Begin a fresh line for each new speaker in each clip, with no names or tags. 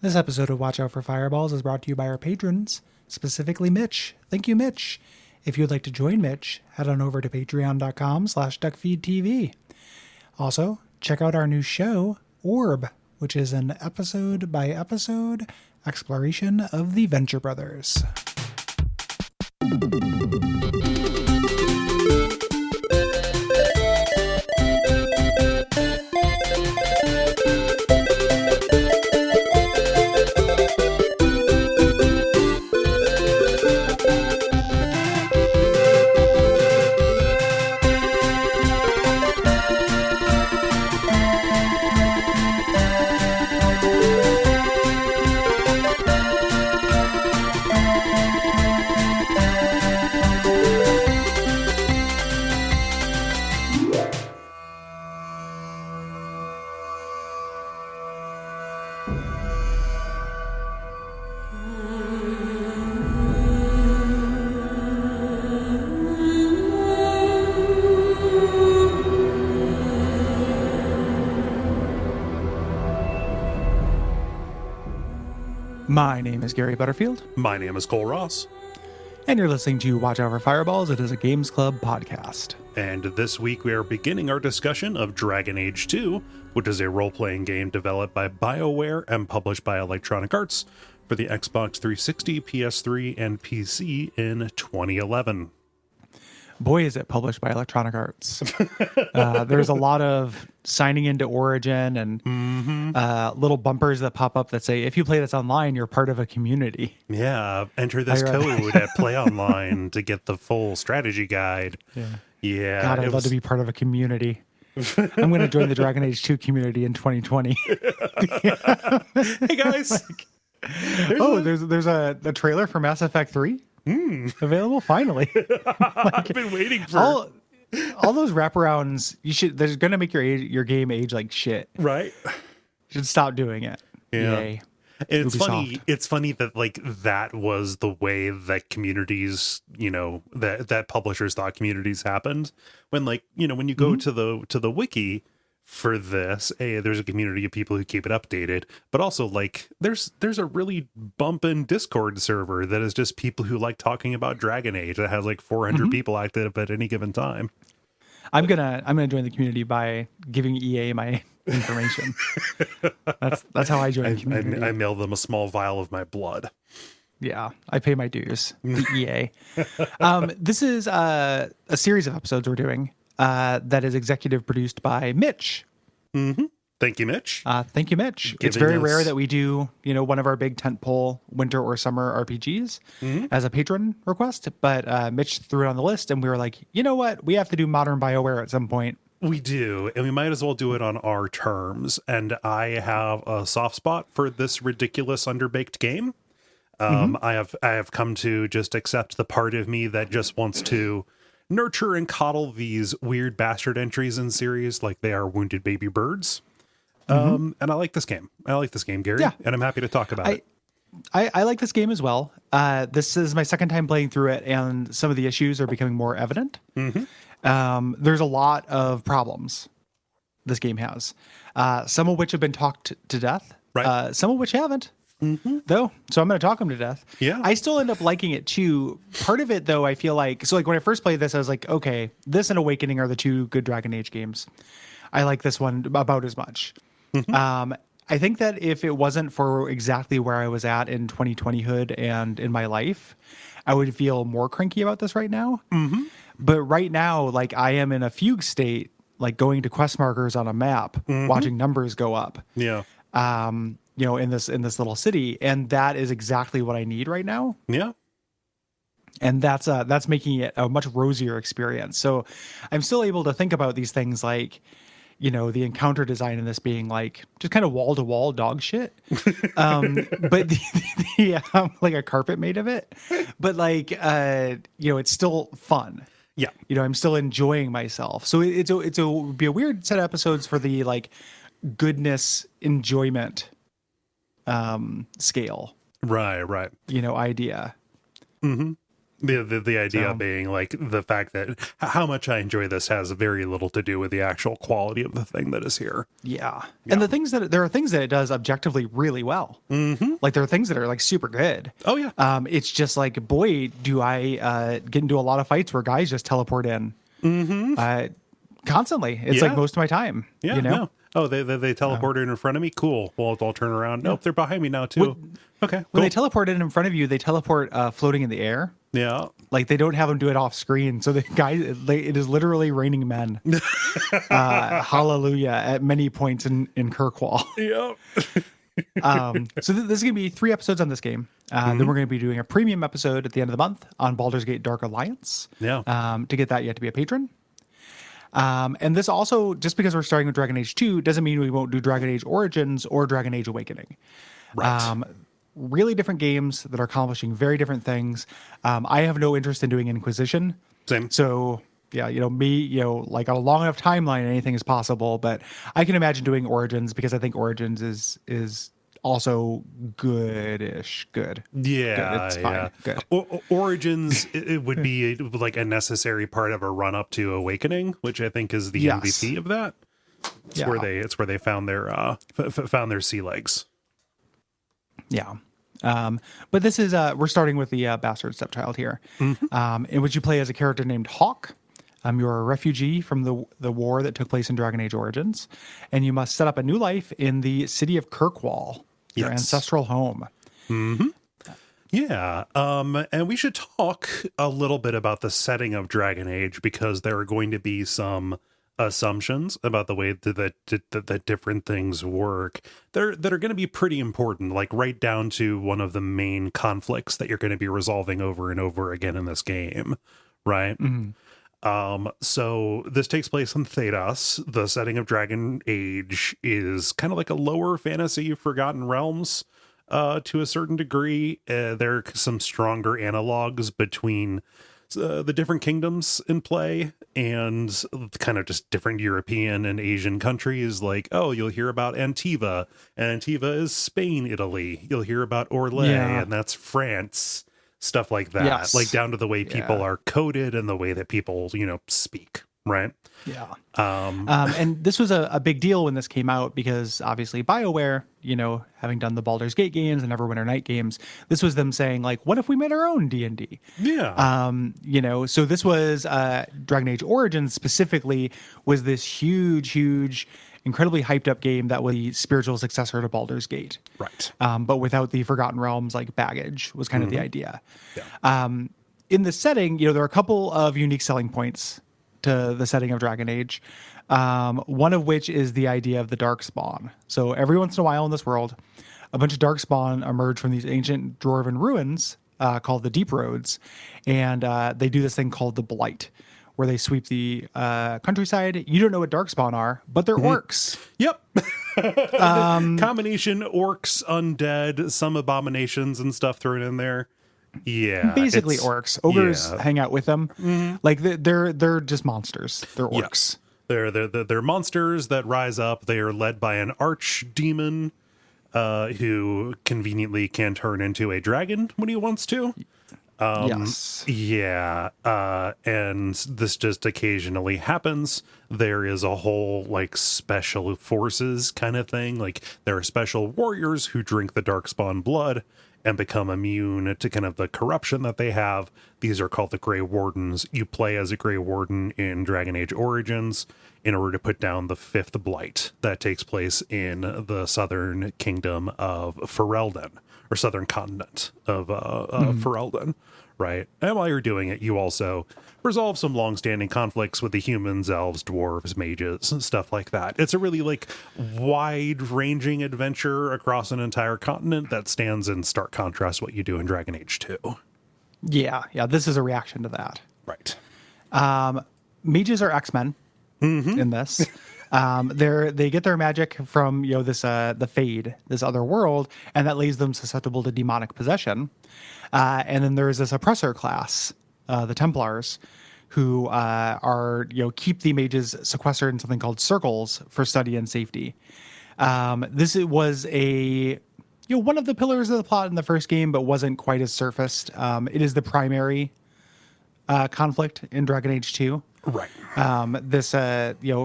This episode of Watch Out for Fireballs is brought to you by our patrons, specifically Mitch. Thank you, Mitch. If you'd like to join Mitch, head on over to patreon.com/Duckfeed.tv. Also, check out our new show, Orb, which is an episode-by-episode exploration of the Venture Brothers. My name is Gary Butterfield.
My name is Cole Ross.
And you're listening to Watch Out for Fireballs. It is a Games Club podcast.
And this week we are beginning our discussion of Dragon Age 2, which is a role-playing game developed by BioWare and published by Electronic Arts for the Xbox 360, PS3, and PC in 2011.
Boy, is it published by Electronic Arts. There's a lot of signing into Origin and little bumpers that pop up that say, if you play this online, you're part of a community.
Yeah, enter this code at Play Online to get the full strategy guide. Yeah.
God, I'd love to be part of a community. I'm going to join the Dragon Age 2 community in 2020.
Hey, guys.
There's a trailer for Mass Effect 3. Available finally.
I've been waiting for
all those wraparounds. There's gonna make your game age like shit.
Right.
You should stop doing it.
Yeah.
Yay.
It's
Ubisoft.
funny. It's funny that that was the way that communities, that publishers thought communities happened. When when you go to the wiki for this, there's a community of people who keep it updated, but also there's a really bumpin' Discord server that is just people who like talking about Dragon Age that has 400 people active at any given time.
I'm gonna join the community by giving EA my information. That's how I join the community.
I mail them a small vial of my blood.
Yeah, I pay my dues. The EA. This is a series of episodes we're doing that is executive produced by Mitch.
Mm-hmm. Thank you, Mitch.
Thank you, Mitch. It's very rare that we do, one of our big tentpole winter or summer RPGs as a patron request. But Mitch threw it on the list, and we were like, you know what? We have to do modern BioWare at some point.
We do, and we might as well do it on our terms. And I have a soft spot for this ridiculous underbaked game. I have come to just accept the part of me that just wants to nurture and coddle these weird bastard entries in series like they are wounded baby birds. And I like this game. Gary.
Yeah.
And I'm happy to talk about it.
I like this game as well. This is my second time playing through it, and some of the issues are becoming more evident. There's a lot of problems this game has, some of which have been talked to death,
right.
Some of which haven't. Though, so I'm going to talk them to death.
Yeah,
I still end up liking it too. Part of it, though, I feel like when I first played this, I was like, okay, this and Awakening are the two good Dragon Age games. I like this one about as much. I think that if it wasn't for exactly where I was at in 2020hood and in my life, I would feel more cranky about this right now. But right now, I am in a fugue state, going to quest markers on a map, watching numbers go up.
Yeah.
In this little city, and that is exactly what I need right now.
Yeah.
And that's making it a much rosier experience. So I'm still able to think about these things the encounter design in this being just kind of wall to wall dog shit. But a carpet made of it. But it's still fun.
Yeah.
I'm still enjoying myself. So it'll be a weird set of episodes for the goodness enjoyment scale.
Right.
Idea.
The idea
So,
being like the fact that how much I enjoy this has very little to do with the actual quality of the thing that is here.
yeah.
Yeah.
And there are things that it does objectively really well.
Mm-hmm.
Like there are things that are like super good.
Oh yeah.
It's just like, boy, do I get into a lot of fights where guys just teleport in constantly. It's like
Yeah.
most of my time,
Yeah.
you know?
No. Oh, they teleported in front of me. Cool. Well, I'll turn around. Nope, they're behind me now too. Okay.
When
Cool.
they teleport in front of you, they teleport floating in the air.
Yeah.
Like they don't have them do it off screen. So the guy, it is literally raining men. Hallelujah at many points in Kirkwall.
Yep.
So this is going to be 3 episodes on this game. Then we're going to be doing a premium episode at the end of the month on Baldur's Gate Dark Alliance.
Yeah.
To get that, you have to be a patron. And this also, just because we're starting with Dragon Age 2, doesn't mean we won't do Dragon Age Origins or Dragon Age Awakening.
Right.
Really different games that are accomplishing very different things. I have no interest in doing Inquisition.
Same.
So, yeah, like on a long enough timeline, anything is possible. But I can imagine doing Origins because I think Origins is also goodish. Good.
Yeah,
Good. It's fine.
yeah.
Good.
Origins it would be like a necessary part of a run up to Awakening, which I think is the
Yes.
MVP of that. It's
Yeah.
where they found their found their sea legs.
Yeah. But this is we're starting with the bastard stepchild here, in which you play as a character named Hawk. You're a refugee from the war that took place in Dragon Age Origins, and you must set up a new life in the city of Kirkwall, your
Yes.
ancestral home.
Yeah, and we should talk a little bit about the setting of Dragon Age because there are going to be some assumptions about the way that different things work that are going to be pretty important, like right down to one of the main conflicts that you're going to be resolving over and over again in this game, right? So this takes place in Thedas. The setting of Dragon Age is kind of like a lower fantasy Forgotten Realms to a certain degree. There are some stronger analogs between the different kingdoms in play and kind of just different European and Asian countries. Like, oh, you'll hear about Antiva, and Antiva is Spain, Italy. You'll hear about Orlais, and that's France. Stuff like that,
Yes.
like down to the way people are coded and the way that people, speak, right?
Yeah. And this was a big deal when this came out because obviously BioWare, having done the Baldur's Gate games and Neverwinter Night games, this was them saying like, what if we made our own D&D?
Yeah.
So this was Dragon Age Origins specifically was this huge, incredibly hyped up game that was the spiritual successor to Baldur's Gate.
Right.
But without the Forgotten Realms like baggage was kind of the idea.
Yeah.
In the setting, there are a couple of unique selling points to the setting of Dragon Age. One of which is the idea of the Darkspawn. So every once in a while in this world, a bunch of Darkspawn emerge from these ancient dwarven ruins called the Deep Roads, and they do this thing called the Blight, where they sweep the countryside. You don't know what Darkspawn are, but they're orcs.
Yep. Combination orcs, undead, some abominations and stuff thrown in there. Yeah.
Basically orcs. Ogres hang out with them. Like they're just monsters. They're orcs.
They're monsters that rise up. They are led by an archdemon who conveniently can turn into a dragon when he wants to.
Yes.
Yeah. And this just occasionally happens. There is a whole like special forces kind of thing. Like there are special warriors who drink the Darkspawn blood and become immune to kind of the corruption that they have. These are called the Grey Wardens. You play as a Grey Warden in Dragon Age Origins in order to put down the 5th Blight that takes place in the southern kingdom of Ferelden, or southern continent of Ferelden, right? And while you're doing it, you also resolve some long-standing conflicts with the humans, elves, dwarves, mages, and stuff like that. It's a really like wide-ranging adventure across an entire continent that stands in stark contrast to what you do in Dragon Age 2.
Yeah. This is a reaction to that.
Right.
Mages are X-Men in this. They get their magic from this the Fade, this other world, and that leaves them susceptible to demonic possession. And then there's this oppressor class, the Templars, who are keep the mages sequestered in something called circles for study and safety. This was a one of the pillars of the plot in the first game, but wasn't quite as surfaced. It is the primary conflict in Dragon Age 2.
Right.
This,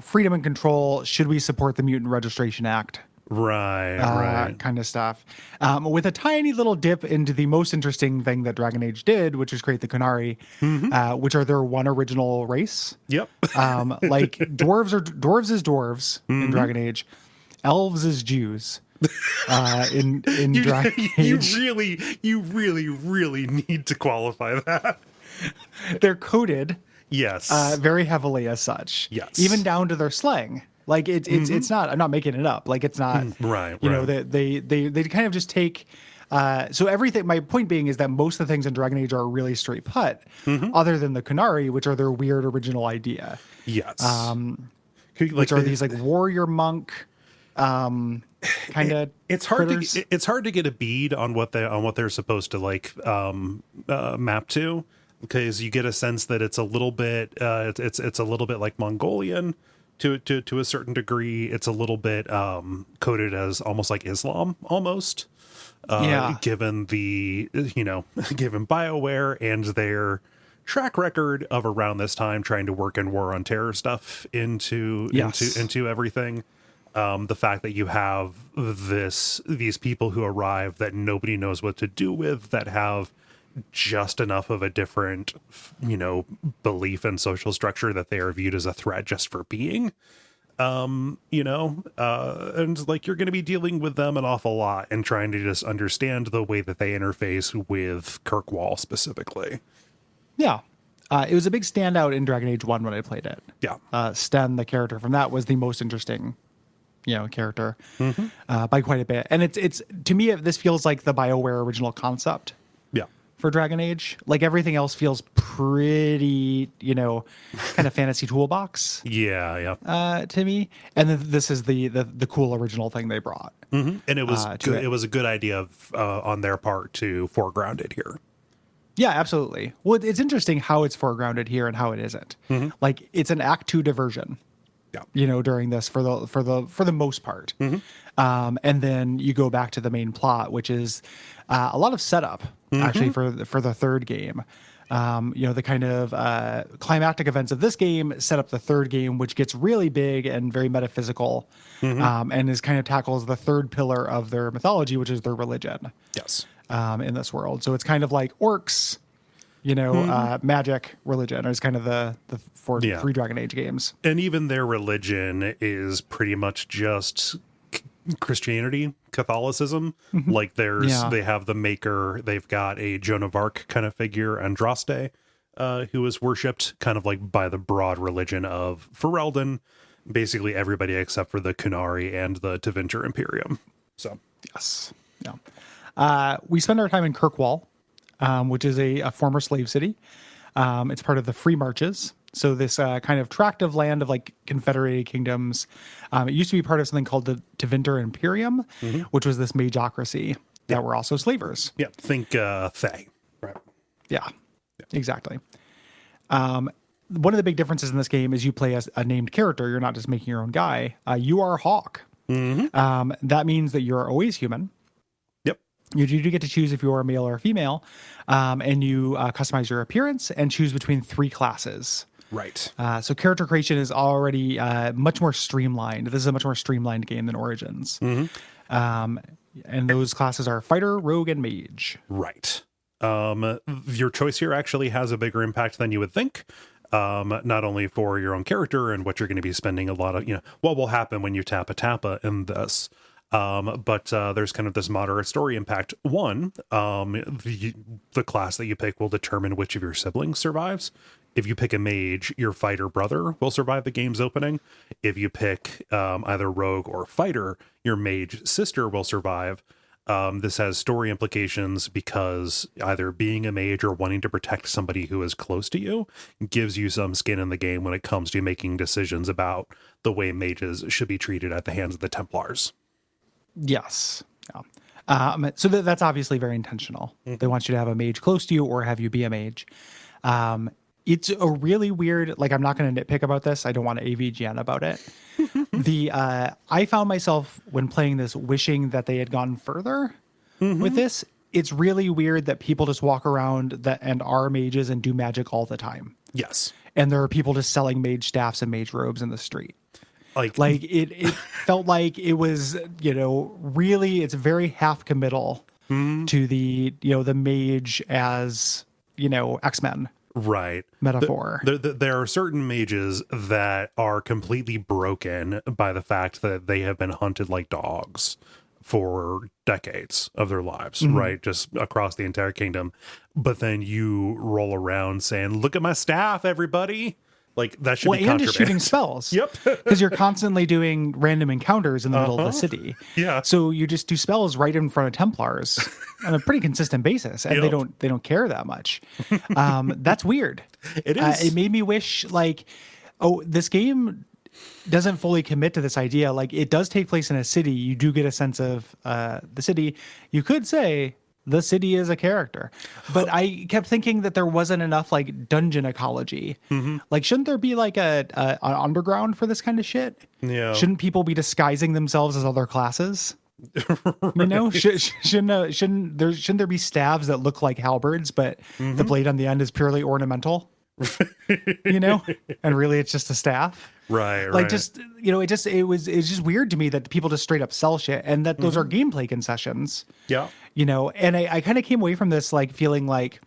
freedom and control. Should we support the Mutant Registration Act?
Right.
Kind of stuff. With a tiny little dip into the most interesting thing that Dragon Age did, which was create the Kunari, which are their one original race.
Yep.
Like dwarves is dwarves in Dragon Age, elves is Jews. In Dragon Age,
you really need to qualify that.
they're coded,
Yes.
very heavily as such.
Yes.
Even down to their slang. Like it's not. I'm not making it up. Like it's not.
Right.
You know, they kind of just take. So everything. My point being is that most of the things in Dragon Age are really straight put, other than the Kunari, which are their weird original idea.
Yes.
Which are these like warrior monk, kind of.
It's hard to get a bead on what they're supposed to like map to, because you get a sense that it's a little bit it's a little bit like Mongolian to a certain degree. It's a little bit coded as almost like Islam almost. Given the given BioWare and their track record of around this time trying to work in war on terror stuff into everything. The fact that you have these people who arrive that nobody knows what to do with, that have just enough of a different, belief and social structure that they are viewed as a threat just for being, and like you're going to be dealing with them an awful lot and trying to just understand the way that they interface with Kirkwall specifically.
Yeah. It was a big standout in Dragon Age 1 when I played it.
Yeah.
Sten, the character from that, was the most interesting character by quite a bit. And it's to me, this feels like the BioWare original concept.
Yeah.
For Dragon Age, like everything else feels pretty, kind of fantasy toolbox.
Yeah.
To me, and then this is the cool original thing they brought.
And it was good. It was a good idea on their part to foreground it here.
Yeah, absolutely. Well, it's interesting how it's foregrounded here and how it isn't. Like it's an Act 2 diversion.
Yeah.
During this for the most part. And then you go back to the main plot, which is a lot of setup actually for the third game. The kind of climactic events of this game set up the third game, which gets really big and very metaphysical, and is kind of tackles the third pillar of their mythology, which is their religion.
Yes.
In this world. So it's kind of like orcs, magic, religion is kind of the three Dragon Age games.
And even their religion is pretty much just Christianity, Catholicism. Like they have the maker, they've got a Joan of Arc kind of figure, Andraste, who is worshipped kind of like by the broad religion of Ferelden, basically everybody except for the Kunari and the Tevinter Imperium. So
yes. Yeah. We spend our time in Kirkwall, which is a former slave city. It's part of the Free Marches. So this kind of tract of land of like confederated kingdoms. It used to be part of something called the Tevinter Imperium, which was this mageocracy that were also slavers.
Yeah, think Thay. Right.
Yeah, exactly. One of the big differences in this game is you play as a named character. You're not just making your own guy. You are Hawk. That means that you're always human. You do get to choose if you are male or female, and you customize your appearance and choose between 3 classes.
Right.
So character creation is already much more streamlined. This is a much more streamlined game than Origins. And those classes are fighter, rogue, and mage.
Right. Your choice here actually has a bigger impact than you would think. Not only for your own character and what you're going to be spending a lot of, what will happen when you tap a tappa in this. But there's kind of this moderate story impact. One, the class that you pick will determine which of your siblings survives. If you pick a mage, your fighter brother will survive the game's opening. If you pick either rogue or fighter, your mage sister will survive. This has story implications because either being a mage or wanting to protect somebody who is close to you gives you some skin in the game when it comes to making decisions about the way mages should be treated at the hands of the Templars.
Yes. Yeah. So that's obviously very intentional. They want you to have a mage close to you or have you be a mage. It's a really weird, like, I'm not going to nitpick about this. I don't want to AVGN about it. I found myself when playing this wishing that they had gone further with this. it's really weird that people just walk around that and are mages and do magic all the time.
Yes.
And there are people just selling mage staffs and mage robes in the street.
Like
It felt like it was, really, it's very half committal to the, the mage as, X-Men.
Right.
Metaphor.
There are certain mages that are completely broken by the fact that they have been hunted like dogs for decades of their lives, right? Just across the entire kingdom. But then you roll around saying, look at my staff, everybody. Like, that should be
and
contraband.
just shooting spells.
Yep.
Because you're constantly doing random encounters in the middle of the city.
Yeah.
So you just do spells right in front of Templars on a pretty consistent basis, and
Yep.
they don't care that much. That's weird.
It is.
It made me wish, this game doesn't fully commit to this idea. Like, it does take place in a city. You do get a sense of the city. You could say the city is a character, but I kept thinking that there wasn't enough dungeon ecology. Like, shouldn't there be an underground for this kind of shit?
Yeah.
Shouldn't people be disguising themselves as other classes? Right. Shouldn't there be staves that look like halberds, but the blade on the end is purely ornamental? And really it's just a staff.
Right.
It's just weird to me that people just straight up sell shit, and that those are gameplay concessions.
Yeah.
And I kind of came away from this feeling like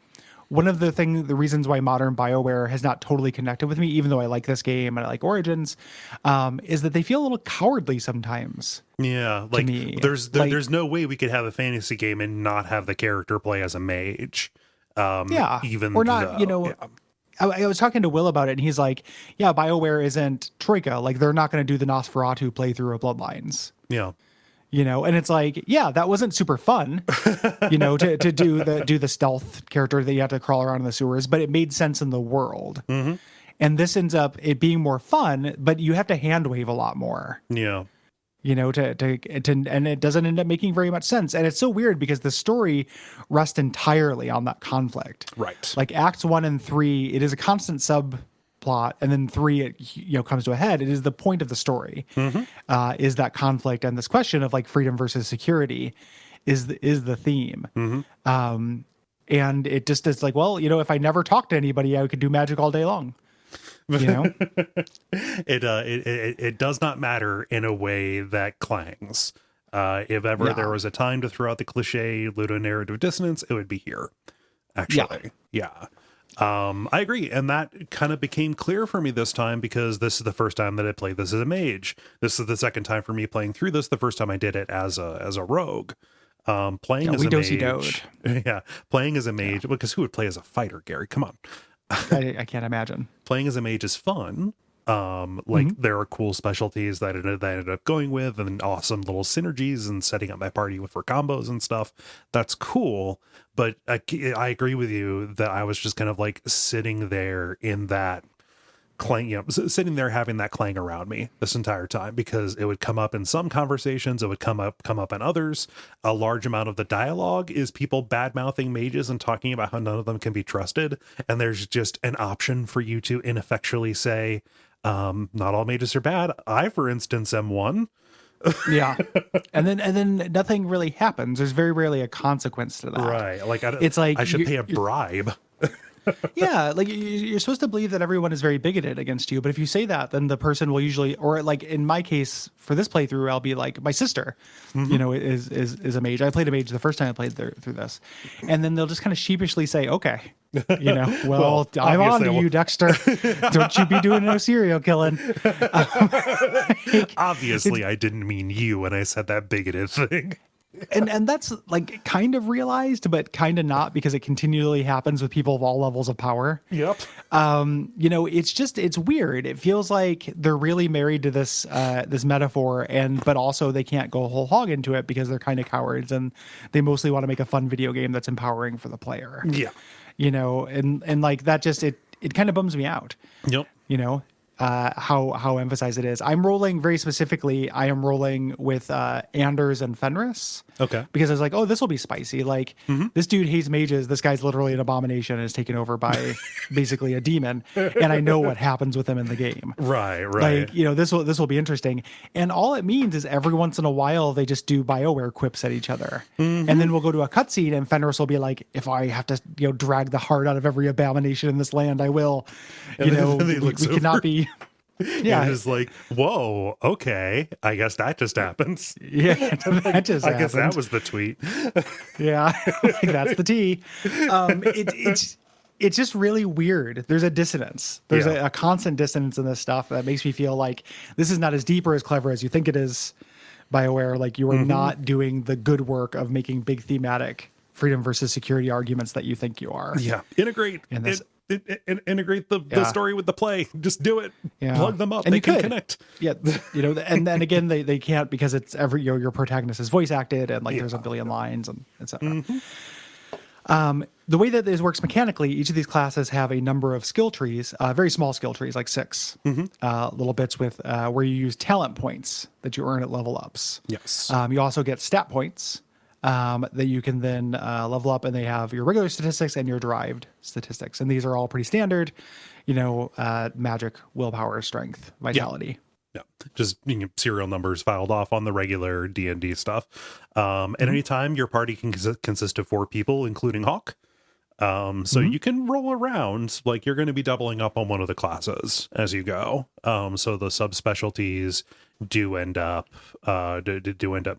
one of the reasons why modern BioWare has not totally connected with me, even though I like this game and I like Origins, is that they feel a little cowardly sometimes.
Yeah, there's no way we could have a fantasy game and not have the character play as a mage. Even
or not.
though,
I was talking to Will about it, and he's like, "Yeah, BioWare isn't Troika. Like, they're not going to do the Nosferatu playthrough of Bloodlines."
Yeah.
And it's like, yeah, that wasn't super fun, to do the stealth character that you have to crawl around in the sewers, but it made sense in the world. And this ends up it being more fun, but you have to hand wave a lot more.
Yeah.
And it doesn't end up making very much sense. And it's so weird because the story rests entirely on that conflict.
Right.
Like Acts 1 and 3, it is a constant subplot, and then 3, it comes to a head. It is the point of the story, is that conflict and this question of freedom versus security is the theme. And it just is if I never talked to anybody, I could do magic all day long.
It does not matter in a way that clangs. If ever there was a time to throw out the cliche ludonarrative dissonance, it would be here. Actually, yeah. I agree, and that kind of became clear for me this time because this is the first time that I played this as a mage. This is the second time for me playing through this. The first time I did it as a rogue. Playing as a mage, playing as a mage because who would play as a fighter, Gary? Come on.
I can't imagine.
Playing as a mage is fun. There are cool specialties that I ended up going with, and awesome little synergies and setting up my party for combos and stuff. That's cool. But I agree with you that I was just kind of sitting there in that clang, sitting there having that clang around me this entire time because it would come up in some conversations, it would come up in others. A large amount of the dialogue is people bad mouthing mages and talking about how none of them can be trusted, and there's just an option for you to ineffectually say, not all mages are bad. I, for instance, am one.
Yeah. And then nothing really happens. There's very rarely a consequence to that.
Right.
It's like
I should pay a bribe.
Yeah, you're supposed to believe that everyone is very bigoted against you, but if you say that, then the person will usually, or in my case for this playthrough, I'll be my sister, is a mage. I played a mage the first time I played through this, and then they'll just kind of sheepishly say, "Okay, well, I'm on to you, Dexter. Don't you be doing no serial killing."
Obviously, I didn't mean you when I said that bigoted thing.
And that's kind of realized, but kind of not, because it continually happens with people of all levels of power.
Yep.
It's weird. It feels like they're really married to this metaphor, but also they can't go whole hog into it because they're kind of cowards and they mostly want to make a fun video game that's empowering for the player.
Yeah.
And that just it kind of bums me out.
Yep.
how emphasized it is. I'm rolling very specifically. I am rolling with Anders and Fenris.
Okay.
Because I was like, oh, this will be spicy. Like this dude hates mages. This guy's literally an abomination and is taken over by basically a demon. And I know what happens with him in the game.
Right.
Like, this will be interesting. And all it means is every once in a while they just do BioWare quips at each other. And then we'll go to a cutscene and Fenris will be like, if I have to, drag the heart out of every abomination in this land, I will. We cannot be.
Yeah, and it's like, whoa, okay, I guess that just happens.
Yeah, that just
I guess that was the tweet.
Yeah, that's the T. It's just really weird. There's a dissonance. There's a constant dissonance in this stuff that makes me feel like this is not as deep or as clever as you think it is, BioWare. Like you are not doing the good work of making big thematic freedom versus security arguments that you think you are.
Yeah, integrate in this. Integrate the story with the play. Just do it. Plug them up. And they can connect.
Yeah, and then again they can't because it's your protagonist is voice acted and like there's a billion lines and etc. The way that this works mechanically, each of these classes have a number of skill trees, very small skill trees, like 6 little bits with where you use talent points that you earn at level ups.
Yes.
You also get stat points that you can then level up, and they have your regular statistics and your derived statistics. And these are all pretty standard, magic, willpower, strength, vitality.
Yeah, just serial numbers filed off on the regular D&D stuff. At any time, your party can consist of 4 people, including Hawk. So you can roll around like you're going to be doubling up on one of the classes as you go. So the subspecialties do end up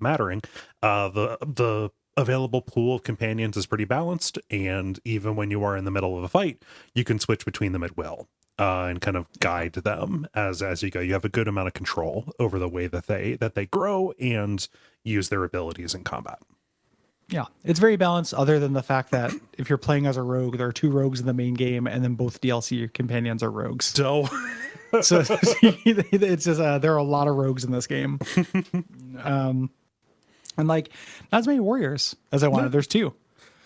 mattering. The available pool of companions is pretty balanced, and even when you are in the middle of a fight, you can switch between them at will. And kind of guide them as you go. You have a good amount of control over the way that they grow and use their abilities in combat.
Yeah, it's very balanced, other than the fact that if you're playing as a rogue, there are 2 rogues in the main game, and then both DLC companions are rogues.
So
it's just there are a lot of rogues in this game, and like not as many warriors as I wanted. There's 2.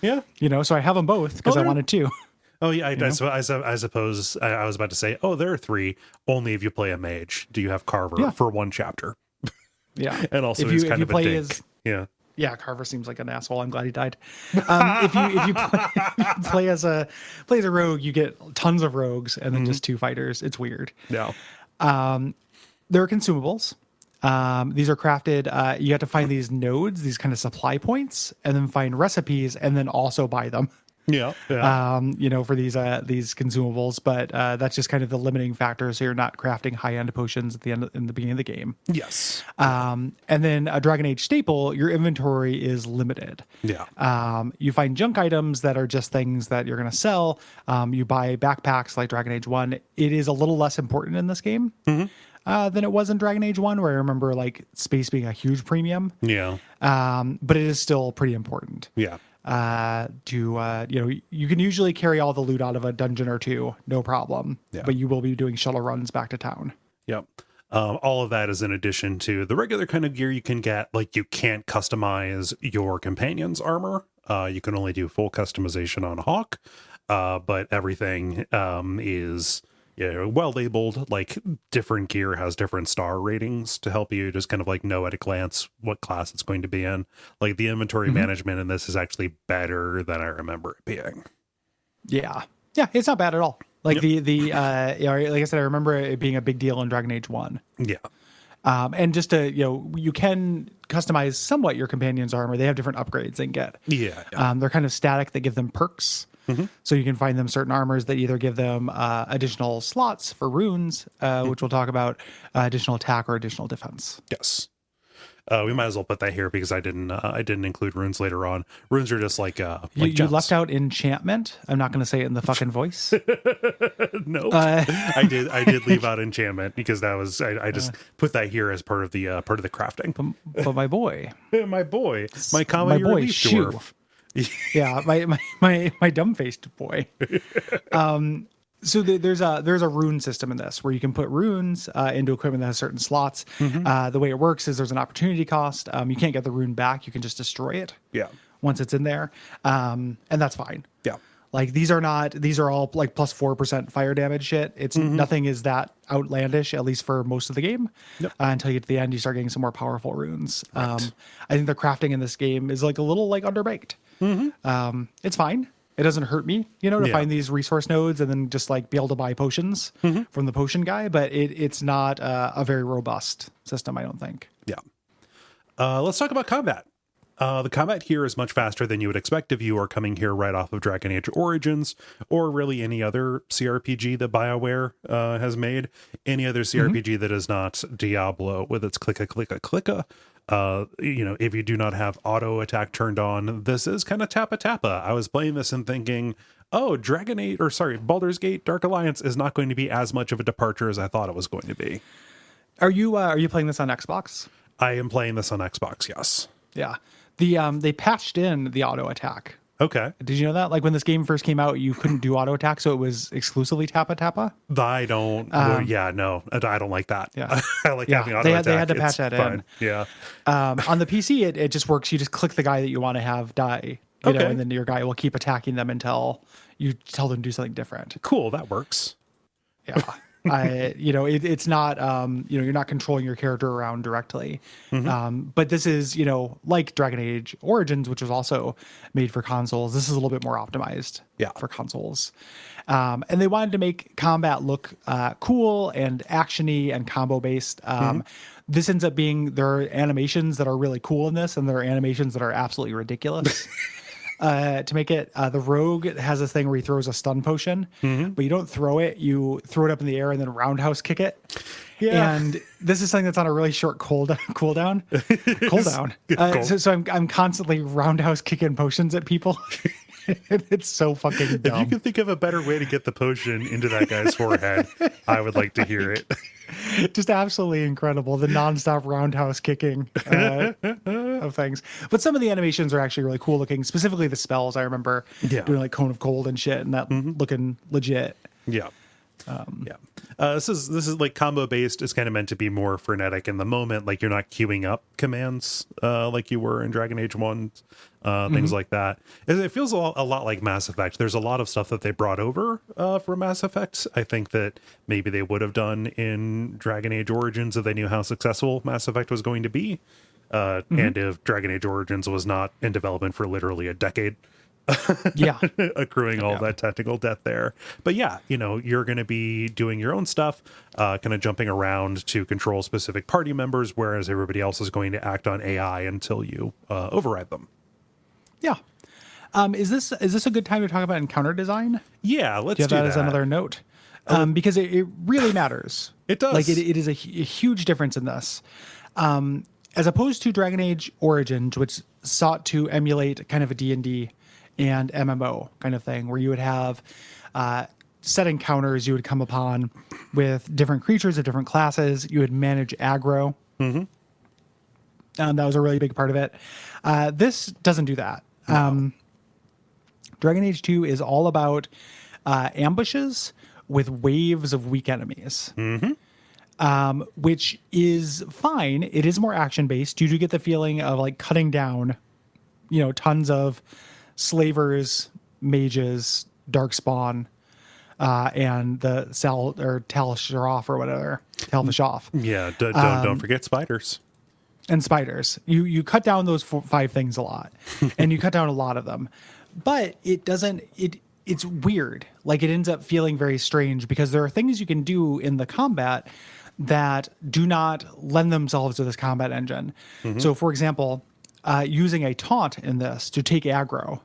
Yeah,
so I have them both because I wanted 2.
Oh yeah, I suppose I was about to say, there are 3. Only if you play a mage do you have Carver for 1 chapter.
Yeah,
and also he's kind of a dink.
Yeah, Carver seems like an asshole. I'm glad he died. If you play as a rogue, you get tons of rogues and then just 2 fighters. It's weird.
Yeah.
There are consumables. These are crafted. You have to find these nodes, these kind of supply points, and then find recipes, and then also buy them.
Yeah.
For these consumables, but that's just kind of the limiting factor. So you're not crafting high-end potions in the beginning of the game.
Yes.
And then a Dragon Age staple, your inventory is limited.
Yeah.
You find junk items that are just things that you're going to sell. You buy backpacks like Dragon Age 1. It is a little less important in this game than it was in Dragon Age 1, where I remember like space being a huge premium.
Yeah.
But it is still pretty important.
Yeah.
You can usually carry all the loot out of a dungeon or 2, no problem. Yeah. But you will be doing shuttle runs back to town.
Yep. All of that is in addition to the regular kind of gear you can get. Like you can't customize your companion's armor. You can only do full customization on Hawk. But everything is well labeled. Like different gear has different star ratings to help you just kind of like know at a glance what class it's going to be in. Like the inventory management in this is actually better than I remember it being.
Yeah, it's not bad at all. Like like I said, I remember it being a big deal in Dragon Age 1.
Yeah.
And just to, you can customize somewhat your companion's armor. They have different upgrades they can get.
Yeah.
They're kind of static. They give them perks. So you can find them certain armors that either give them additional slots for runes, which we'll talk about, additional attack or additional defense.
Yes. We might as well put that here because I didn't include runes later on. Runes are just like
you left out enchantment. I'm not going to say it in the fucking voice.
No, I did leave out enchantment because that was I just put that here as part of the crafting.
But my boy,
my comedy relief dwarf.
Yeah, my dumb-faced boy. So there's a rune system in this where you can put runes into equipment that has certain slots. The way it works is there's an opportunity cost. You can't get the rune back. You can just destroy it.
Yeah.
Once it's in there, and that's fine.
Yeah.
Like these are all like plus 4% fire damage shit. It's nothing is that outlandish, at least for most of the game.
Yep.
Until you get to the end, you start getting some more powerful runes.
Right.
I think the crafting in this game is like a little like underbaked. It's fine. It doesn't hurt me, to
Yeah.
find these resource nodes and then just like be able to buy potions from the potion guy. But it's not a very robust system, I don't think.
Yeah. Let's talk about combat. The combat here is much faster than you would expect if you are coming here right off of Dragon Age Origins, or really any other CRPG that BioWare has made. Any other CRPG that is not Diablo with its clicka, clicka, clicka. If you do not have auto attack turned on, this is kind of tappa tappa. I was playing this and thinking, oh, Baldur's Gate Dark Alliance is not going to be as much of a departure as I thought it was going to be.
Are you playing this on Xbox?
I am playing this on Xbox, yes.
Yeah. They patched in the auto attack.
Okay.
Did you know that? Like when this game first came out, you couldn't do auto attack, so it was exclusively tappa tappa.
I don't. I don't like that.
Yeah.
I like having auto attack.
They had to patch that
fine.
in.
Yeah.
On the PC, it just works. You just click the guy that you want to have die, and then your guy will keep attacking them until you tell them to do something different.
Cool. That works.
Yeah. It's not, you're not controlling your character around directly. But this is, like Dragon Age Origins, which was also made for consoles. This is a little bit more optimized for consoles. And they wanted to make combat look cool and actiony and combo based. This ends up being, there are animations that are really cool in this, and there are animations that are absolutely ridiculous. To make it, the rogue has this thing where he throws a stun potion, but you don't throw it. You throw it up in the air and then roundhouse kick it. Yeah. And this is something that's on a really short cooldown. So I'm constantly roundhouse kicking potions at people. It's so fucking dumb.
If you can think of a better way to get the potion into that guy's forehead, I would like to hear it.
Just absolutely incredible. The nonstop roundhouse kicking of things. But some of the animations are actually really cool looking. Specifically the spells. I remember doing like Cone of Cold and shit, and that looking legit.
Yeah. This is like combo based. It's kind of meant to be more frenetic in the moment. Like you're not queuing up commands like you were in Dragon Age 1, things like that. It feels a lot like Mass Effect. There's a lot of stuff that they brought over for Mass Effect. I think that maybe they would have done in Dragon Age Origins if they knew how successful Mass Effect was going to be. And if Dragon Age Origins was not in development for literally a decade. Accruing all that technical debt there. But you're going to be doing your own stuff, kind of jumping around to control specific party members, whereas everybody else is going to act on AI until you override them.
Yeah. Is this a good time to talk about encounter design?
Yeah, let's do
that
that
as another note. Because it really matters.
It does.
Like it is a huge difference in this. As opposed to Dragon Age Origins, which sought to emulate kind of a D&D and MMO kind of thing, where you would have set encounters you would come upon with different creatures of different classes. You would manage aggro. That was a really big part of it. This doesn't do that. No. Dragon Age 2 is all about ambushes with waves of weak enemies. Which is fine. It is more action-based. You do get the feeling of like cutting down, tons of slavers, mages, darkspawn, and the Tal Sharaf or whatever, Tal Fashoff.
Yeah, don't forget spiders.
And spiders. You cut down those 5 things a lot, and you cut down a lot of them, but it doesn't. It's weird. Like it ends up feeling very strange because there are things you can do in the combat that do not lend themselves to this combat engine. So, for example, using a taunt in this to take aggro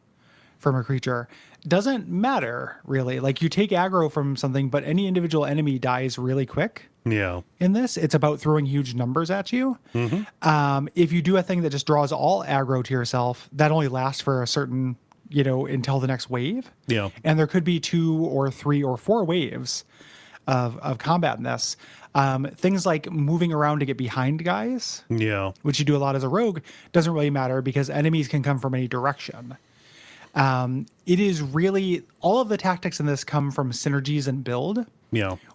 from a creature doesn't matter really. Like you take aggro from something, but any individual enemy dies really quick.
Yeah.
In this, it's about throwing huge numbers at you. If you do a thing that just draws all aggro to yourself, that only lasts for a certain, until the next wave. Yeah. And there could be 2 or 3 or 4 waves of combat in this. Things like moving around to get behind guys, which you do a lot as a rogue, doesn't really matter because enemies can come from any direction. It is really, all of the tactics in this come from synergies and build,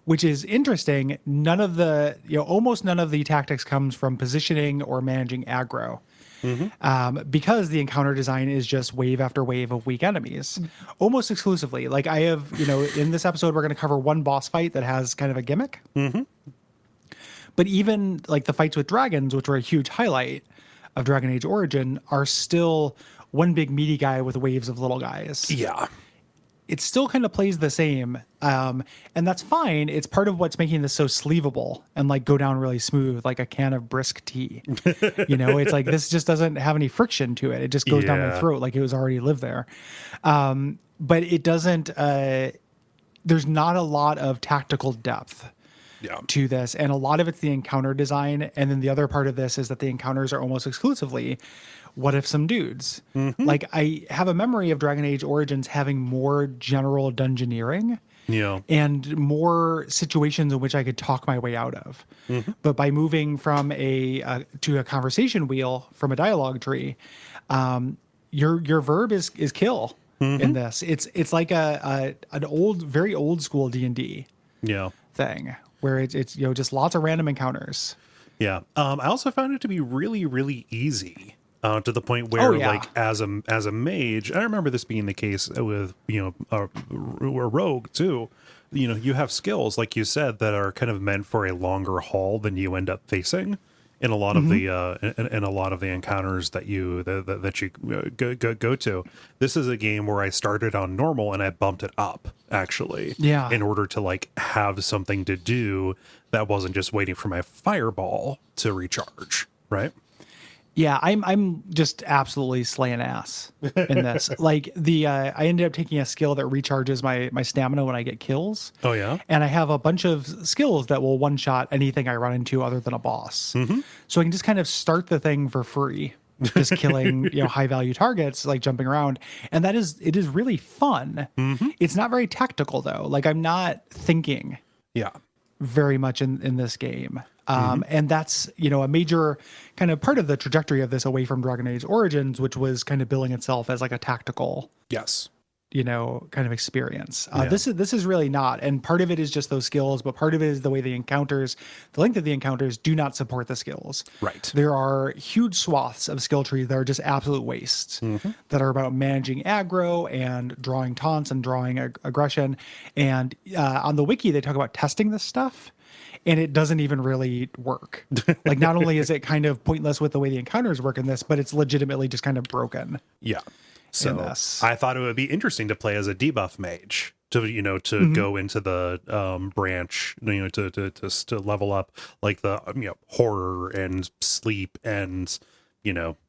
which is interesting. None of the, almost none of the tactics comes from positioning or managing aggro. because the encounter design is just wave after wave of weak enemies, almost exclusively. Like I have, in this episode, we're going to cover one boss fight that has kind of a gimmick. But even like the fights with dragons, which were a huge highlight of Dragon Age Origin, are still one big meaty guy with waves of little guys.
Yeah.
It still kind of plays the same. And that's fine. It's part of what's making this so sleevable and like go down really smooth, like a can of brisk tea. It's like this just doesn't have any friction to it. It just goes down my throat like it was already lived there. But it doesn't, there's not a lot of tactical depth to this. And a lot of it's the encounter design. And then the other part of this is that the encounters are almost exclusively what if some dudes. Like I have a memory of Dragon Age Origins having more general dungeoneering and more situations in which I could talk my way out of. But by moving from to a conversation wheel from a dialogue tree, your verb is kill in this. It's like an very old school D&D thing where it's just lots of random encounters.
I also found it to be really, really easy. To the point where, like, as a mage, I remember this being the case with a rogue too. You have skills, like you said, that are kind of meant for a longer haul than you end up facing in a lot of the in a lot of the encounters that you go to. This is a game where I started on normal and I bumped it up actually, in order to like have something to do that wasn't just waiting for my fireball to recharge, right?
Yeah, I'm just absolutely slaying ass in this. Like I ended up taking a skill that recharges my stamina when I get kills.
Oh yeah,
and I have a bunch of skills that will one shot anything I run into other than a boss. So I can just kind of start the thing for free, just killing high value targets, like jumping around, and it is really fun. It's not very tactical though. Like I'm not thinking very much in this game. And that's, a major kind of part of the trajectory of this away from Dragon Age Origins, which was kind of billing itself as like a tactical, kind of experience. This is really not. And part of it is just those skills, but part of it is the way the length of the encounters do not support the skills.
Right.
There are huge swaths of skill trees that are just absolute wastes that are about managing aggro and drawing taunts and drawing aggression. And on the wiki, they talk about testing this stuff. And it doesn't even really work. Like, not only is it kind of pointless with the way the encounters work in this, but it's legitimately just kind of broken.
Yeah. So I thought it would be interesting to play as a debuff mage to go into the branch, to level up like the horror and sleep and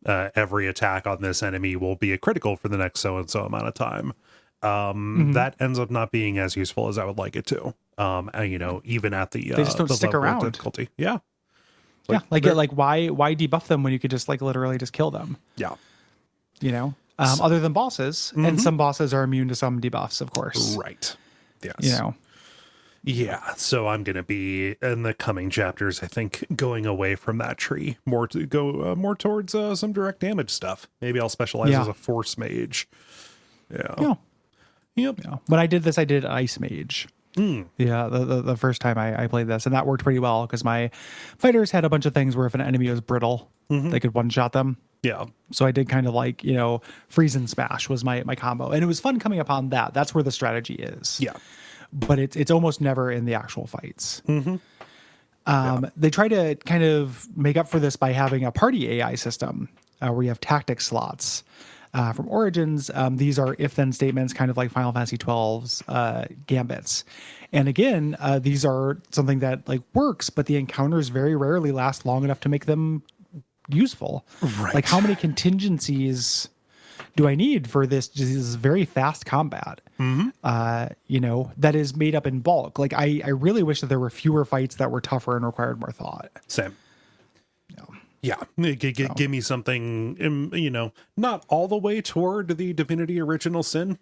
every attack on this enemy will be a critical for the next so and so amount of time. That ends up not being as useful as I would like it to. Even at the
they just don't stick around.
Difficulty. Yeah.
Why debuff them when you could just like literally just kill them?
Yeah.
Other than bosses, and some bosses are immune to some debuffs, of course.
Right. Yes. Yeah. So I'm going to be in the coming chapters, I think, going away from that tree more to go more towards some direct damage stuff. Maybe I'll specialize as a force mage. Yeah. Yep.
When I did this, I did Ice Mage. Yeah, the first time I played this, and that worked pretty well because my fighters had a bunch of things where if an enemy was brittle, they could one-shot them.
Yeah.
So I did kind of like, freeze and smash was my combo. And it was fun coming upon that. That's where the strategy is.
Yeah.
But it's almost never in the actual fights. They try to kind of make up for this by having a party AI system where you have tactic slots. From Origins, these are if-then statements, kind of like Final Fantasy XII's gambits. And again, these are something that like works, but the encounters very rarely last long enough to make them useful.
Right.
Like how many contingencies do I need for this very fast combat? That is made up in bulk. Like I really wish that there were fewer fights that were tougher and required more thought.
Same. Yeah, give me something, not all the way toward the Divinity Original Sin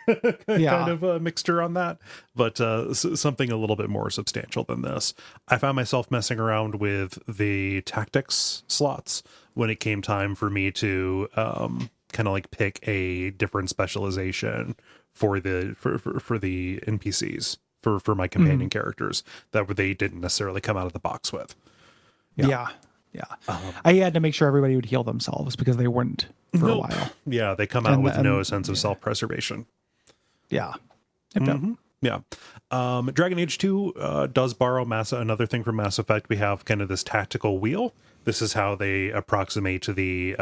kind of a mixture on that, but something a little bit more substantial than this. I found myself messing around with the tactics slots when it came time for me to kind of like pick a different specialization for the NPCs for my companion characters that they didn't necessarily come out of the box with.
Yeah. Yeah. I had to make sure everybody would heal themselves because they wouldn't for a
Nope.
while.
Yeah, they come out with no sense of
yeah.
self-preservation.
Yeah. Yep.
Yeah. Dragon Age 2 does borrow another thing from Mass Effect. We have kind of this tactical wheel. This is how they approximate to the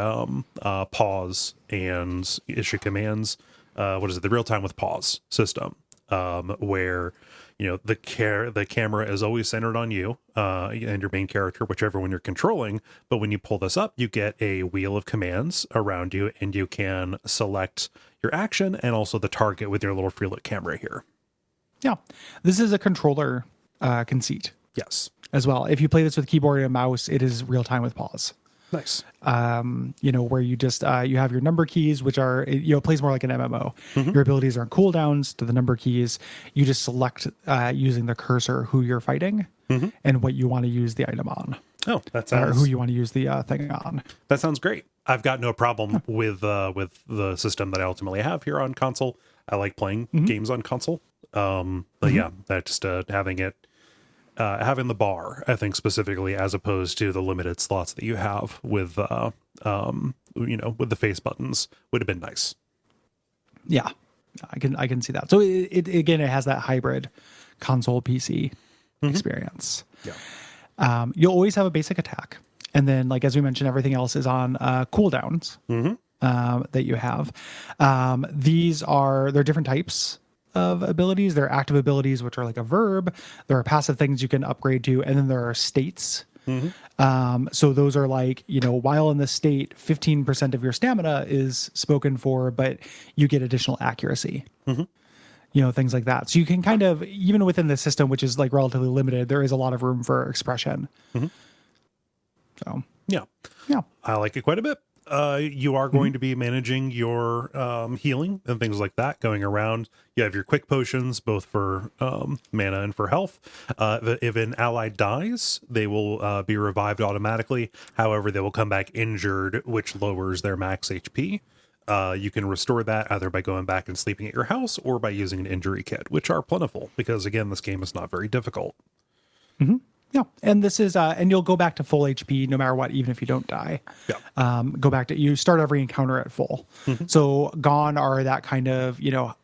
pause and issue commands. What is it? The real time with pause system, where the camera is always centered on you and your main character, whichever one you're controlling. But when you pull this up, you get a wheel of commands around you, and you can select your action and also the target with your little free-lit camera here.
Yeah. This is a controller conceit.
Yes.
As well. If you play this with keyboard and mouse, it is real time with pause.
Nice.
Where you just you have your number keys, which are it plays more like an MMO. Your abilities are on cooldowns to the number keys. You just select using the cursor who you're fighting and what you want to use the item on.
Oh, that sounds.
Or who you want to use the thing on.
That sounds great. I've got no problem with the system that I ultimately have here on console. I like playing games on console. But yeah, that just having it. Having the bar, I think specifically, as opposed to the limited slots that you have with, with the face buttons, would have been nice.
Yeah, I can see that. So it again, it has that hybrid console PC experience.
Yeah,
you'll always have a basic attack, and then like as we mentioned, everything else is on cooldowns that you have. They're different types of abilities. There are active abilities, which are like a verb. There are passive things you can upgrade to, and then there are states. So those are like, while in the state, 15% of your stamina is spoken for, but you get additional accuracy. Things like that. So you can kind of, even within the system, which is like relatively limited, there is a lot of room for expression. So
yeah, I like it quite a bit. You are going to be managing your healing and things like that going around. You have your quick potions, both for mana and for health. If an ally dies, they will be revived automatically. However, they will come back injured, which lowers their max HP. You can restore that either by going back and sleeping at your house or by using an injury kit, which are plentiful because, again, this game is not very difficult.
Yeah, and this is, and you'll go back to full HP no matter what, even if you don't die.
Yeah.
Go back to, you start every encounter at full. So gone are that kind of,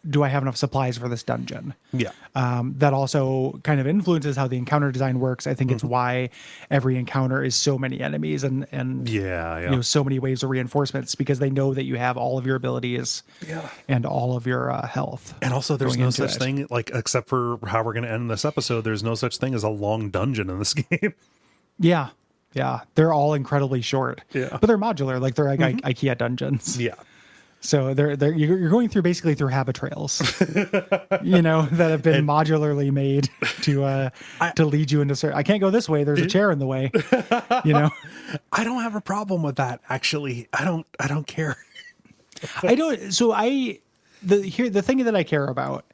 do I have enough supplies for this dungeon?
Yeah.
That also kind of influences how the encounter design works. I think it's why every encounter is so many enemies and so many waves of reinforcements, because they know that you have all of your abilities and all of your health.
And also there's no such thing, like, except for how we're going to end this episode, there's no such thing as a long dungeon in this game.
Yeah. They're all incredibly short.
Yeah.
But they're modular, like they're like IKEA dungeons.
Yeah.
So you're going through basically through habit trails, that have been modularly made to lead you into certain. I can't go this way. There's a chair in the way.
I don't have a problem with that. Actually, I don't care.
I don't. So the thing that I care about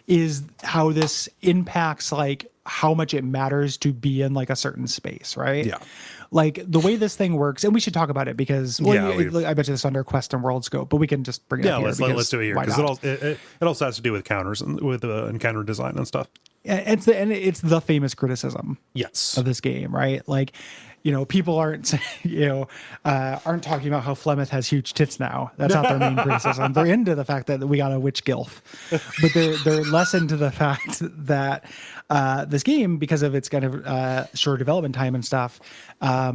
is how this impacts like how much it matters to be in like a certain space, right?
Yeah.
Like the way this thing works, and we should talk about it because I bet you this under Quest and World Scope, but we can just bring it up here.
Let's do it here because it also has to do with counters and with encounter design and stuff.
It's the famous criticism,
yes,
of this game, right? Like, people aren't talking about how Flemeth has huge tits now. That's not their main criticism. They're into the fact that we got a witch gilf, but they're less into the fact that this game, because of its kind of short development time and stuff,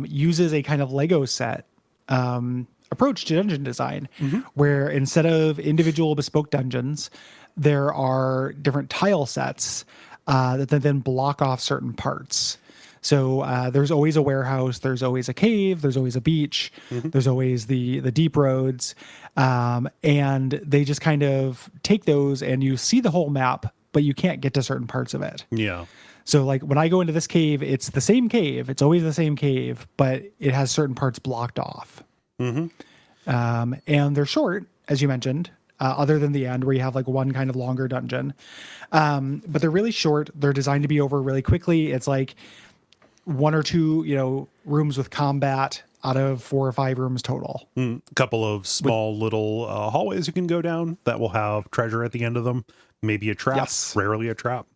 uses a kind of Lego set approach to dungeon design, where instead of individual bespoke dungeons, there are different tile sets that then block off certain parts. So there's always a warehouse, there's always a cave, there's always a beach, there's always the deep roads, and they just kind of take those and you see the whole map, but you can't get to certain parts of it.
Yeah.
So like when I go into this cave, it's the same cave, it's always the same cave, but it has certain parts blocked off. And they're short, as you mentioned. Other than the end where you have like one kind of longer dungeon. But they're really short. They're designed to be over really quickly. It's like one or two, rooms with combat out of 4 or 5 rooms total.
A couple of small little hallways you can go down that will have treasure at the end of them. Maybe a trap, rarely a trap.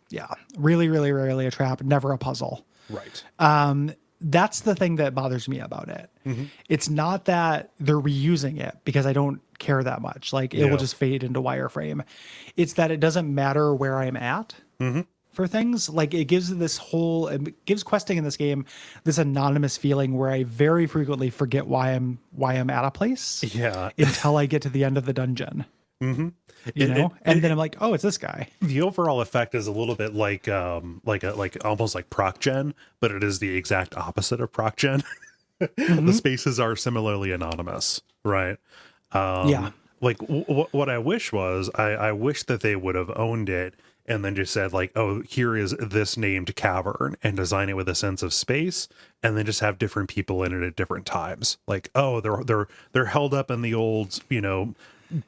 Yeah, really, really rarely a trap, never a puzzle.
Right.
that's the thing that bothers me about it.
Mm-hmm.
It's not that they're reusing it, because I don't care that much. Like, it will just fade into wireframe. It's that it doesn't matter where I'm at for things. Like, it gives questing in this game this anonymous feeling where I very frequently forget why I'm at a place.
Yeah.
Until I get to the end of the dungeon.
Mm-hmm.
And then I'm like, oh, it's this guy.
The overall effect is a little bit like almost like proc gen, but it is the exact opposite of proc gen. The spaces are similarly anonymous, right?
Yeah.
Like what I wish was, I wish that they would have owned it and then just said like, oh, here is this named cavern, and design it with a sense of space, and then just have different people in it at different times. Like, oh, they're held up in the old,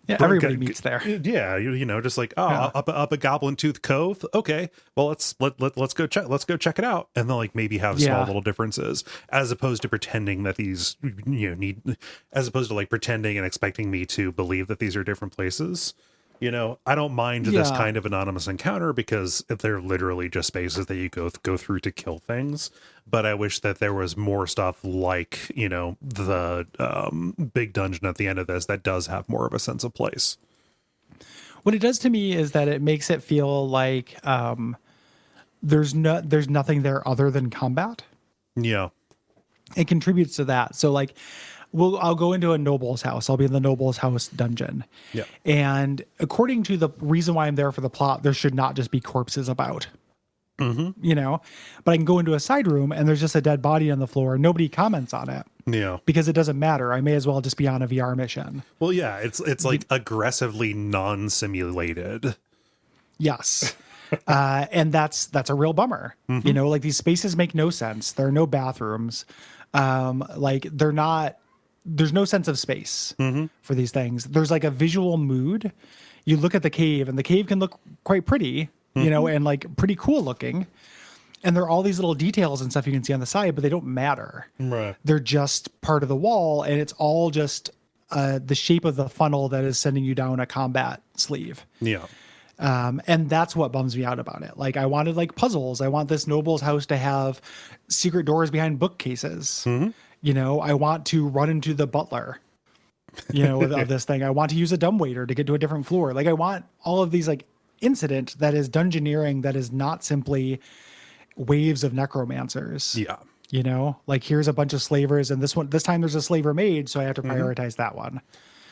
Yeah, everybody meets there.
Yeah, just like, up a Goblin Tooth Cove. Okay, well let's go check it out, and then like maybe have small little differences, as opposed to pretending that these as opposed to like pretending and expecting me to believe that these are different places. I don't mind this kind of anonymous encounter, because they're literally just spaces that you go through to kill things. But I wish that there was more stuff like, the big dungeon at the end of this that does have more of a sense of place.
What it does to me is that it makes it feel like there's nothing there other than combat.
Yeah.
It contributes to that. So like, I'll go into a noble's house. I'll be in the noble's house dungeon.
Yeah.
And according to the reason why I'm there for the plot, there should not just be corpses about. But I can go into a side room and there's just a dead body on the floor. Nobody comments on it.
Yeah.
Because it doesn't matter. I may as well just be on a VR mission.
Well, yeah, it's like aggressively non-simulated.
Yes. And that's a real bummer. Like, these spaces make no sense. There are no bathrooms. There's no sense of space for these things. There's like a visual mood. You look at the cave, and the cave can look quite pretty, and like pretty cool looking. And there are all these little details and stuff you can see on the side, but they don't matter.
Right.
They're just part of the wall, and it's all just the shape of the funnel that is sending you down a combat sleeve.
Yeah.
And that's what bums me out about it. Like, I wanted like puzzles. I want this noble's house to have secret doors behind bookcases. I want to run into the butler, of this thing. I want to use a dumbwaiter to get to a different floor. Like, I want all of these like incident that is dungeoneering, that is not simply waves of necromancers.
Yeah.
Like, here's a bunch of slavers, and this time there's a slaver maid, so I have to prioritize that one.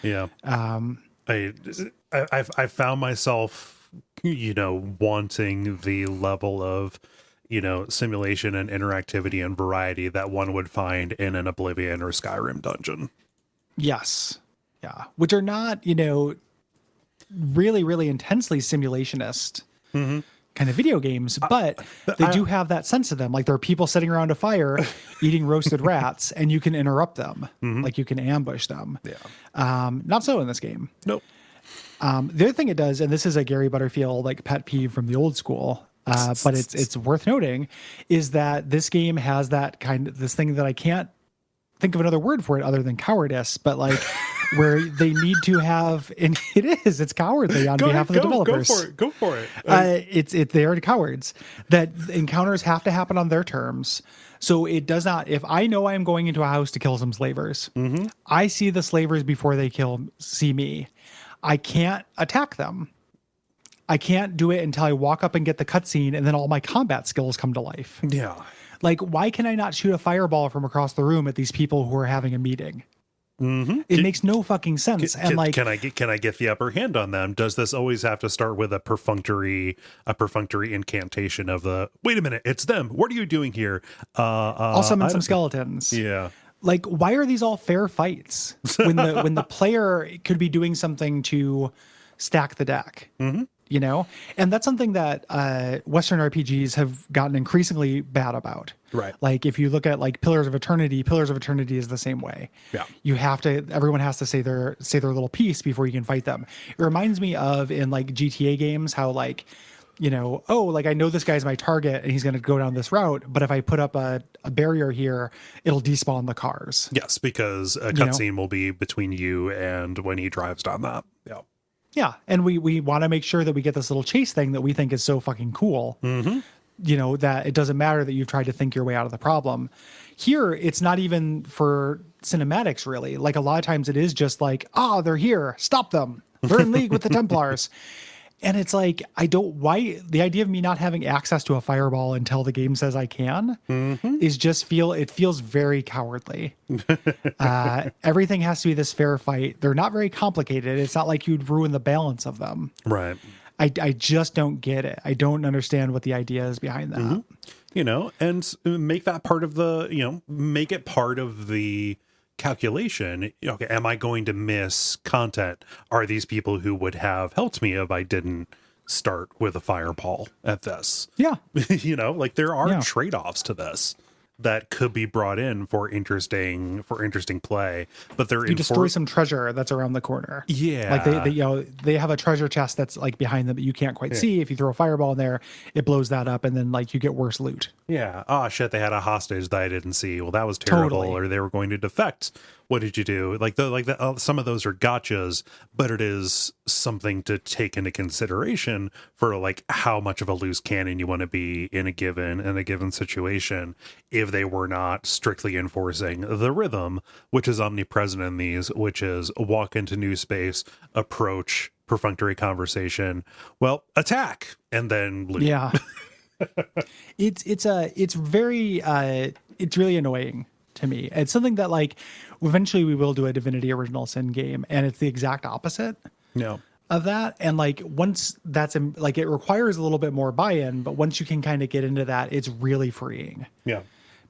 Yeah. I found myself, wanting the level of, simulation and interactivity and variety that one would find in an Oblivion or Skyrim dungeon.
Yes. Yeah. Which are not, really, really intensely simulationist kind of video games, but they do have that sense of them. Like, there are people sitting around a fire eating roasted rats, and you can interrupt them. Like, you can ambush them.
Yeah.
Not so in this game.
Nope.
The other thing it does, and this is a Gary Butterfield like pet peeve from the old school, but it's worth noting, is that this game has this thing that I can't think of another word for it other than cowardice, but like where they need to have, and it's cowardly on behalf of the developers.
Go for it.
They are cowards, that encounters have to happen on their terms. So it does not, if I know I'm going into a house to kill some slavers, I see the slavers before they see me. I can't attack them. I can't do it until I walk up and get the cutscene, and then all my combat skills come to life.
Yeah.
Like, why can I not shoot a fireball from across the room at these people who are having a meeting? It makes no fucking sense. Can
I get the upper hand on them? Does this always have to start with a perfunctory incantation of the, wait a minute, it's them. What are you doing here?
I'll summon some skeletons.
Yeah.
Like, why are these all fair fights when the player could be doing something to stack the deck? And that's something that Western RPGs have gotten increasingly bad about.
Right.
Like, if you look at like Pillars of Eternity is the same way.
Yeah.
Everyone has to say their little piece before you can fight them. It reminds me of, in like GTA games, how like, I know this guy's my target and he's going to go down this route, but if I put up a barrier here, it'll despawn the cars.
Yes, because a cutscene will be between you and when he drives down that. Yeah.
Yeah, and we want to make sure that we get this little chase thing that we think is so fucking cool. that it doesn't matter that you've tried to think your way out of the problem. Here, it's not even for cinematics, really. Like, a lot of times it is just like, they're here, stop them. They're in league with the Templars. And it's like, why the idea of me not having access to a fireball until the game says I can is it feels very cowardly. Everything has to be this fair fight. They're not very complicated. It's not like you'd ruin the balance of them.
Right.
I just don't get it. I don't understand what the idea is behind that.
And make that part of make it part of the calculation. Okay, am I going to miss content? Are these people who would have helped me if I didn't start with a fireball at this?
Yeah.
There are trade-offs to this that could be brought in for interesting play, but
you destroy some treasure that's around the corner.
Yeah,
like they have a treasure chest that's like behind them that you can't quite see. If you throw a fireball in there, it blows that up, and then like you get worse loot.
Yeah. Oh shit, they had a hostage that I didn't see. Well, that was terrible.
Totally.
Or they were going to defect. What did you do? Some of those are gotchas, but it is something to take into consideration for like how much of a loose cannon you want to be in a given situation. If they were not strictly enforcing the rhythm, which is omnipresent in these, which is walk into new space, approach, perfunctory conversation, attack, and then loot.
Yeah. It's really annoying to me. It's something that like eventually we will do a Divinity Original Sin game, and it's the exact opposite of that. And like once that's like, it requires a little bit more buy-in, but once you can kind of get into that, it's really freeing.
Yeah.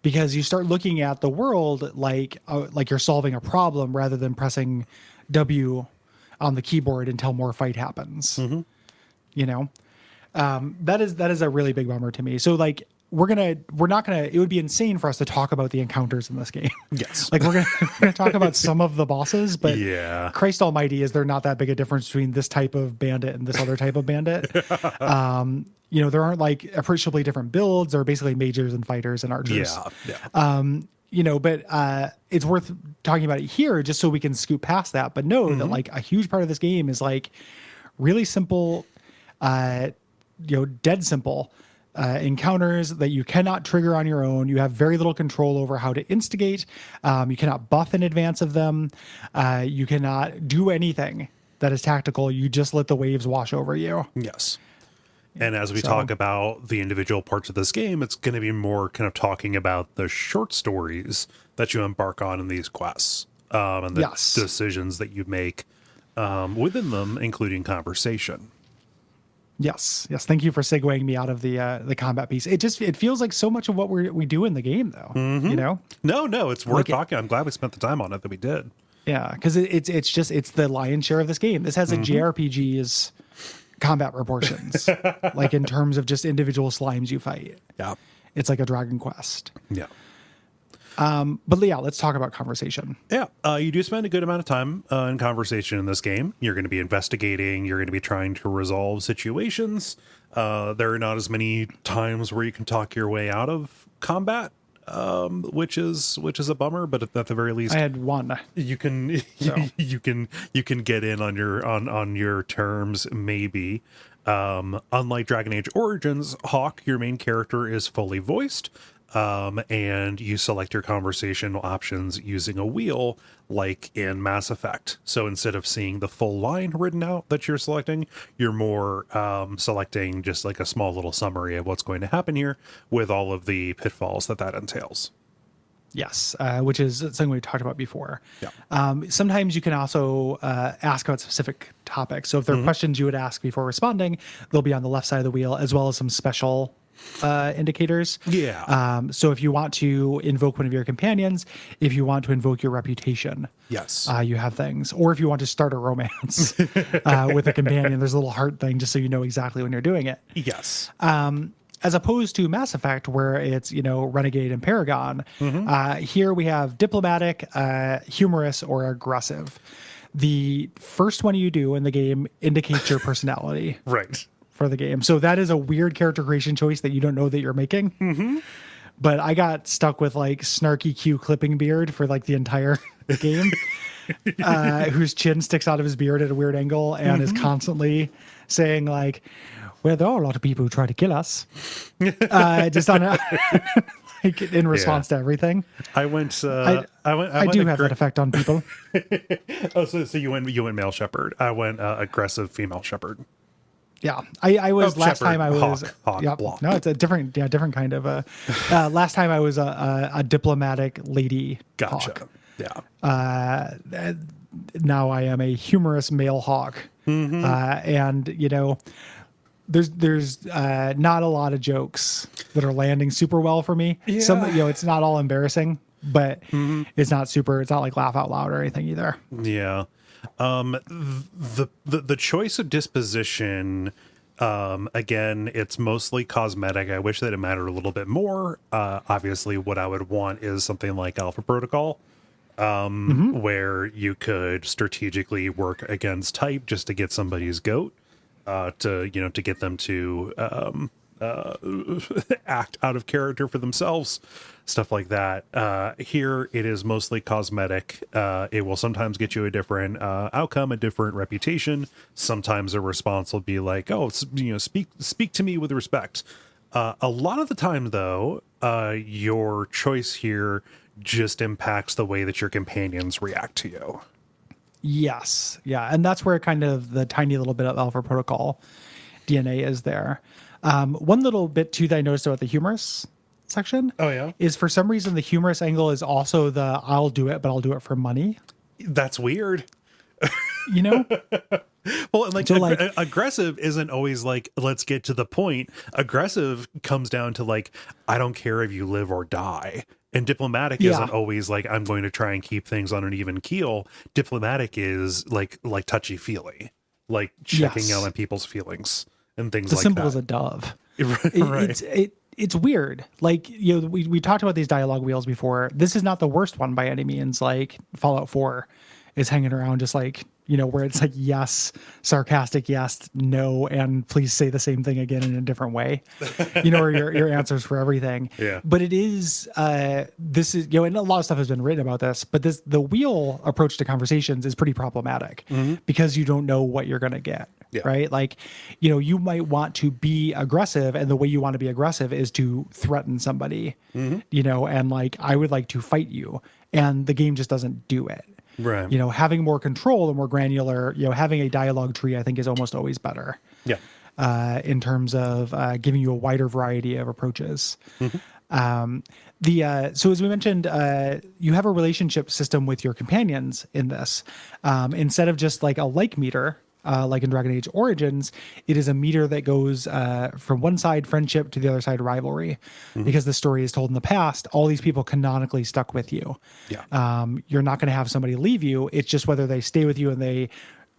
Because you start looking at the world like you're solving a problem rather than pressing W on the keyboard until more fight happens. That is a really big bummer to me. So like it would be insane for us to talk about the encounters in this game.
Yes.
Like we're gonna talk about some of the bosses, but
yeah,
Christ almighty, is there not that big a difference between this type of bandit and this other type of bandit? There aren't like appreciably different builds. They're basically mages and fighters and archers.
Yeah.
But it's worth talking about it here just so we can scoot past that. But know that like a huge part of this game is like really simple, dead simple encounters that you cannot trigger on your own. You have very little control over how to instigate. You cannot buff in advance of them. You cannot do anything that is tactical. You just let the waves wash over you.
Yes. And as we talk about the individual parts of this game, it's going to be more kind of talking about the short stories that you embark on in these quests, and the decisions that you make within them, including conversation.
Yes. Thank you for segueing me out of the combat piece. It feels like so much of what we do in the game, though.
No, it's worth talking. I'm glad we spent the time on it that we did.
Yeah, because it's the lion's share of this game. This has a JRPG's combat proportions, like in terms of just individual slimes you fight.
Yeah,
it's like a Dragon Quest.
Yeah.
But yeah, let's talk about conversation.
Yeah, you do spend a good amount of time in conversation in this game. You're going to be investigating. You're going to be trying to resolve situations. There are not as many times where you can talk your way out of combat, which is a bummer. But at the very least,
I had one.
You can you can get in on your terms, maybe. Unlike Dragon Age Origins, Hawk, your main character, is fully voiced. And you select your conversational options using a wheel, like in Mass Effect. So instead of seeing the full line written out that you're selecting, you're more selecting just like a small little summary of what's going to happen here with all of the pitfalls that entails.
Yes, which is something we talked about before.
Yeah.
Sometimes you can also ask about specific topics. So if there are questions you would ask before responding, they'll be on the left side of the wheel, as well as some special indicators.
Yeah.
So if you want to invoke one of your companions, if you want to invoke your reputation,
yes,
you have things. Or if you want to start a romance with a companion, there's a little heart thing just so you know exactly when you're doing it.
Yes.
As opposed to Mass Effect, where it's, Renegade and Paragon, here we have diplomatic, humorous, or aggressive. The first one you do in the game indicates your personality.
Right.
For the game. So that is a weird character creation choice that you don't know that you're making. Mm-hmm. But I got stuck with like snarky Q clipping beard for like the entire game, whose chin sticks out of his beard at a weird angle and is constantly saying like, where there are a lot of people who try to kill us. Just on a, like in response to everything.
I went.
I do have that effect on people.
Oh, so you went male shepherd. I went aggressive female shepherd.
Yeah, I was last
shepherd,
time I was.
hawk,
Yep.
block.
No, it's a different kind of a. Last time I was a diplomatic lady.
Gotcha.
Hawk.
Yeah.
Now I am a humorous male hawk, and there's not a lot of jokes that are landing super well for me.
Yeah.
Some it's not all embarrassing, but it's not like laugh out loud or anything either.
Yeah. The choice of disposition, again, it's mostly cosmetic. I wish that it mattered a little bit more. Obviously what I would want is something like Alpha Protocol, where you could strategically work against type just to get somebody's goat, to get them to, act out of character for themselves, stuff like that. Here it is mostly cosmetic. It will sometimes get you a different outcome, a different reputation. Sometimes a response will be like, oh, speak to me with respect. A lot of the time though, your choice here just impacts the way that your companions react to you.
Yes. Yeah. And that's where kind of the tiny little bit of Alpha Protocol DNA is there. One little bit too that I noticed about the humorous section.
Oh, yeah?
Is for some reason the humorous angle is also the I'll do it, but I'll do it for money.
That's weird. Well, like,
so
aggressive isn't always like, let's get to the point. Aggressive comes down to like, I don't care if you live or die. And diplomatic isn't always like, I'm going to try and keep things on an even keel. Diplomatic is like touchy feely, like checking out on people's feelings and things like that.
The symbol is a dove.
Right.
It's weird. Like, we talked about these dialogue wheels before. This is not the worst one by any means. Like Fallout 4 is hanging around just like, where it's like, yes, sarcastic, yes, no, and please say the same thing again in a different way, or your answers for everything.
Yeah.
But it is, this is, and a lot of stuff has been written about this, but the wheel approach to conversations is pretty problematic because you don't know what you're going to get. Yeah. Right. Like, you might want to be aggressive, and the way you want to be aggressive is to threaten somebody, and like, I would like to fight you, and the game just doesn't do it.
Right.
Having more control and more granular, having a dialogue tree, I think is almost always better. Yeah. In terms of giving you a wider variety of approaches. So as we mentioned, you have a relationship system with your companions in this. Instead of just like a like meter, like in Dragon Age Origins, it is a meter that goes from one side friendship to the other side rivalry, because the story is told in the past. All these people canonically stuck with you. Yeah. You're not going to have somebody leave you. It's just whether they stay with you and they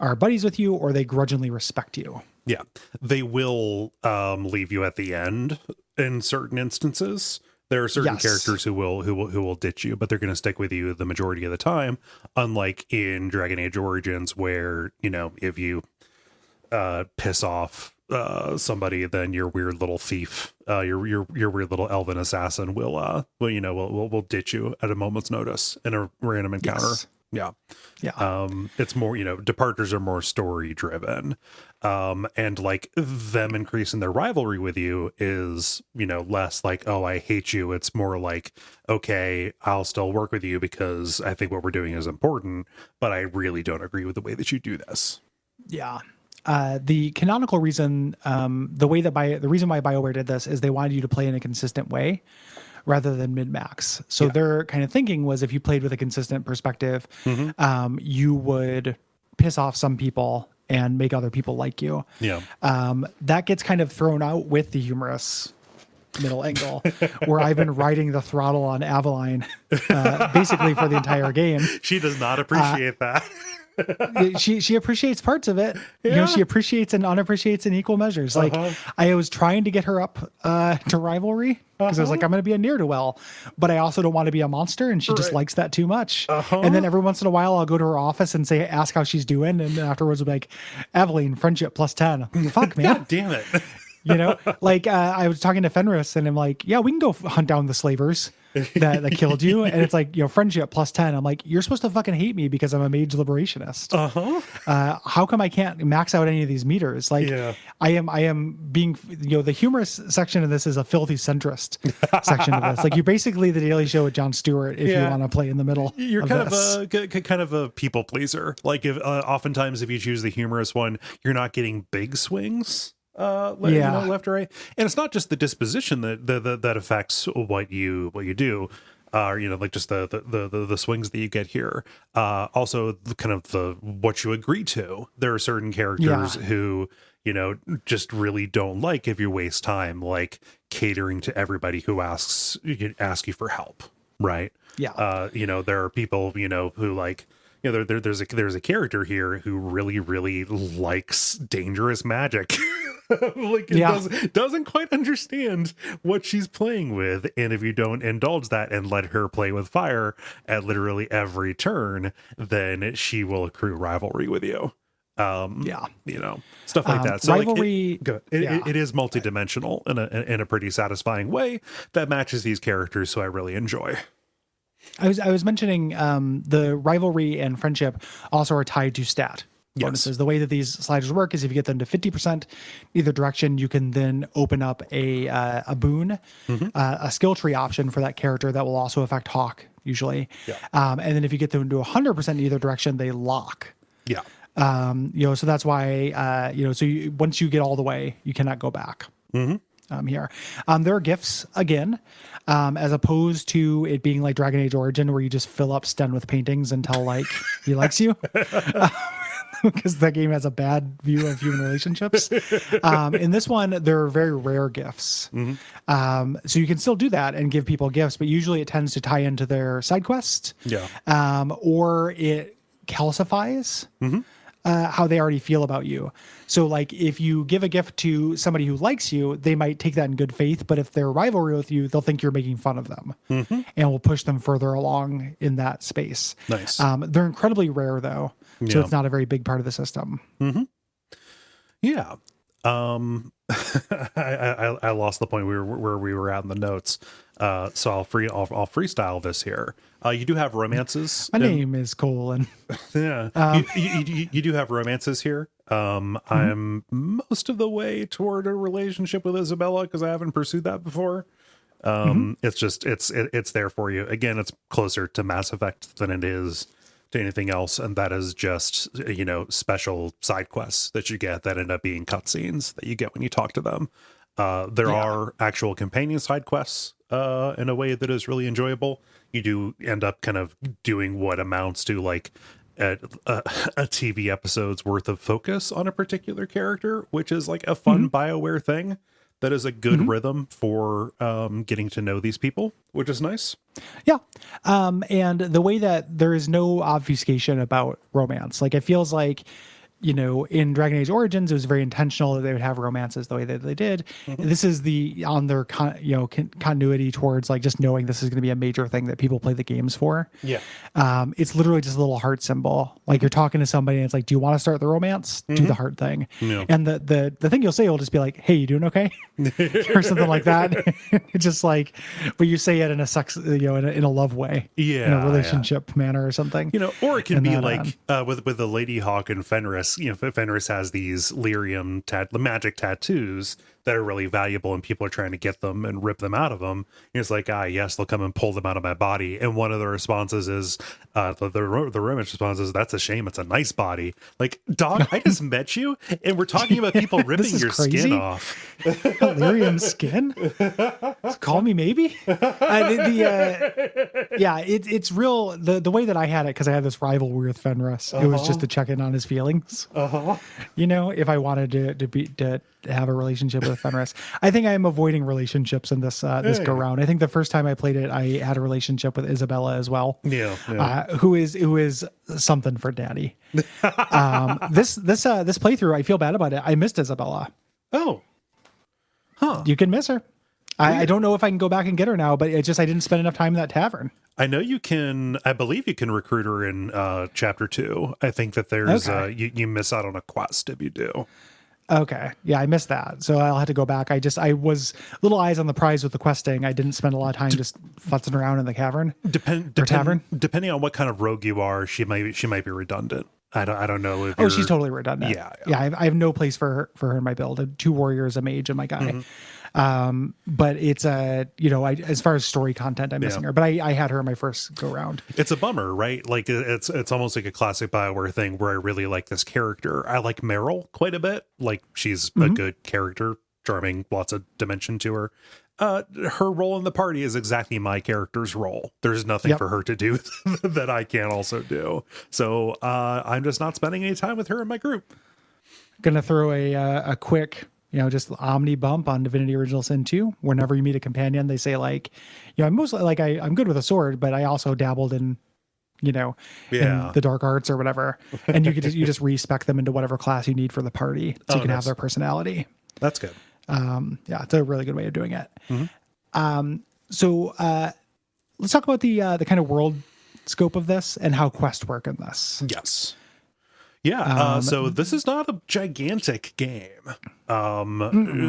are buddies with you, or they grudgingly respect you.
Yeah, they will leave you at the end in certain instances. There are certain characters who will ditch you, but they're going to stick with you the majority of the time. Unlike in Dragon Age Origins, where if you piss off somebody, then your weird little thief, your weird little elven assassin will ditch you at a moment's notice in a random encounter. Yes. Yeah. Yeah. It's more, departures are more story driven. And like them increasing their rivalry with you is, less like, oh, I hate you. It's more like, okay, I'll still work with you because I think what we're doing is important, but I really don't agree with the way that you do this.
Yeah. The canonical reason, the reason why BioWare did this is they wanted you to play in a consistent way rather than min-max. So their kind of thinking was, if you played with a consistent perspective, you would piss off some people and make other people like you. Yeah. That gets kind of thrown out with the humorous middle angle, where I've been riding the throttle on Aveline basically for the entire game.
She does not appreciate that.
She appreciates parts of it.
Yeah.
She appreciates and unappreciates in equal measures. Like I was trying to get her up to rivalry because I was like, I'm going to be a ne'er-do-well, but I also don't want to be a monster, and she just likes that too much. And then every once in a while, I'll go to her office and ask how she's doing, and afterwards, I'll be like, Aveline, friendship +10. Fuck, man.
God damn it.
Like I was talking to Fenris, and I'm like, yeah, we can go hunt down the slavers. that killed you. And it's like, friendship plus 10. I'm like, you're supposed to fucking hate me because I'm a mage liberationist. How come I can't max out any of these meters? Like,
Yeah.
I am being, the humorous section of this is a filthy centrist section of this. Like, you're basically the Daily Show with Jon Stewart if you want to play in the middle.
You're
of
kind of a people pleaser. Like, if oftentimes if you choose the humorous one, you're not getting big swings. Left or right, and it's not just the disposition that affects what you do, like just the swings that you get here. Also, the what you agree to. There are certain characters who just really don't like if you waste time like catering to everybody who asks you for help, right?
Yeah.
There are people who like. There's a character here who really, really likes dangerous magic. Doesn't quite understand what she's playing with, and if you don't indulge that and let her play with fire at literally every turn, then she will accrue rivalry with you. Stuff like that. So
rivalry,
it is multidimensional in a pretty satisfying way that matches these characters, so I really enjoy.
I was mentioning the rivalry and friendship also are tied to stat bonuses. Yes. The way that these sliders work is if you get them to 50% either direction, you can then open up a boon, a skill tree option for that character that will also affect Hawk usually. Yeah. And then if you get them to 100% in either direction, they lock.
Yeah.
So that's why once you get all the way, you cannot go back. Here. There are gifts again, as opposed to it being like Dragon Age Origin where you just fill up Sten with paintings until like he likes you. Because that game has a bad view of human relationships. In this one, there are very rare gifts. So you can still do that and give people gifts, but usually it tends to tie into their side quest. Yeah. Or it calcifies how they already feel about you. So like if you give a gift to somebody who likes you, they might take that in good faith, but if they're rivalry with you, they'll think you're making fun of them and will push them further along in that space.
Nice.
They're incredibly rare though. So it's not a very big part of the system.
Yeah. I lost the point where we were at in the notes. So I'll freestyle this here. You do have romances.
My name is Kole and
yeah. You do have romances here. I'm most of the way toward a relationship with Isabella because I haven't pursued that before. It's just it's there for you. Again, it's closer to Mass Effect than it is to anything else, and that is just special side quests that you get that end up being cutscenes that you get when you talk to them. There are actual companion side quests in a way that is really enjoyable. You do end up kind of doing what amounts to like a TV episode's worth of focus on a particular character, which is like a fun BioWare thing. That is a good rhythm for getting to know these people, which is nice.
Yeah. And the way that there is no obfuscation about romance, like it feels like, in Dragon Age Origins, it was very intentional that they would have romances the way that they did. This is on their continuity towards like just knowing this is going to be a major thing that people play the games for.
Yeah.
It's literally just a little heart symbol. Like you're talking to somebody and it's like, do you want to start the romance? Do the heart thing. Yeah. And the thing you'll say will just be like, hey, you doing okay? Or something like that. It's just like, but you say it in a sex, in a love way.
Yeah.
In a relationship manner or something.
Or it can be like with the Lady Hawk and Fenris. Fenris has these lyrium magic tattoos that are really valuable, and people are trying to get them and rip them out of them. And it's like, yes, they'll come and pull them out of my body. And one of the responses is, the romance response is, that's a shame. It's a nice body. Like, dog, I just met you, and we're talking about people ripping your skin off.
Lyrium skin? Call me maybe? It's real. The way that I had it, because I had this rivalry with Fenris, it was just to check in on his feelings. If I wanted to have a relationship with Fenris. I think I am avoiding relationships in this go round. I think the first time I played it, I had a relationship with Isabella as well. Who is something for daddy. This playthrough, I feel bad about it. I missed Isabella.
Oh, huh?
You can miss her. I don't know if I can go back and get her now, but it's just I didn't spend enough time in that tavern.
I know you can. I believe you can recruit her in chapter 2. I think that there's you miss out on a quest if you do.
Okay. Yeah, I missed that. So I'll have to go back. I was little eyes on the prize with the questing. I didn't spend a lot of time just futzing around in the cavern or tavern.
Depending on what kind of rogue you are, she might be redundant. I don't know if
Oh, she's totally redundant.
yeah.
Yeah, I have no place for her in my build. I have 2 warriors, a mage, and my guy. But it's as far as story content, I'm missing her. But I had her in my first go round.
It's a bummer, right? Like it's almost like a classic BioWare thing where I really like this character. I like Meryl quite a bit. Like she's a good character, charming, lots of dimension to her. Her role in the party is exactly my character's role. There's nothing for her to do that I can't also do. So I'm just not spending any time with her in my group.
Gonna throw a quick, just omni bump on Divinity Original Sin 2. Whenever you meet a companion, they say like, I'm mostly like I'm good with a sword, but I also dabbled in, in the dark arts or whatever. And you just respec them into whatever class you need for the party, so you can have their personality.
That's good.
Yeah, it's a really good way of doing it. So let's talk about the kind of world scope of this and how quests work in this.
Yes. Yeah. So this is not a gigantic game,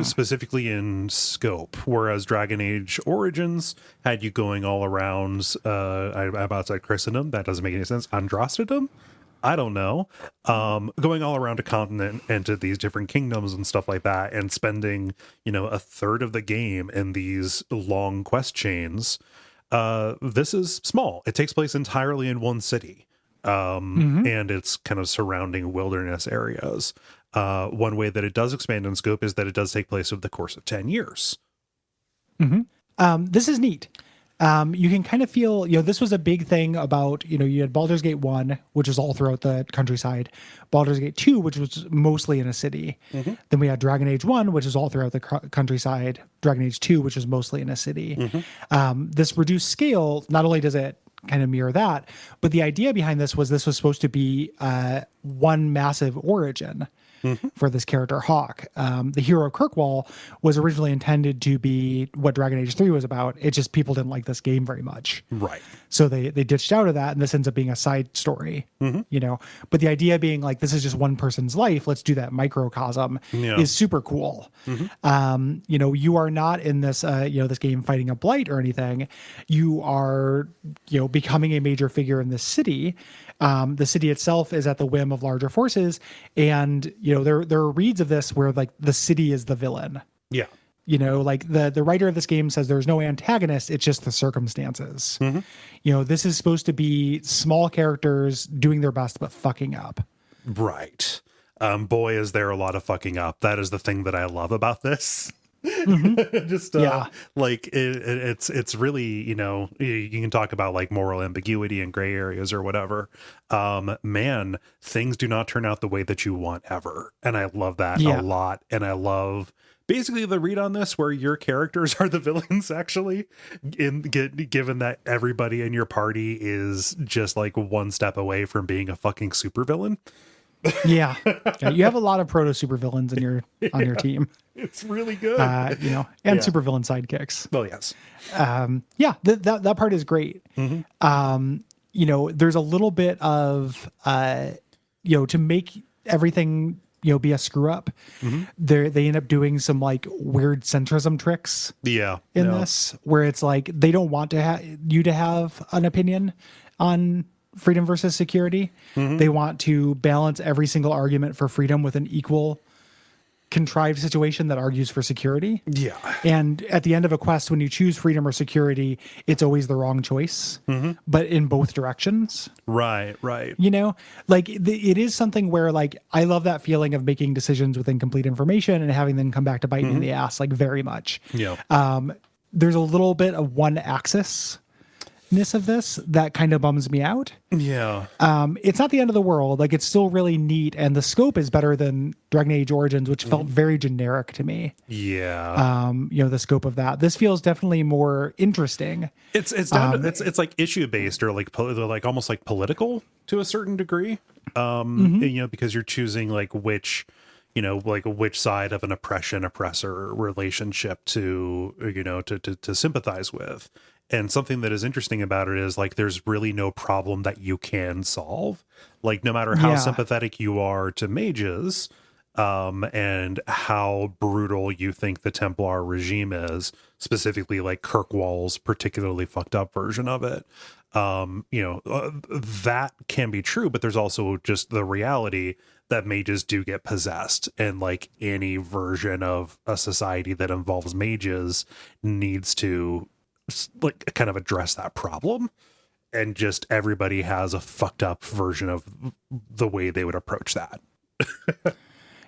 specifically in scope, whereas Dragon Age Origins had you going all around, I'm about to say Christendom. That doesn't make any sense. Andrastedom? I don't know. Going all around a continent and to these different kingdoms and stuff like that, and spending, a third of the game in these long quest chains. This is small. It takes place entirely in one city. And it's kind of surrounding wilderness areas. One way that it does expand in scope is that it does take place over the course of 10 years.
This is neat. You can kind of feel, this was a big thing about, you had Baldur's Gate 1, which was all throughout the countryside, Baldur's Gate 2, which was mostly in a city. Then we had Dragon Age 1, which is all throughout the countryside, Dragon Age 2, which was mostly in a city. This reduced scale, not only does it kind of mirror that, but the idea behind this was supposed to be one massive origin for this character Hawk. The hero Kirkwall was originally intended to be what Dragon Age 3 was about. It just people didn't like this game very much.
Right.
So they ditched out of that, and this ends up being a side story, But the idea being like, this is just one person's life. Let's do that microcosm is super cool. You are not in this, this game fighting a blight or anything. You are, becoming a major figure in this city. The city itself is at the whim of larger forces, and there are reads of this where like the city is the villain.
Yeah.
Like the writer of this game says there's no antagonist, it's just the circumstances. This is supposed to be small characters doing their best but fucking up.
Right. Boy, is there a lot of fucking up. That is the thing that I love about this. Just like it's really, you can talk about like moral ambiguity and gray areas or whatever. Man, things do not turn out the way that you want ever, and I love that a lot. And I love basically the read on this where your characters are the villains, actually, given that everybody in your party is just like one step away from being a fucking supervillain.
Yeah, you have a lot of proto supervillains on your team.
It's really good,
and supervillain sidekicks.
Well, yes,
that part is great. There's a little bit of to make everything be a screw up. They end up doing some like weird centrism tricks. In this, where it's like they don't want you to have an opinion on freedom versus security. They want to balance every single argument for freedom with an equal contrived situation that argues for security. And at the end of a quest, when you choose freedom or security, it's always the wrong choice, but in both directions.
Right.
Like it is something where like I love that feeling of making decisions with incomplete information and having them come back to bite me in the ass, like very much. There's a little bit of one axis of this that kind of bums me out. It's not the end of the world. Like it's still really neat, and the scope is better than Dragon Age Origins, which felt very generic to me. The scope of that. This feels definitely more interesting.
It's down to, it's like issue based or like almost like political to a certain degree. Because you're choosing like which side of an oppressor relationship to sympathize with. And something that is interesting about it is like there's really no problem that you can solve. Like no matter how sympathetic you are to mages, and how brutal you think the Templar regime is, specifically like Kirkwall's particularly fucked up version of it. That can be true, but there's also just the reality that mages do get possessed, and like any version of a society that involves mages needs to like kind of address that problem. And just everybody has a fucked up version of the way they would approach that.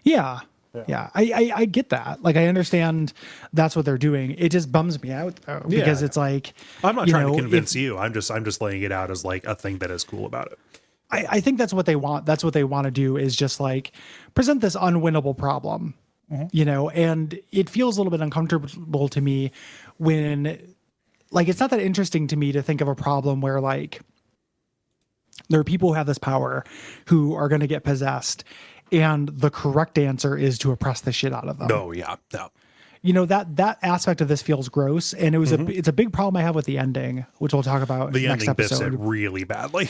Yeah. Yeah. I get that. Like, I understand that's what they're doing. It just bums me out though, because it's like,
I'm not trying to convince you. I'm just laying it out as like a thing that is cool about it.
I think that's what they want. That's what they want to do, is just like present this unwinnable problem, and it feels a little bit uncomfortable to me when, like, it's not that interesting to me to think of a problem where like there are people who have this power who are going to get possessed, and the correct answer is to oppress the shit out of them.
No, yeah, no.
That aspect of this feels gross, and it's a big problem I have with the ending, which we'll talk about
the
next
ending biffs
episode.
it really badly.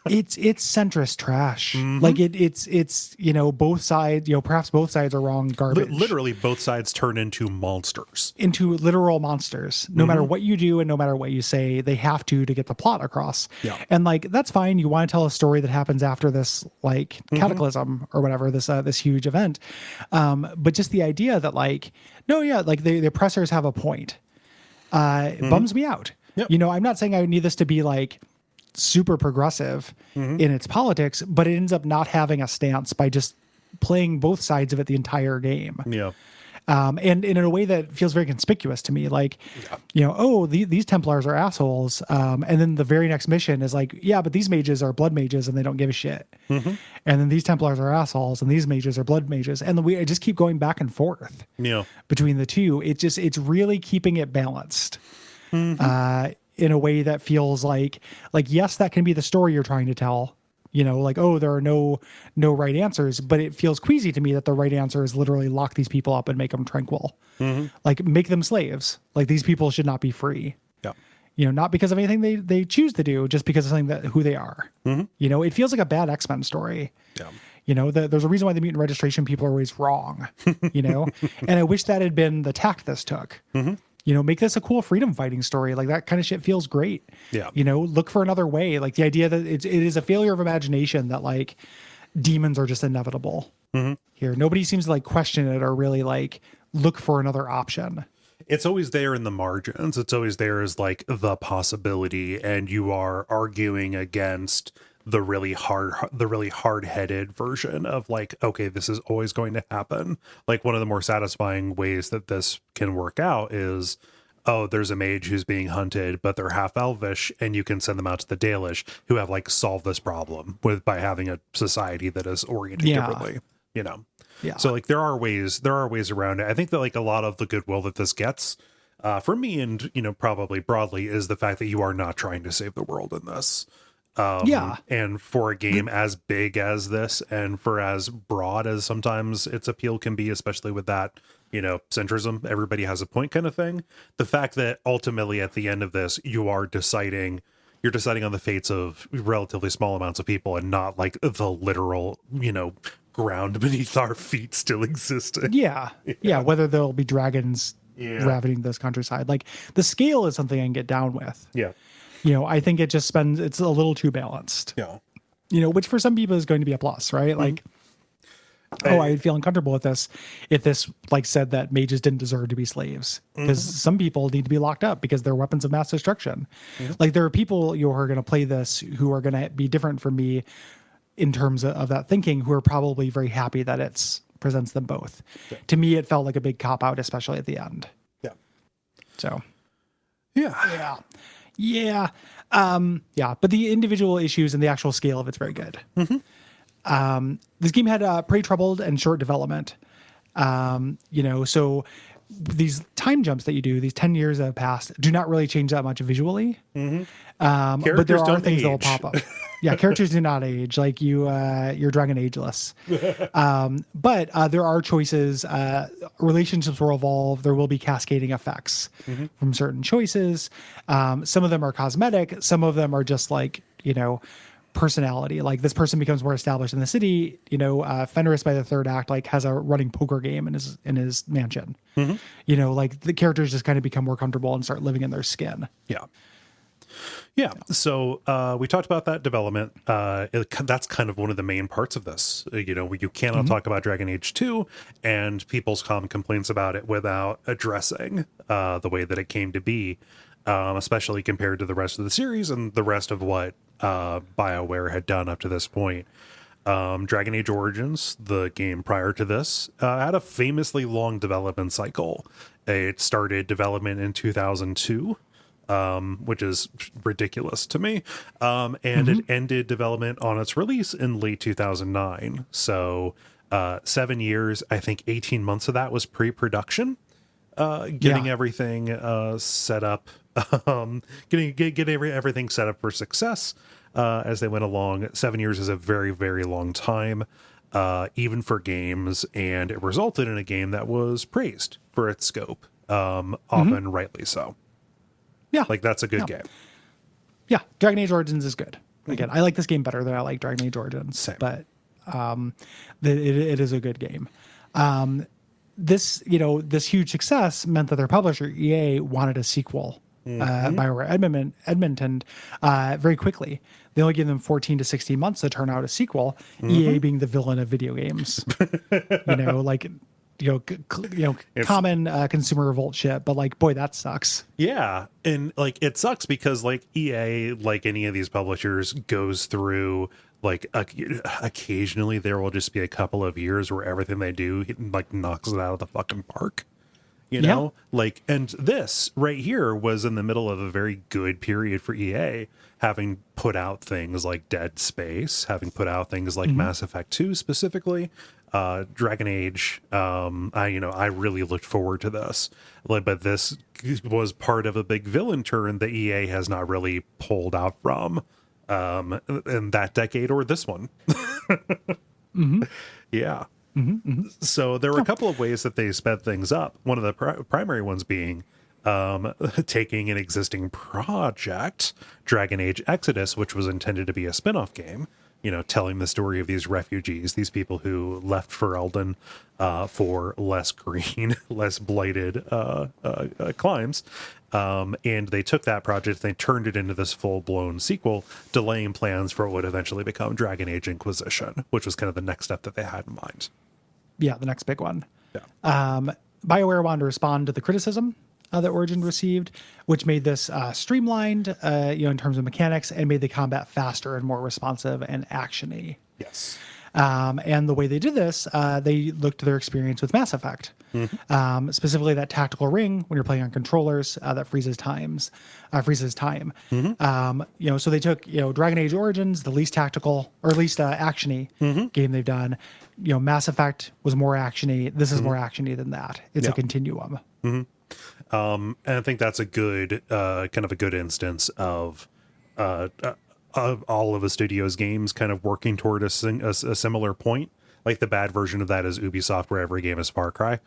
it's centrist trash. Like it's both sides, perhaps both sides are wrong garbage.
Literally both sides turn into monsters.
Into literal monsters. No matter what you do and no matter what you say, they have to get the plot across.
Yeah.
And like, that's fine. You want to tell a story that happens after this like cataclysm or whatever, this huge event. But just the idea that like, no, yeah, like the oppressors have a point. It bums me out.
Yep.
I'm not saying I need this to be like super progressive in its politics, but it ends up not having a stance by just playing both sides of it the entire game.
Yeah.
And in a way that feels very conspicuous to me, like, these Templars are assholes. And then the very next mission is like, yeah, but these mages are blood mages and they don't give a shit. And then these Templars are assholes and these mages are blood mages. And we just keep going back and forth between the two. It's really keeping it balanced in a way that feels like, yes, that can be the story you're trying to tell. Like, there are no right answers, but it feels queasy to me that the right answer is literally lock these people up and make them tranquil. Like, make them slaves. Like, these people should not be free. Yeah. Not because of anything they choose to do, just because of something who they are. It feels like a bad X-Men story. Yeah. There's a reason why the mutant registration people are always wrong, and I wish that had been the tact this took. Make this a cool freedom fighting story. Like, that kind of shit feels great.
Yeah.
Look for another way. Like, the idea that it is a failure of imagination that like demons are just inevitable here. Nobody seems to like question it or really like look for another option.
It's always there in the margins. It's always there as like the possibility, and you are arguing against the really hard-headed version of like, okay, this is always going to happen. Like, one of the more satisfying ways that this can work out is, there's a mage who's being hunted, but they're half elvish, and you can send them out to the Dalish, who have like solved this problem by having a society that is oriented differently. Yeah. So like there are ways around it. I think that like a lot of the goodwill that this gets, for me and probably broadly, is the fact that you are not trying to save the world in this. And for a game as big as this, and for as broad as sometimes its appeal can be, especially with that, centrism, everybody has a point kind of thing. The fact that ultimately at the end of this, you're deciding on the fates of relatively small amounts of people, and not like the literal, ground beneath our feet still existing.
Yeah. Whether there'll be dragons ravaging this countryside. Like, the scale is something I can get down with.
Yeah.
I think it's a little too balanced.
Yeah.
Which for some people is going to be a plus, right? Like, I'd feel uncomfortable with this if this like said that mages didn't deserve to be slaves, because some people need to be locked up because they're weapons of mass destruction. Like, there are people who are going to play this who are going to be different from me in terms of that thinking, who are probably very happy that it presents them both. Yeah. To me, it felt like a big cop out, especially at the end.
Yeah.
So.
Yeah.
But the individual issues and the actual scale of it's very good. This game had pretty troubled and short development. So these time jumps that you do, these 10 years that have passed, do not really change that much visually. But there are things that will pop up. Yeah, characters do not age. Like, you're dragon ageless. But there are choices. Relationships will evolve. There will be cascading effects from certain choices. Some of them are cosmetic. Some of them are just like, personality. Like this person becomes more established in the city. Fenris by the third act like has a running poker game in his mansion. Like the characters just kind of become more comfortable and start living in their skin.
Yeah. So we talked about that development. That's kind of one of the main parts of this. You cannot talk about Dragon Age 2 and people's common complaints about it without addressing the way that it came to be, especially compared to the rest of the series and the rest of what BioWare had done up to this point. Dragon Age Origins, the game prior to this, had a famously long development cycle. It started development in 2002. Which is ridiculous to me. And it ended development on its release in late 2009. So 7 years, I think 18 months of that was pre-production, getting everything set up, getting everything set up for success as they went along. 7 years is a very, very long time, even for games, and it resulted in a game that was praised for its scope, often rightly so.
Yeah.
Like, that's a good game.
Yeah. Dragon Age Origins is good. Again, I like this game better than I like Dragon Age Origins.
Same.
But it is a good game. This huge success meant that their publisher, EA, wanted a sequel. BioWare Edmonton very quickly. They only gave them 14 to 16 months to turn out a sequel, EA being the villain of video games. Common consumer revolt shit, but like, boy, that sucks.
Yeah. And like, it sucks because like EA, like any of these publishers, goes through like occasionally there will just be a couple of years where everything they do like knocks it out of the fucking park. Like, and this right here was in the middle of a very good period for EA, having put out things like Dead Space, having put out things like Mass Effect 2 specifically. Dragon Age, I really looked forward to this, but this was part of a big villain turn that EA has not really pulled out from in that decade or this one. Yeah. So there were a couple of ways that they sped things up. One of the primary ones being taking an existing project, Dragon Age Exodus, which was intended to be a spin-off game, telling the story of these refugees, these people who left Ferelden for less green, less blighted climes. And they took that project, they turned it into this full-blown sequel, delaying plans for what would eventually become Dragon Age Inquisition, which was kind of the next step that they had in mind.
Yeah, the next big one.
Yeah.
BioWare wanted to respond to the criticism that Origin received, which made this streamlined, in terms of mechanics, and made the combat faster and more responsive and actiony.
Yes.
And the way they did this, they looked to their experience with Mass Effect, specifically that tactical ring when you're playing on controllers that freezes time. So they took Dragon Age Origins, the least tactical or least actiony game they've done. Mass Effect was more actiony. This is more actiony than that. It's a continuum.
And I think that's a good kind of a good instance of all of the studio's games kind of working toward a similar point. Like the bad version of that is Ubisoft, where every game is Far Cry.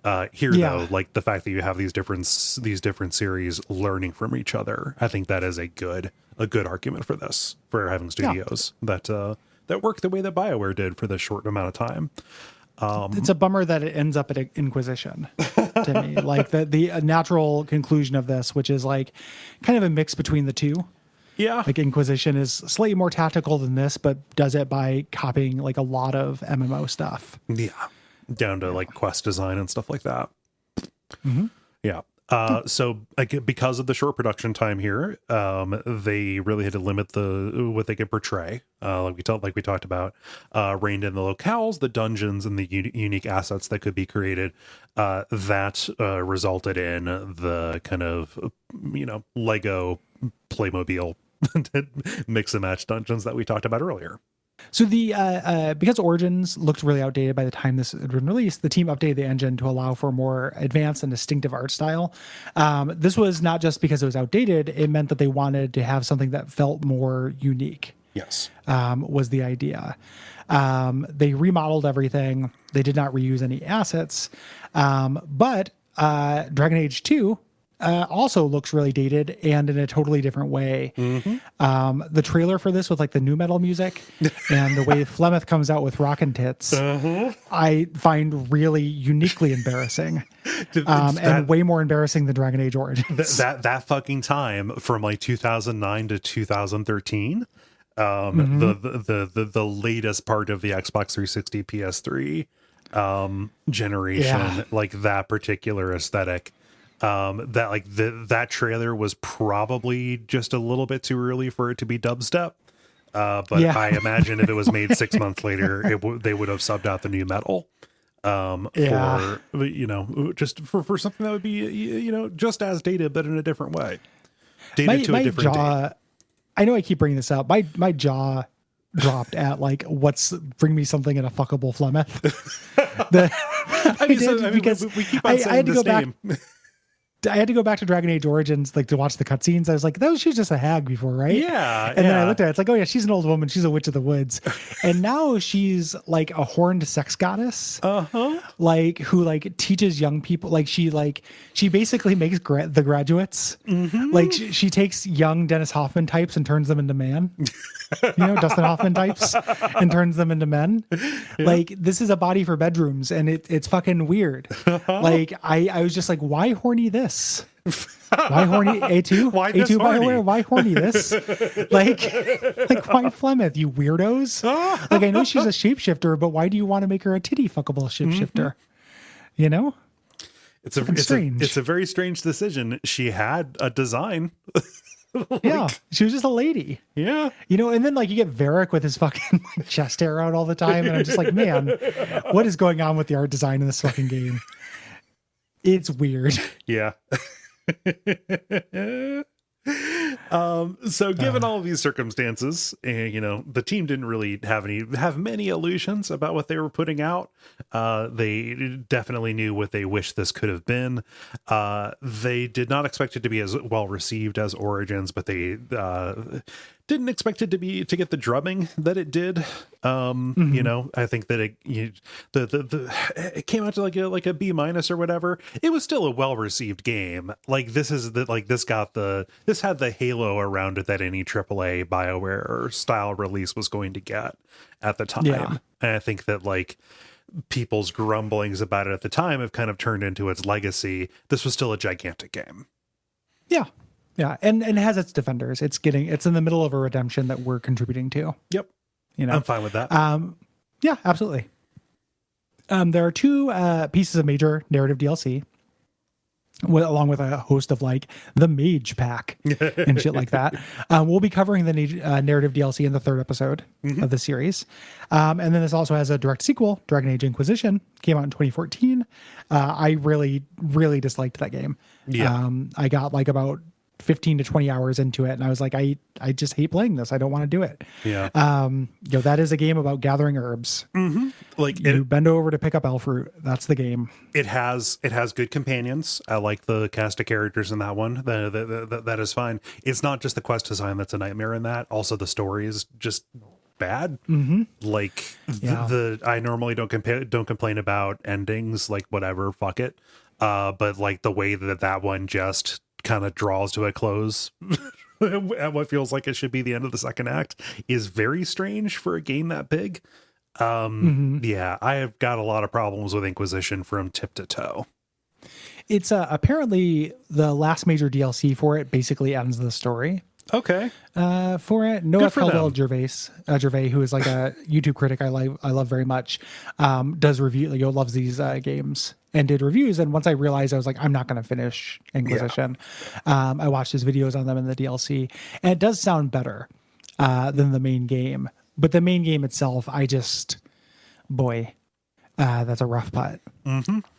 Though, like the fact that you have these different series learning from each other, I think that is a good argument for this, for having studios that work the way that BioWare did for this short amount of time.
It's a bummer that it ends up at Inquisition to me. Like the natural conclusion of this, which is like kind of a mix between the two.
Yeah.
Like Inquisition is slightly more tactical than this, but does it by copying like a lot of MMO stuff.
Yeah. Down to like quest design and stuff like that. Yeah. So because of the short production time here, they really had to limit what they could portray. Like we talked about, reined in the locales, the dungeons, and the unique assets that could be created. That resulted in the kind of Lego Playmobil mix and match dungeons that we talked about earlier.
So because Origins looked really outdated by the time this had been released, the team updated the engine to allow for more advanced and distinctive art style. This was not just because it was outdated; it meant that they wanted to have something that felt more unique.
Yes,
was the idea. They remodeled everything. They did not reuse any assets, but Dragon Age 2 also looks really dated and in a totally different way. The trailer for this with like the new metal music and the way Flemeth comes out with rockin' tits, I find really uniquely embarrassing, and way more embarrassing than Dragon Age Origins.
That fucking time from like 2009 to 2013, the latest part of the Xbox 360 PS3 generation, like that particular aesthetic. That like that trailer was probably just a little bit too early for it to be dubstep. But I imagine if it was made 6 months later, they would have subbed out the new metal. For just for something that would be just as dated but in a different way. Dated to a different date.
I know I keep bringing this up. My jaw dropped at like bring me something in a fuckable Flemeth. Because
we keep on saying this name.
I had to go back to Dragon Age Origins, like to watch the cutscenes. I was like, she was just a hag before, right?
Yeah.
And then I looked at it. It's like, oh yeah, she's an old woman. She's a witch of the woods. And now she's like a horned sex goddess. Like who like teaches young people. Like she basically makes the graduates. Like she takes young Dennis Hoffman types and turns them into man. Dustin Hoffman types and turns them into men. Like this is a body for bedrooms, and it's fucking weird. Like I was just like, why horny this? Why horny A2?
Why
A2
horny?
BioWare? Why horny this? like why Flemeth, you weirdos? Like I know she's a shapeshifter, but why do you want to make her a titty fuckable shapeshifter?
It's a very strange decision. She had a design.
Yeah, she was just a lady.
Yeah.
And then like you get Varric with his fucking chest hair out all the time. And I'm just like, man, what is going on with the art design in this fucking game? It's weird.
Yeah. So given all of these circumstances, the team didn't really have many illusions about what they were putting out. They definitely knew what they wished this could have been. They did not expect it to be as well received as Origins, but they didn't expect it to get the drubbing that it did. I think that it came out to like a B- or whatever. It was still a well received game. Like this had the halo around it that any AAA BioWare style release was going to get at the time.
Yeah.
And I think that like people's grumblings about it at the time have kind of turned into its legacy. This was still a gigantic game.
Yeah. Yeah, and it has its defenders. It's in the middle of a redemption that we're contributing to.
Yep. I'm fine with that.
Yeah, absolutely. There are two pieces of major narrative DLC, along with a host of like the Mage Pack and shit like that. We'll be covering the narrative DLC in the third episode of the series. And then this also has a direct sequel, Dragon Age Inquisition, came out in 2014. I really, really disliked that game.
Yeah.
I got like about 15 to 20 hours into it, and I was like, I just hate playing this. I don't want to do it.
Yeah.
That is a game about gathering herbs.
Like
you bend over to pick up elf fruit. That's the game.
It has good companions. I like the cast of characters in that one. That is fine. It's not just the quest design that's a nightmare in that. Also, the story is just bad. Like I normally don't complain about endings. Like whatever, fuck it. But like the way that one just kind of draws to a close at what feels like it should be the end of the second act is very strange for a game that big. Yeah, I have got a lot of problems with Inquisition from tip to toe.
It's apparently the last major DLC for it basically ends the story.
Okay.
For it, Noah Caldwell-Gervais, who is like a YouTube critic I love very much, does review. Loves these games and did reviews. And once I realized, I was like, I'm not going to finish Inquisition. Yeah. I watched his videos on them in the DLC, and it does sound better than the main game. But the main game itself, that's a rough putt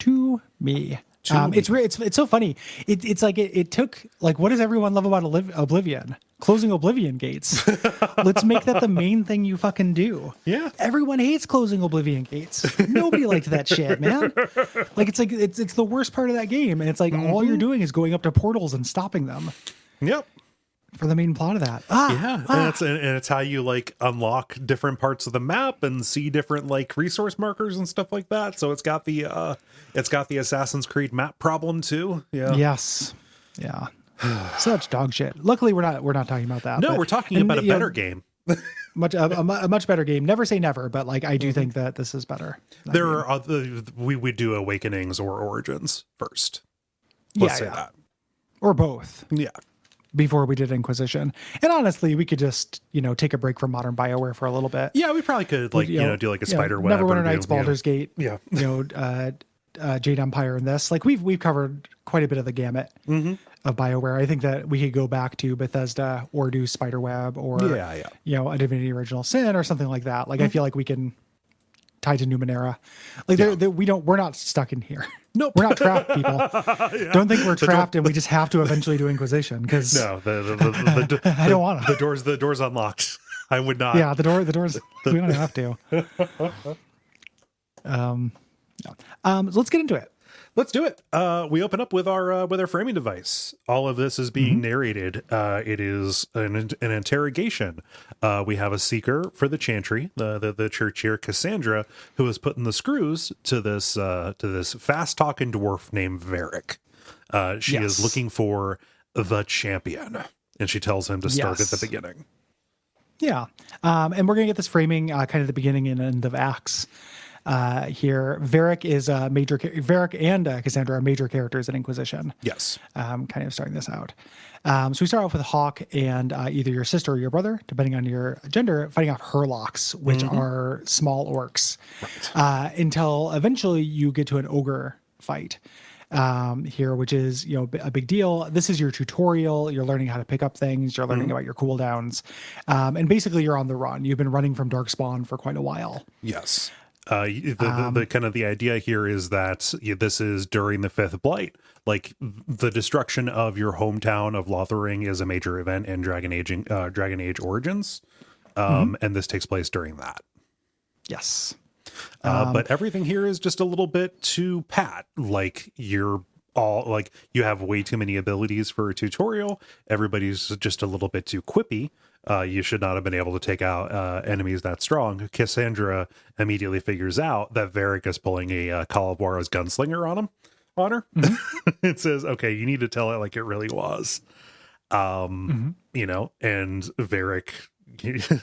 to me. It's so funny. It's like it took like, what does everyone love about Oblivion? Closing Oblivion gates. Let's make that the main thing you fucking do.
Yeah.
Everyone hates closing Oblivion gates. Nobody liked that shit, man. Like it's the worst part of that game, and it's like all you're doing is going up to portals and stopping them.
Yep.
For the main plot of that.
And it's how you like unlock different parts of the map and see different like resource markers and stuff like that. So it's got the Assassin's Creed map problem too. Yeah.
Yes. Yeah. Such dog shit. Luckily, we're not talking about that.
No,
but,
we're talking about a better game.
A much better game. Never say never, but like I do think that this is better.
There are other, we would do Awakenings or Origins first.
Yeah,
Let's say that.
or both.
Yeah.
Before we did Inquisition, and honestly, we could just take a break from modern BioWare for a little bit.
Yeah, we probably could like do like a spider web.
Neverwinter Nights, Baldur's Gate.
Yeah.
Jade Empire, and this. Like we've covered quite a bit of the gamut of BioWare. I think that we could go back to Bethesda or do Spiderweb or a Divinity Original Sin or something like that. Like I feel like we can tie to Numenera. Like we're not stuck in here.
Nope.
We're not trapped, people. Don't think we're trapped and we just have to eventually do Inquisition because
no,
I don't want to.
The door's unlocked. I would not.
Yeah, the doors. We don't have to. Let's get into it.
Let's do it. We open up with our framing device. All of this is being narrated. It is an interrogation. We have a seeker for the chantry, the church here, Cassandra, who is putting the screws to this fast talking dwarf named Varric. She is looking for the champion, and she tells him to start at the beginning. Yeah,
and we're gonna get this framing kind of the beginning and end of acts. Here, Varric and Cassandra are major characters in Inquisition.
Yes.
Kind of starting this out. So we start off with Hawk and either your sister or your brother, depending on your gender, fighting off Herlocks, which are small orcs, until eventually you get to an ogre fight here, which is a big deal. This is your tutorial. You're learning how to pick up things. You're learning about your cooldowns, and basically you're on the run. You've been running from Darkspawn for quite a while.
Yes. The kind of the idea here is that this is during the Fifth Blight. Like the destruction of your hometown of Lothering is a major event in Dragon Age Origins, and this takes place during that.
Yes,
but everything here is just a little bit too pat. Like you have way too many abilities for a tutorial. Everybody's just a little bit too quippy. You should not have been able to take out enemies that strong. Cassandra immediately figures out that Varric is pulling a Calabuara's gunslinger on her. It says, okay, you need to tell it like it really was. And Varric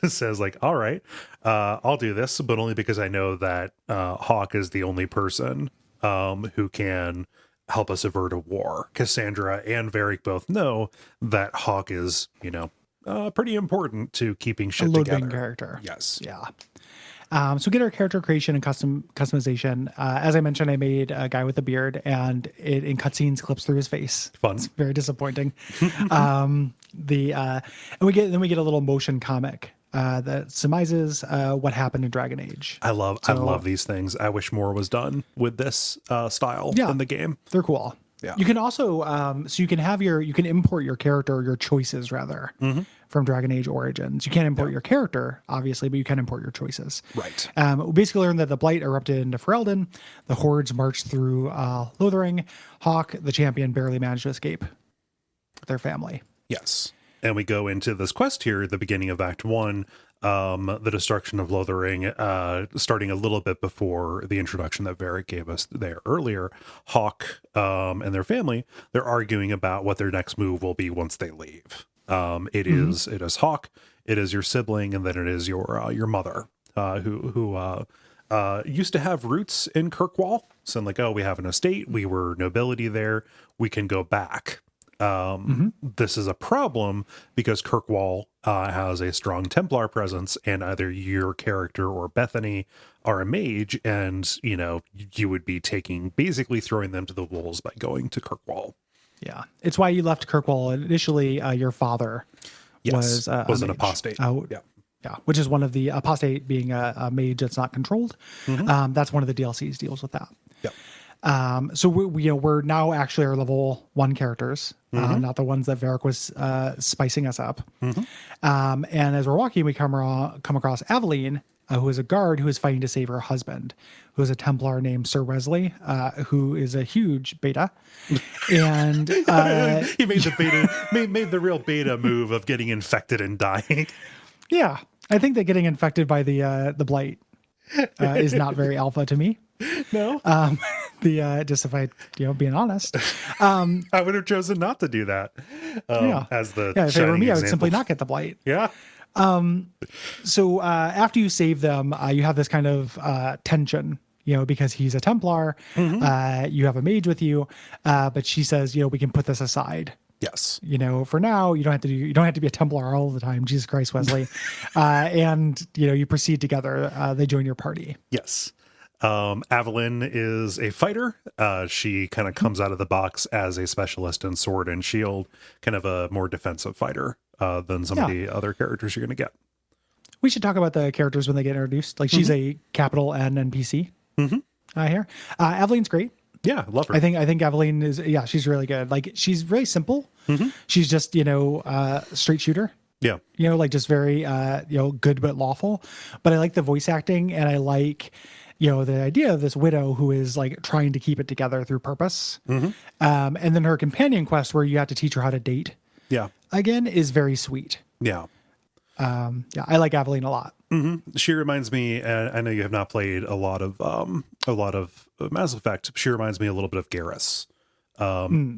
says like, all right, I'll do this, but only because I know that Hawk is the only person who can help us avert a war. Cassandra and Varric both know that Hawk is, pretty important to keeping shit together.
Character.
Yes.
Yeah. So get our character creation and customization. As I mentioned, I made a guy with a beard, and it in cutscenes clips through his face.
Fun.
It's very disappointing. And we get a little motion comic that surmises what happened in Dragon Age.
I love these things. I wish more was done with this style in the game.
They're cool.
Yeah.
You can also, you can import your character, your choices rather, from Dragon Age Origins. You can't import your character, obviously, but you can import your choices.
Right.
We basically learned that the Blight erupted into Ferelden. The hordes marched through Lothering. Hawk, the champion, barely managed to escape with their family.
Yes. And we go into this quest here at the beginning of Act 1, the destruction of Lothering, starting a little bit before the introduction that Varric gave us there earlier. Hawk and their family, they're arguing about what their next move will be once they leave. It is Hawk, it is your sibling, and then it is your mother, who used to have roots in Kirkwall. So like, oh, we have an estate, we were nobility there, we can go back. This is a problem because Kirkwall has a strong Templar presence, and either your character or Bethany are a mage, and you would be basically throwing them to the wolves by going to Kirkwall.
Yeah, it's why you left Kirkwall initially. Your father was
an apostate.
Yeah, which is one of the apostate being a mage that's not controlled. That's one of the DLCs deals with that.
Yep.
So we're now actually our level 1 characters, not the ones that Varric was spicing us up. And as we're walking, we come across Aveline, who is a guard who is fighting to save her husband, who is a Templar named Sir Wesley, who is a huge beta. And
he made the real beta move of getting infected and dying.
Yeah, I think that getting infected by the Blight is not very alpha to me.
No.
just if I, being honest.
I would have chosen not to do that.
Yeah.
As the
If it were me, I would
example.
simply not get the blight.
Yeah.
So after you save them, you have this kind of tension, because he's a Templar. You have a mage with you, but she says, we can put this aside.
Yes.
For now, you don't have to be a Templar all the time. Jesus Christ, Wesley. And you proceed together. They join your party.
Yes. Evelyn is a fighter. She kind of comes out of the box as a specialist in sword and shield, kind of a more defensive fighter than some of the other characters you're going to get.
We should talk about the characters when they get introduced. Like she's a capital N NPC here. Evelyn's great.
Yeah, love her.
I think Evelyn is, she's really good. Like she's very simple. She's just, straight shooter.
Yeah.
Like just very, good but lawful. But I like the voice acting, and I like, the idea of this widow who is like trying to keep it together through purpose. And then her companion quest where you have to teach her how to date. Yeah. Again, is very sweet.
Yeah.
I like Evelyn a lot.
She reminds me, I know you have not played a lot of Mass Effect. She reminds me a little bit of Garrus,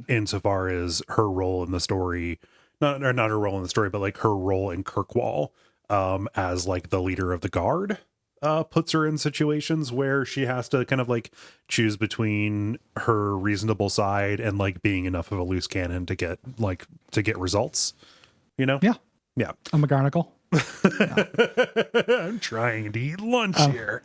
insofar as her role in the story, not her role in the story, but like her role in Kirkwall, as like the leader of the guard, puts her in situations where she has to kind of like choose between her reasonable side and like being enough of a loose cannon to get results, Yeah.
I'm a garnacle.
I'm trying to eat lunch here.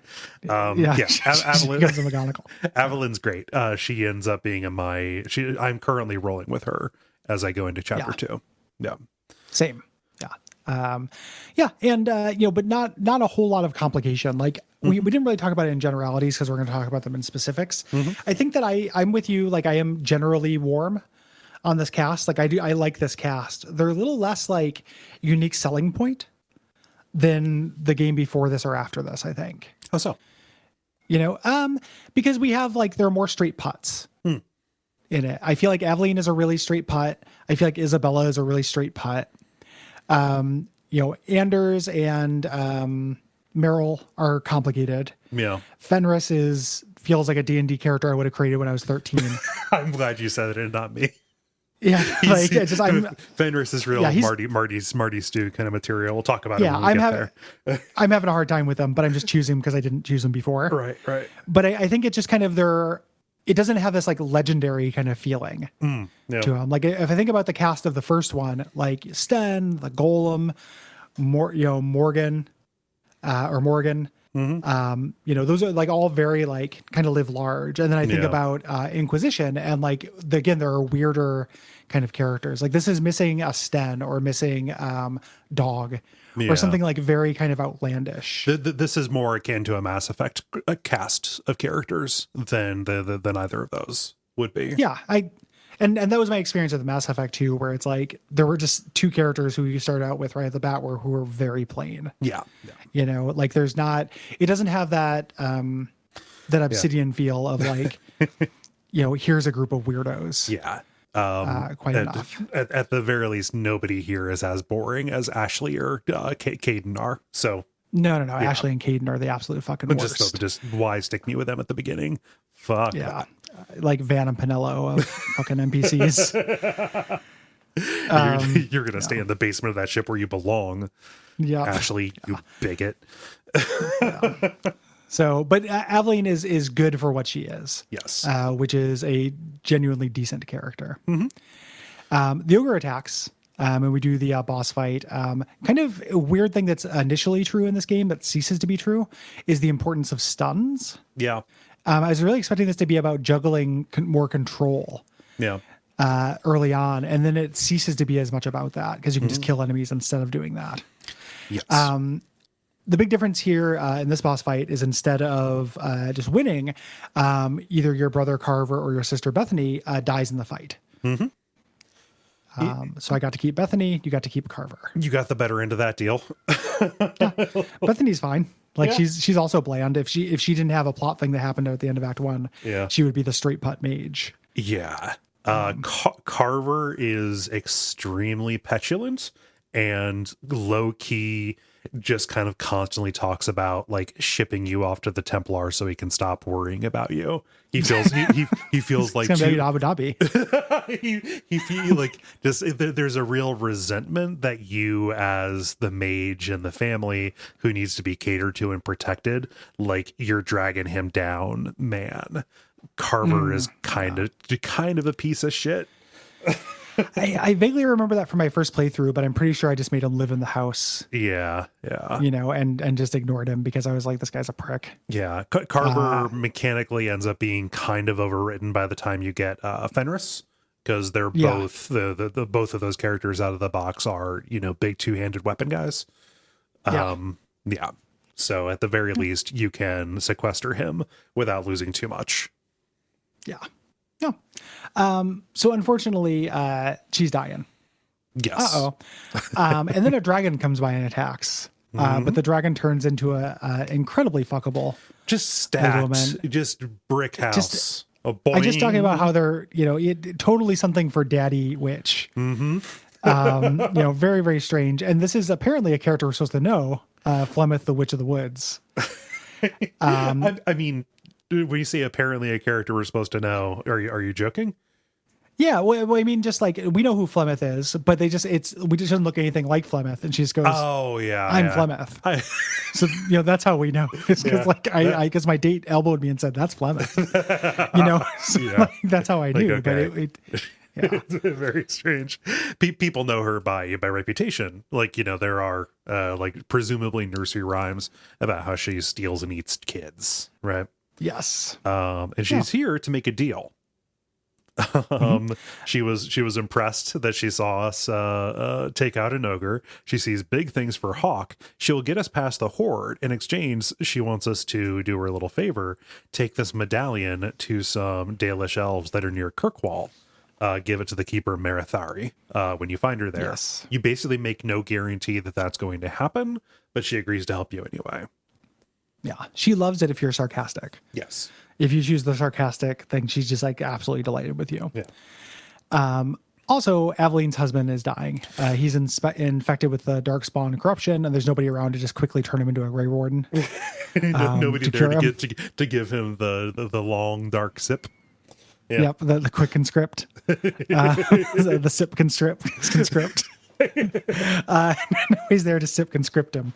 Evelyn's great. She ends up being I'm currently rolling with her as I go into chapter 2. Yeah.
Same. Yeah. And but not a whole lot of complication. Like we didn't really talk about it in generalities because we're going to talk about them in specifics. I think that I'm with you. Like I am generally warm on this cast. Like I like this cast. They're a little less like unique selling point than the game before this or after this, I think.
How so?
Because we have like, there are more straight putts in it. I feel like Evelyn is a really straight putt. I feel like Isabella is a really straight putt. Anders and Meryl are complicated. Yeah. Fenris feels like a D&D character I would have created when I was 13.
I'm glad you said it and not me.
Yeah,
Fenris is real Marty Stew kind of material. We'll talk about it when we get there.
I'm having a hard time with them, but I'm just choosing because I didn't choose them before.
Right.
But I think it's just kind of it doesn't have this like legendary kind of feeling to them. Like if I think about the cast of the first one, like Sten, the Golem, Morgan, those are like all very like kind of live large. And then I think about Inquisition, and like again, there are weirder kind of characters. Like this is missing a Sten or missing Dog or something like very kind of outlandish.
This is more akin to a Mass Effect cast of characters than either of those would be.
Yeah, and that was my experience with Mass Effect 2, where it's like there were just two characters who you started out with right at the bat who were very plain. Yeah. Like it doesn't have that Obsidian feel of like, here's a group of weirdos.
Yeah.
Quite enough.
At the very least, nobody here is as boring as Ashley or Caden are. So
no. Yeah. Ashley and Caden are the absolute fucking worst.
Just why stick me with them at the beginning? Fuck.
Yeah. Like Van and Pinello of fucking NPCs.
You're going to stay in the basement of that ship where you belong. Yeah. Ashley, you bigot.
So, but Aveline is good for what she is.
Yes.
Which is a genuinely decent character. The ogre attacks, and we do the boss fight. Kind of a weird thing that's initially true in this game that ceases to be true is the importance of stuns. Yeah. I was really expecting this to be about juggling more control. Yeah. Early on, and then it ceases to be as much about that because you can just kill enemies instead of doing that. Yes. The big difference here in this boss fight is instead of just winning, either your brother Carver or your sister Bethany dies in the fight. So I got to keep Bethany. You got to keep Carver.
You got the better end of that deal.
Bethany's fine. Like she's also bland. If she didn't have a plot thing that happened at the end of Act 1, she would be the straight putt mage.
Yeah. Carver is extremely petulant and low key just kind of constantly talks about like shipping you off to the Templar so he can stop worrying about you. He feels he feels like
It's gonna be in Abu Dhabi.
he feel like just there's a real resentment that you as the mage and the family who needs to be catered to and protected, like you're dragging him down, man. Carver is kind of a piece of shit.
I vaguely remember that from my first playthrough, but I'm pretty sure I just made him live in the house.
Yeah.
And just ignored him because I was like, this guy's a prick.
Yeah. Carver mechanically ends up being kind of overwritten by the time you get Fenris, because they're both the both of those characters out of the box are, big two-handed weapon guys. Yeah. So at the very least, you can sequester him without losing too much.
Yeah. No. So unfortunately, she's dying.
Yes.
And then a dragon comes by and attacks. But the dragon turns into a incredibly fuckable
just stacked, just brick house.
I'm just talking about how they're, totally something for Daddy Witch. Very, very strange. And this is apparently a character we're supposed to know, Flemeth, the Witch of the Woods.
I mean, when you say apparently a character we're supposed to know, are you joking?
Yeah, well, I mean, just like we know who Flemeth is, but we just doesn't look anything like Flemeth, and she just goes,
"Oh yeah,
I'm Flemeth." So that's how we know. It's because because my date elbowed me and said, "That's Flemeth." That's how I knew. Okay. But
it's very strange. People know her by reputation. Like there are presumably nursery rhymes about how she steals and eats kids, right?
Yes.
And she's here to make a deal. She was impressed that she saw us take out an ogre. She sees big things for Hawk. She'll get us past the horde. In exchange, she wants us to do her a little favor, take this medallion to some Dalish elves that are near Kirkwall. Give it to the keeper Marithari when you find her there.
Yes.
You basically make no guarantee that that's going to happen, but she agrees to help you anyway.
Yeah, she loves it if you're sarcastic.
Yes.
If you choose the sarcastic thing, she's just like absolutely delighted with you.
Yeah.
Also, Aveline's husband is dying. He's infected with the dark spawn corruption, and there's nobody around to just quickly turn him into a Grey Warden.
Nobody there to give him the long dark sip.
Yeah. Yep, the quick conscript. The sip conscript. He's there to sip conscript him.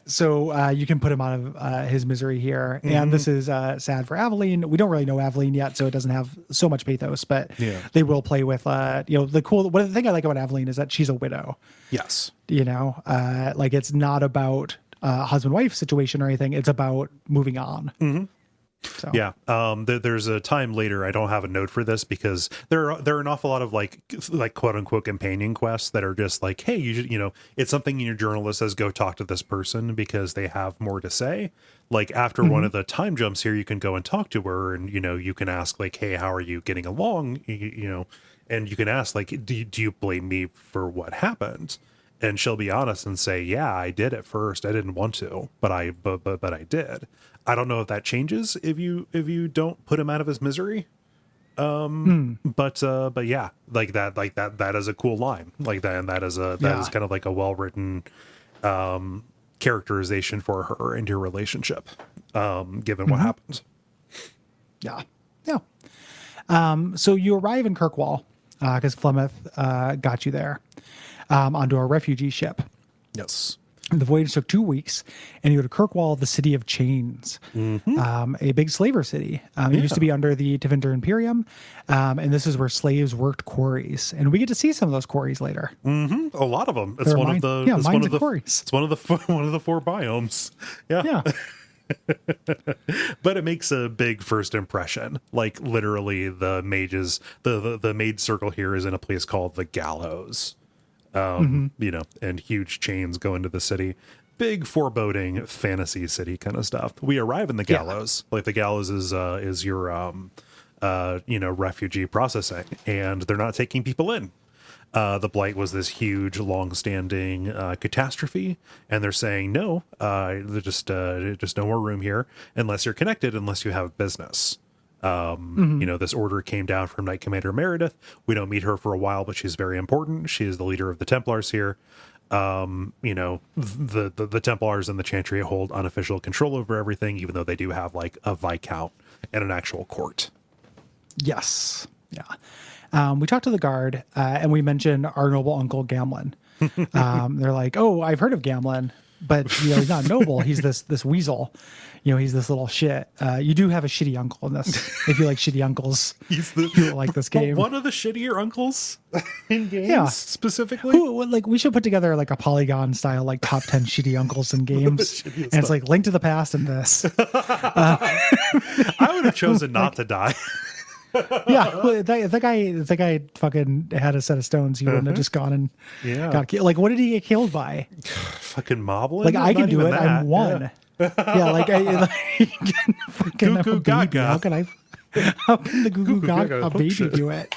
So you can put him out of his misery here. And this is sad for Aveline. We don't really know Aveline yet, so it doesn't have so much pathos, but they will play with, the thing I like about Aveline is that she's a widow.
Yes.
It's not about husband-wife situation or anything. It's about moving on.
Mm-hmm.
So.
Yeah. There's a time later. I don't have a note for this because there are an awful lot of like quote unquote companion quests that are just like, hey, it's something in your journal that says go talk to this person because they have more to say. Like after one of the time jumps here, you can go and talk to her, and you can ask like, hey, how are you getting along? And you can ask like, do you blame me for what happened? And she'll be honest and say, yeah, I did at first. I didn't want to, but I did. I don't know if that changes if you don't put him out of his misery. But yeah, that is a cool line like that. And that is kind of like a well-written, characterization for her and your relationship, given what happened.
Yeah. Yeah. So you arrive in Kirkwall, because Flemeth, got you there. Onto a refugee ship.
Yes.
The voyage took 2 weeks, and you go to Kirkwall, the city of chains, a big slaver city. It used to be under the Tevinter Imperium, and this is where slaves worked quarries. And we get to see some of those quarries later.
Mm-hmm. A lot of them. It's one of the
mines and quarries.
It's one of the four biomes. Yeah. But it makes a big first impression. Like literally, the maid circle here is in a place called the Gallows. And huge chains go into the city. Big foreboding fantasy city kind of stuff. We arrive in the Gallows. Like the Gallows is your refugee processing, and they're not taking people in. The Blight was this huge, long-standing catastrophe, and they're saying there's just no more room here unless you're connected, unless you have business. This order came down from Knight Commander Meredith. We don't meet her for a while, but she's very important. She is the leader of the Templars here. The Templars and the Chantry hold unofficial control over everything, even though they do have like a Viscount and an actual court.
Yes. Yeah. We talked to the guard, and we mentioned our noble uncle Gamlin. They're like, "Oh, I've heard of Gamlin, but he's not noble. He's this weasel. He's this little shit." You do have a shitty uncle in this. If you like shitty uncles, you will like this game.
One of the shittier uncles in games, specifically.
We should put together like a Polygon style, like top 10 shitty uncles in games, and it's like Link to the Past and this.
I would have chosen not to die.
Yeah, if that guy fucking had a set of stones, he wouldn't have just gone and got killed. Like, what did he get killed by?
Fucking moblin.
Like, I can do it. I'm one. Yeah, fucking
Goo Gaga.
How can the Goo Goo Gaga baby do it?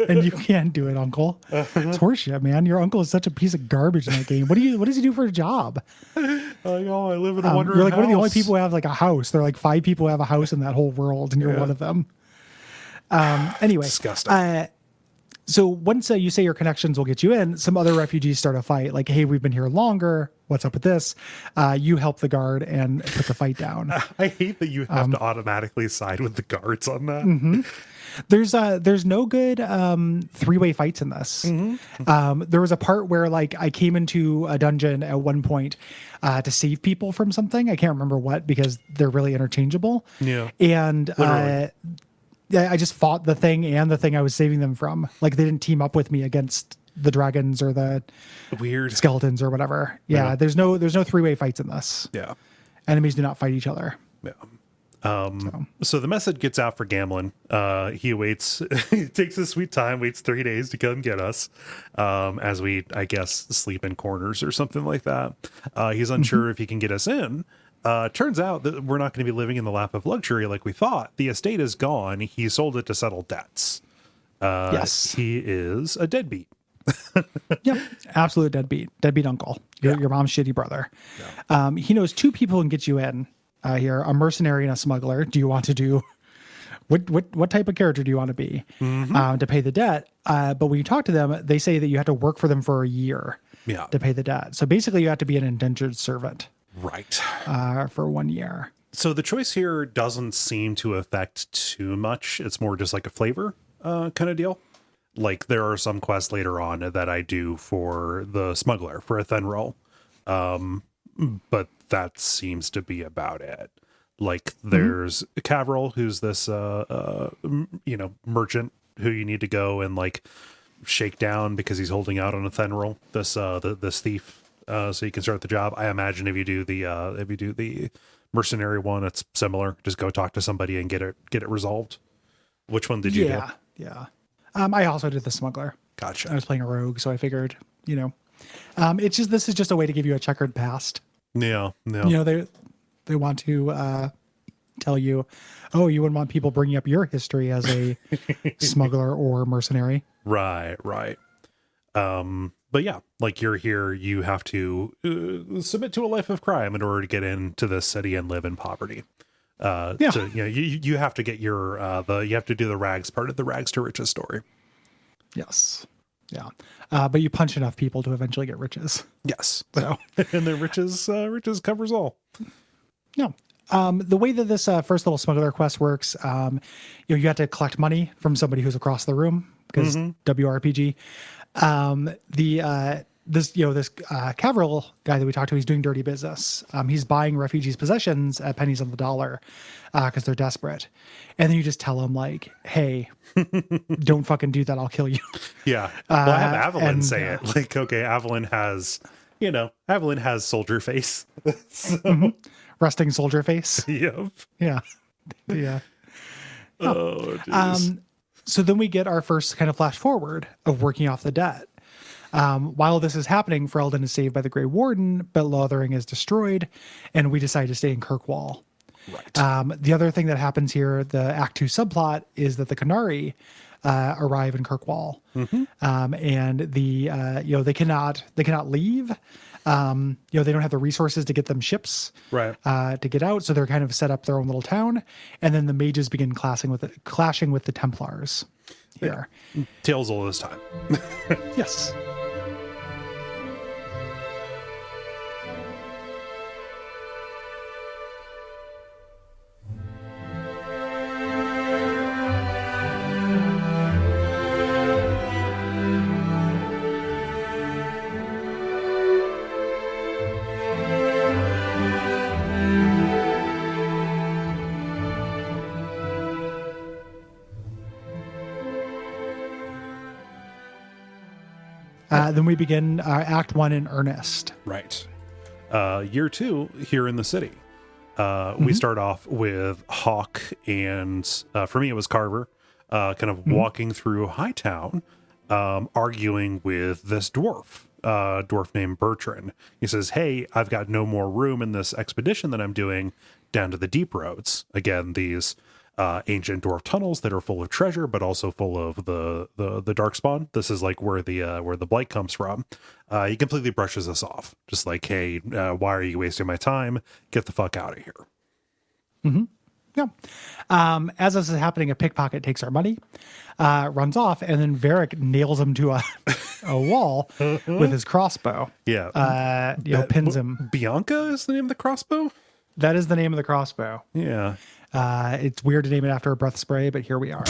And you can't do it, Uncle. It's horseshit, man. Your uncle is such a piece of garbage in that game. What does he do for a job?
I live in a wondering
You're like
house.
one of the only people who have like a house. There are like 5 people who have a house in that whole world, and you're one of them. Anyway,
disgusting.
So once you say your connections will get you in, some other refugees start a fight. Like, hey, we've been here longer. What's up with this? You help the guard and put the fight down.
I hate that you have to automatically side with the guards on that.
Mm-hmm. There's no good 3-way fights in this. There was a part where like I came into a dungeon at one point to save people from something. I can't remember what, because they're really interchangeable.
Yeah,
and I just fought the thing and the thing I was saving them from. Like, they didn't team up with me against the dragons or the
weird
skeletons or whatever. Yeah, there's no 3-way fights in this.
Yeah,
enemies do not fight each other.
Yeah. So the message gets out for Gamlin. He waits. He takes his sweet time. Waits 3 days to come get us. As we, I guess, sleep in corners or something like that. He's unsure if he can get us in. Turns out that we're not going to be living in the lap of luxury like we thought. The estate is gone. He sold it to settle debts.
Yes.
He is a deadbeat.
Yep. Absolute deadbeat. Deadbeat uncle. Your mom's shitty brother. Yeah. He knows 2 people who can get you in here, a mercenary and a smuggler. Do you want to do... What type of character do you want to be to pay the debt? But when you talk to them, they say that you have to work for them for a year to pay the debt. So basically you have to be an indentured servant.
Right.
For 1 year.
So the choice here doesn't seem to affect too much. It's more just like a flavor kind of deal. Like, there are some quests later on that I do for the smuggler, for a Thenril. But that seems to be about it. Like, there's Cavril, who's this, merchant who you need to go and, like, shake down because he's holding out on a Thenril, this thief. So you can start the job. I imagine if you do the mercenary one, it's similar. Just go talk to somebody and get it resolved. Which one did you do?
Yeah. I also did the smuggler.
Gotcha.
I was playing a rogue, so I figured, this is just a way to give you a checkered past.
Yeah.
They want to tell you, oh, you wouldn't want people bringing up your history as a smuggler or mercenary.
Right. But yeah, like, you're here, you have to submit to a life of crime in order to get into this city and live in poverty. So, you have to get you have to do the rags part of the rags to riches story.
Yes. Yeah. But you punch enough people to eventually get riches.
Yes.
So,
and the riches covers all.
Yeah. The way that this first little smuggler quest works, you have to collect money from somebody who's across the room, because WRPG. This Cavril guy that we talked to, he's doing dirty business. He's buying refugees' possessions at pennies on the dollar because they're desperate. And then you just tell him, like, hey, don't fucking do that. I'll kill you.
Yeah. Well, I have Avalyn say it. Like, okay, Avalyn has soldier face. So.
Resting soldier face.
Yep.
Yeah. Yeah.
Oh, geez.
So then we get our first kind of flash forward of working off the debt. While this is happening, Ferelden is saved by the Grey Warden, but Lothering is destroyed, and we decide to stay in Kirkwall.
Right.
The other thing that happens here, the Act 2 subplot, is that the Canari arrive in Kirkwall, and they cannot leave They don't have the resources to get them ships
Right.
to get out, so they're kind of set up their own little town. And then the mages begin clashing with the Templars here.
Tales all this time.
Yes. Then we begin Act 1 in earnest.
Right. Year 2 here in the city. We start off with Hawk and for me it was Carver, kind of walking through Hightown, arguing with this dwarf named Bertrand. He says, "Hey, I've got no more room in this expedition that I'm doing down to the deep roads." Again, these ancient dwarf tunnels that are full of treasure, but also full of the darkspawn. This is like where the blight comes from. He completely brushes us off, just like, "Hey, why are you wasting my time? Get the fuck out of here."
Mm-hmm. Yeah. As this is happening, a pickpocket takes our money, runs off, and then Varric nails him to a wall with his crossbow.
Yeah.
Pins him.
Bianca is the name of the crossbow?
That is the name of the crossbow.
Yeah.
It's weird to name it after a breath spray, but here we are.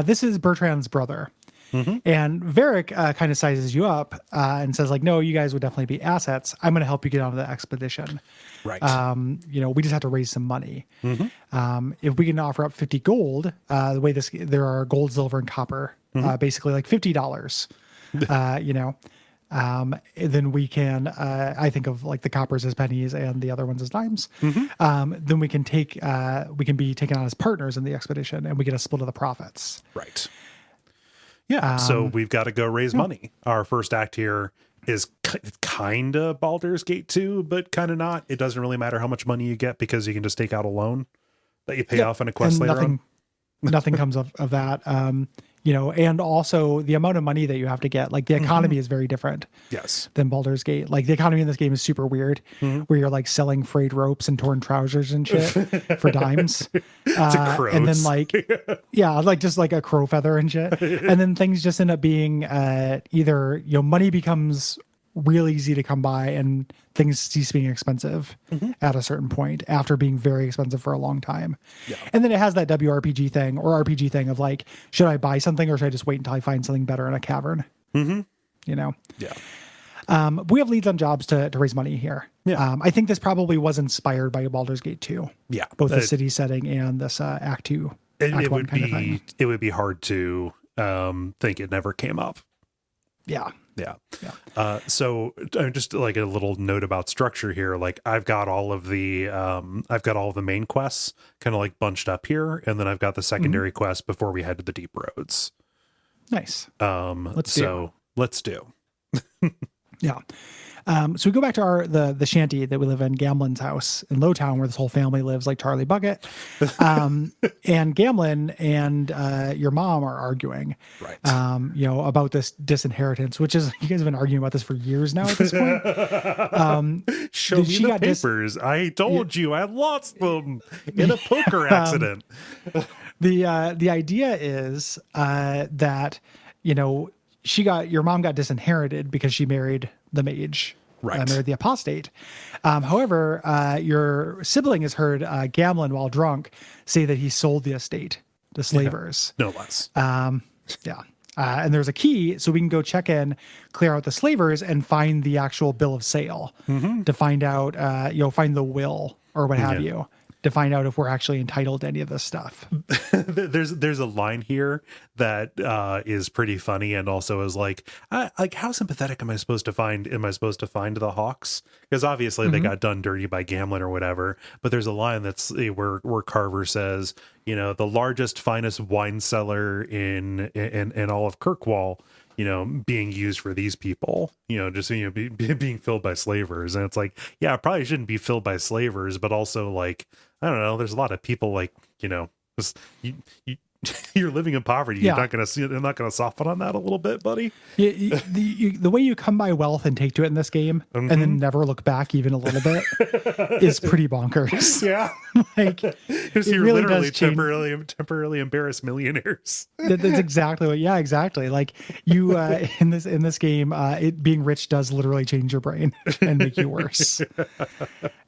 This is Bertrand's brother. And Varric kind of sizes you up and says, like, "No, you guys would definitely be assets. I'm going to help you get onto the expedition.
Right.
We just have to raise some money. If we can offer up 50 gold, there are gold, silver, and copper, basically like $50, then we can, I think of like the coppers as pennies and the other ones as dimes. Then we can be taken on as partners in the expedition, and we get a split of the profits."
Right. Yeah. So we've got to go raise money. Our first act here is kind of Baldur's Gate 2, but kind of not. It doesn't really matter how much money you get because you can just take out a loan that you pay off in a quest later on.
Nothing comes of that. And also the amount of money that you have to get, like the economy is very different.
Yes.
Than Baldur's Gate. Like the economy in this game is super weird, where you're like selling frayed ropes and torn trousers and shit for dimes. And then like just like a crow feather and shit. And then things just end up being either, money becomes real easy to come by and things cease being expensive at a certain point after being very expensive for a long time. Yeah. And then it has that WRPG thing or RPG thing of like, should I buy something or should I just wait until I find something better in a cavern? Yeah. We have leads on jobs to raise money here. Yeah. I think this probably was inspired by Baldur's Gate 2. Yeah. Both the city setting and this Act 2.
It would be hard to think it never came up.
Yeah.
So just like a little note about structure here. Like I've got all of the main quests kind of like bunched up here, and then I've got the secondary quests before we head to the deep roads.
Nice.
Let's do.
Yeah. So we go back to the shanty that we live in, Gamlin's house in Lowtown, where this whole family lives, like Charlie Bucket. And Gamlin and your mom are arguing,
right?
About this disinheritance, which is, you guys have been arguing about this for years now at this point.
Show me the papers. I told you I lost them in a poker accident.
The idea is that, your mom got disinherited because she married the mage,
right?
Married the apostate. However, your sibling has heard Gamlin, while drunk, say that he sold the estate to slavers.
No less.
And there's a key, so we can go check in, clear out the slavers, and find the actual bill of sale to find out, find the will or what have you, to find out if we're actually entitled to any of this stuff.
There's a line here that is pretty funny, and also is like how sympathetic am I supposed to find the Hawks? Because obviously they got done dirty by Gamlin or whatever. But there's a line that's where Carver says, the largest, finest wine cellar in all of Kirkwall, being used for these people, being filled by slavers. And it's like, yeah, it probably shouldn't be filled by slavers, but also like, I don't know, there's a lot of people like, You're living in poverty.
Yeah.
You're not gonna soften on that a little bit, buddy.
The way you come by wealth and take to it in this game, and then never look back even a little bit, is pretty bonkers.
Yeah.
Like,
Because
it
you're
really
literally
does change.
temporarily embarrassed millionaires.
That's exactly what. Yeah, exactly. Like you in this game, it being rich does literally change your brain and make you worse.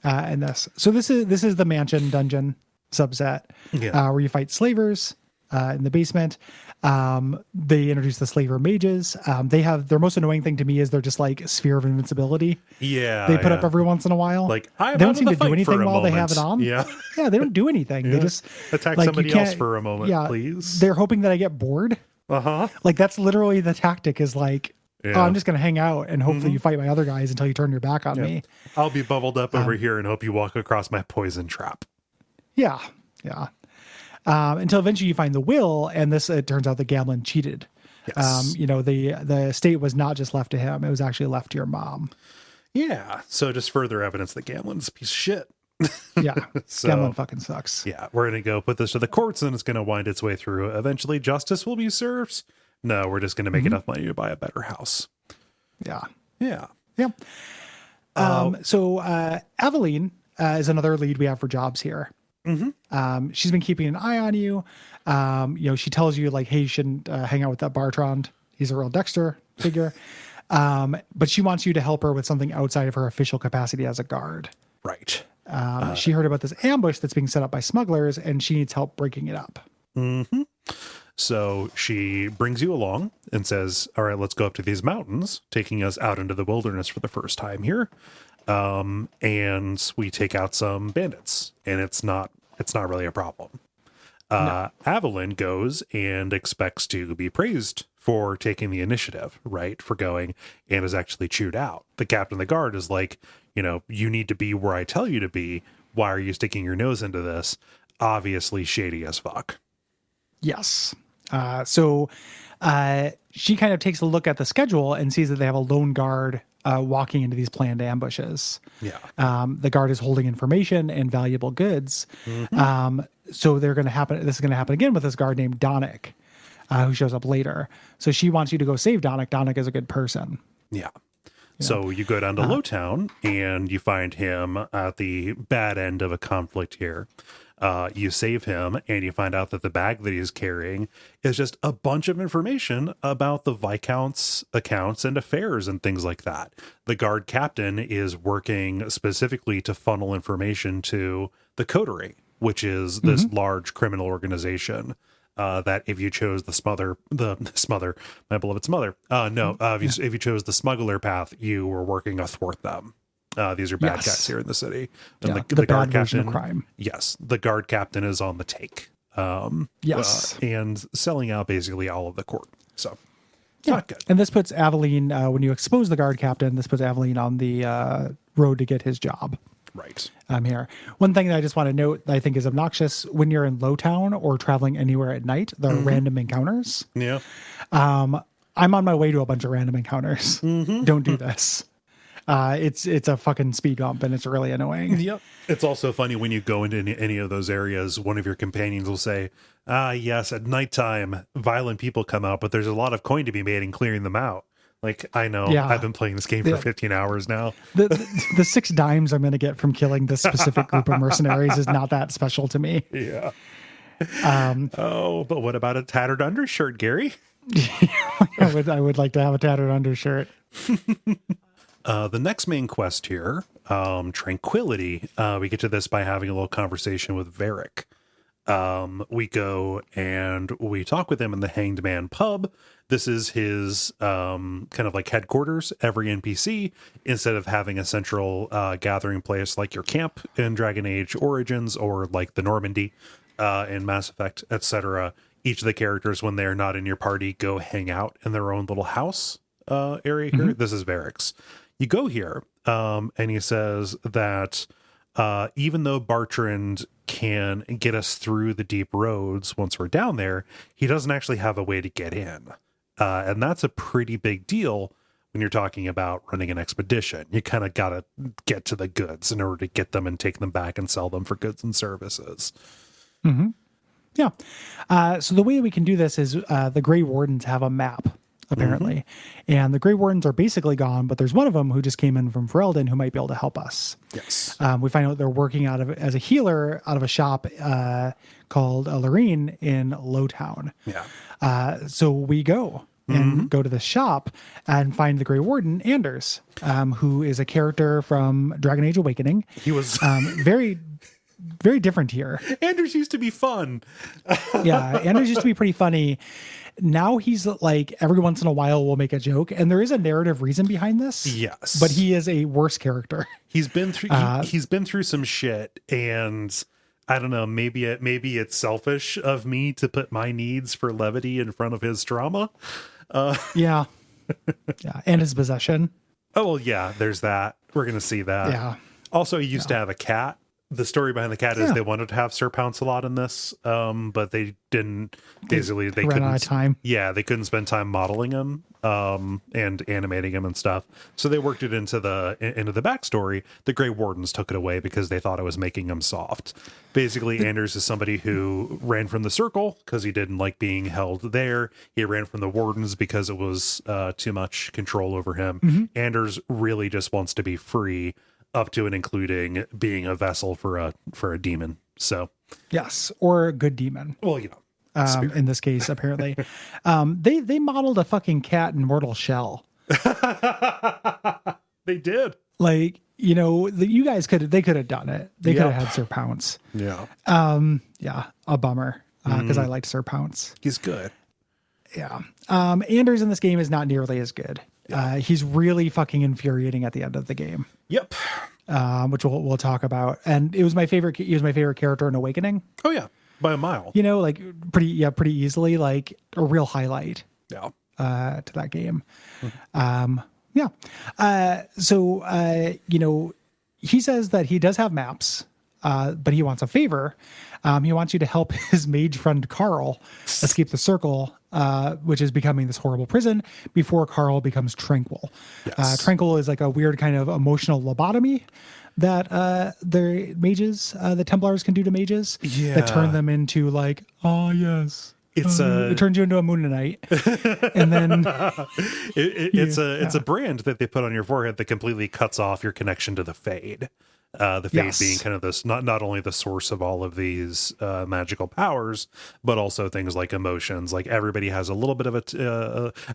And this, so this is the mansion dungeon subset, where you fight slavers in the basement. They introduce the slaver mages. They have their most annoying thing to me is they're just like sphere of invincibility.
Yeah,
They put up every once in a while.
Like
they don't seem to do anything while they have it on.
Yeah,
yeah, they don't do anything. They just
attack
like,
somebody else for a moment, please.
They're hoping that I get bored. Like that's literally the tactic. Is like, oh, I'm just gonna hang out and hopefully you fight my other guys until you turn your back on me.
I'll be bubbled up over here and hope you walk across my poison trap.
Yeah. Until eventually you find the will, and this it turns out that Gamlin cheated.
Yes.
The estate was not just left to him; it was actually left to your mom.
Yeah. So just further evidence that Gamlin's a piece of shit.
Yeah. Gamlin fucking sucks.
Yeah. We're gonna go put this to the courts, and it's gonna wind its way through. Eventually, justice will be served. No, we're just gonna make enough money to buy a better house.
Yeah. So Aveline is another lead we have for jobs here. She's been keeping an eye on you. She tells you like, hey, you shouldn't hang out with that Bartrand. He's a real Dexter figure. But she wants you to help her with something outside of her official capacity as a guard.
Right.
She heard about this ambush that's being set up by smugglers, and she needs help breaking it up.
So she brings you along and says, all right, let's go up to these mountains, taking us out into the wilderness for the first time here. And we take out some bandits, and it's not really a problem. No. Evelyn goes and expects to be praised for taking the initiative, right? For going, and is actually chewed out. The captain of the guard is like, you need to be where I tell you to be. Why are you sticking your nose into this? Obviously shady as fuck.
Yes. So she kind of takes a look at the schedule and sees that they have a lone guard walking into these planned ambushes.
Yeah.
The guard is holding information and valuable goods. So this is going to happen again with this guard named Donick, who shows up later. So she wants you to go save Donick. Donick is a good person.
Yeah. So you go down to Lowtown and you find him at the bad end of a conflict here. You save him and you find out that the bag that he's carrying is just a bunch of information about the Viscount's accounts and affairs and things like that. The guard captain is working specifically to funnel information to the Coterie, which is this large criminal organization. That if you chose my beloved smother, if you chose the smuggler path, you were working athwart them. These are bad guys here in the city. And the guard captain,
of crime.
Yes, the guard captain is on the take. And selling out basically all of the court. So, not good.
And this puts Aveline, when you expose the guard captain, this puts Aveline on the road to get his job.
Right.
Here. One thing that I just want to note that I think is obnoxious when you're in Lowtown or traveling anywhere at night, there are random encounters.
Yeah.
I'm on my way to a bunch of random encounters. Don't do this. It's a fucking speed bump and it's really annoying.
Yep. It's also funny when you go into any of those areas, one of your companions will say, yes, at nighttime, violent people come out, but there's a lot of coin to be made in clearing them out. Like, I know, I've been playing this game for 15 hours now.
The 6 dimes I'm going to get from killing this specific group of mercenaries is not that special to me.
Yeah. But what about a tattered undershirt, Gary?
I would like to have a tattered undershirt.
The next main quest here, Tranquility, we get to this by having a little conversation with Varric. We go and we talk with him in the Hanged Man pub. This is his kind of like headquarters. Every NPC, instead of having a central gathering place like your camp in Dragon Age Origins or like the Normandy in Mass Effect, etc., each of the characters, when they're not in your party, go hang out in their own little house area here. This is Varric's. You go here, and he says that even though Bartrand can get us through the deep roads once we're down there, he doesn't actually have a way to get in. And that's a pretty big deal when you're talking about running an expedition. You kind of got to get to the goods in order to get them and take them back and sell them for goods and services.
Yeah. So the way we can do this is the Grey Wardens have a map, apparently. And the Grey Wardens are basically gone, but there's one of them who just came in from Ferelden who might be able to help us.
Yes.
We find out they're working as a healer out of a shop called Lorene in Lowtown.
Yeah.
So we go and go to the shop and find the Grey Warden, Anders, who is a character from Dragon Age Awakening.
He was
very, very different here.
Anders used to be fun.
Yeah, Anders used to be pretty funny. Now he's like every once in a while we'll make a joke, and there is a narrative reason behind this.
Yes,
but he is a worse character.
He's been through he's been through some shit, and I don't know. Maybe it's selfish of me to put my needs for levity in front of his trauma.
Yeah, and his possession.
Oh well, yeah. There's that. We're gonna see that.
Yeah.
Also, he used to have a cat. The story behind the cat is they wanted to have Sir Pounce a lot in this, but they didn't. Basically, they
ran
couldn't.
Out of time.
Yeah, they couldn't spend time modeling him and animating him and stuff. So they worked it into the backstory. The Grey Wardens took it away because they thought it was making him soft. Basically, Anders is somebody who ran from the Circle because he didn't like being held there. He ran from the Wardens because it was too much control over him. Anders really just wants to be free, up to and including being a vessel for a demon. So
yes, or a good demon.
Well,
in this case, apparently, they modeled a fucking cat in Mortal Shell.
They did.
Like, you guys could have done it. They could have had Sir Pounce.
Yeah.
Yeah, a bummer because I liked Sir Pounce.
He's good.
Yeah. Anders in this game is not nearly as good. He's really fucking infuriating at the end of the game.
Yep.
Which we'll talk about. And he was my favorite character in Awakening.
Oh yeah, by a mile.
Like pretty easily, like a real highlight.
Yeah.
To that game. Yeah. So he says that he does have maps, but he wants a favor. He wants you to help his mage friend Carl escape the Circle, which is becoming this horrible prison, before Carl becomes tranquil.
Yes.
Tranquil is like a weird kind of emotional lobotomy that the mages, the Templars can do to mages that turn them into like, oh yes. It turns you into a Moonanite, and then
it's a brand that they put on your forehead that completely cuts off your connection to the Fade. The Fade being kind of this not only the source of all of these magical powers, but also things like emotions. Like everybody has a little bit of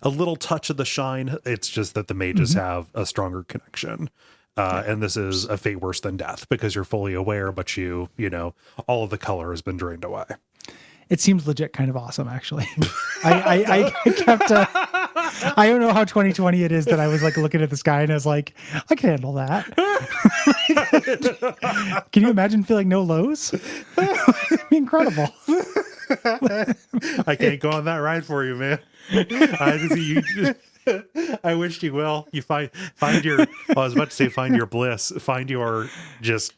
a little touch of the shine. It's just that the mages have a stronger connection. And this is a fate worse than death because you're fully aware, but you know all of the color has been drained away.
It seems legit kind of awesome, actually. I kept, I don't know how 2020 it is that I was like looking at the sky and I was like, I can handle that. Can you imagine feeling no lows? It'd be incredible.
I can't go on that ride for you, man. I wish you will. You find your, I was about to say find your bliss. Find your just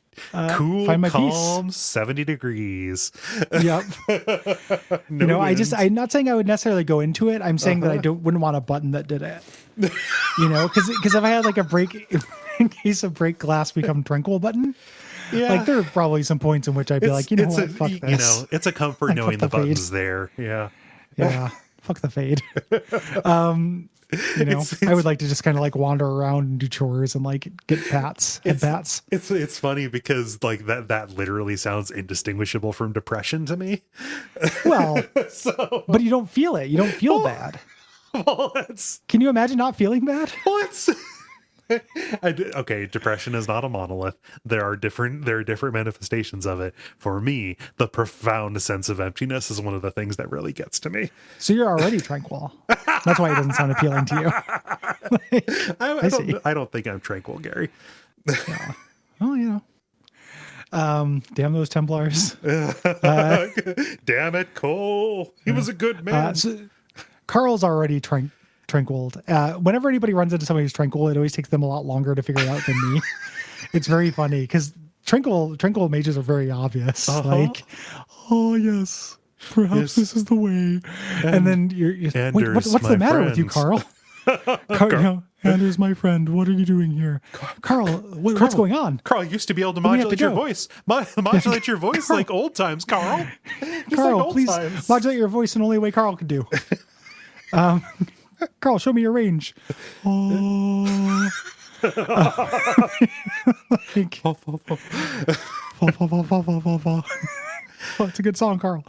cool, calm, peace. 70 degrees.
Yep. I'm not saying I would necessarily go into it. I'm saying that I wouldn't want a button that did it. Because if I had like a break, in case of break glass become tranquil button, like there are probably some points in which I'd be like, what, fuck this.
It's a comfort knowing the button's there. Yeah.
Yeah. Fuck the Fade. I would like to just kind of like wander around and do chores and like get bats.
It's funny because like that literally sounds indistinguishable from depression to me.
Well, but you don't feel it. You don't feel bad.
Well,
can you imagine not feeling bad?
Well, okay, depression is not a monolith. There are different manifestations of it. For me, the profound sense of emptiness is one of the things that really gets to me.
So you're already tranquil. That's why it doesn't sound appealing to you.
I don't think I'm tranquil, Gary.
Yeah. Well, damn those Templars.
Damn it, Kole. He was a good man.
Carl's already tranquiled. Whenever anybody runs into somebody who's tranquil, it always takes them a lot longer to figure it out than me. It's very funny because tranquil mages are very obvious. Like, oh yes, perhaps this is the way. And then you're wait, what's the matter with you, Carl? Anders, my friend, what are you doing here? Carl, what's going on?
Carl used to be able to
We have to
modulate your
go.
voice. Modulate your voice like old times, Carl. Just
Carl,
like old
please
times.
modulate your voice in the only way Carl can do. Carl, show me your range. Oh. Like, oh, it's a good song, Carl.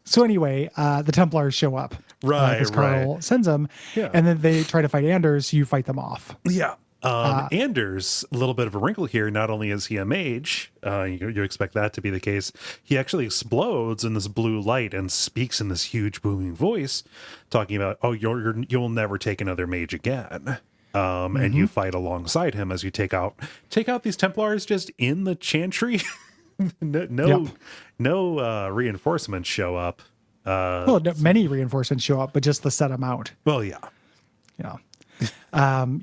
So anyway, the Templars show up.
Right,
Because Carl sends them.
Yeah.
And then they try to fight Anders. You fight them off.
Yeah. Anders, a little bit of a wrinkle here. Not only is he a mage, you expect that to be the case. He actually explodes in this blue light and speaks in this huge booming voice, talking about, "Oh, you'll never take another mage again." And you fight alongside him as you take out these Templars just in the chantry. No reinforcements show up.
Well, many reinforcements show up, but just to set them out.
Well, yeah.
Yeah.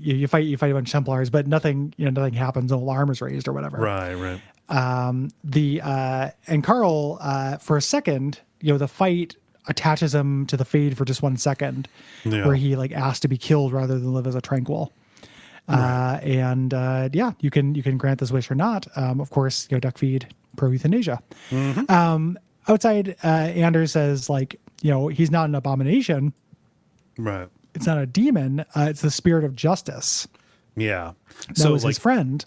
You fight a bunch of Templars, but nothing happens. No alarm is raised or whatever.
Right.
And Carl, for a second, the fight attaches him to the Fade for just 1 second, where he like asked to be killed rather than live as a tranquil. Right. You can grant this wish or not. Of course, Duckfeed pro euthanasia. Outside, Anders says he's not an abomination.
Right.
It's not a demon. It's the spirit of justice.
Yeah.
That was his friend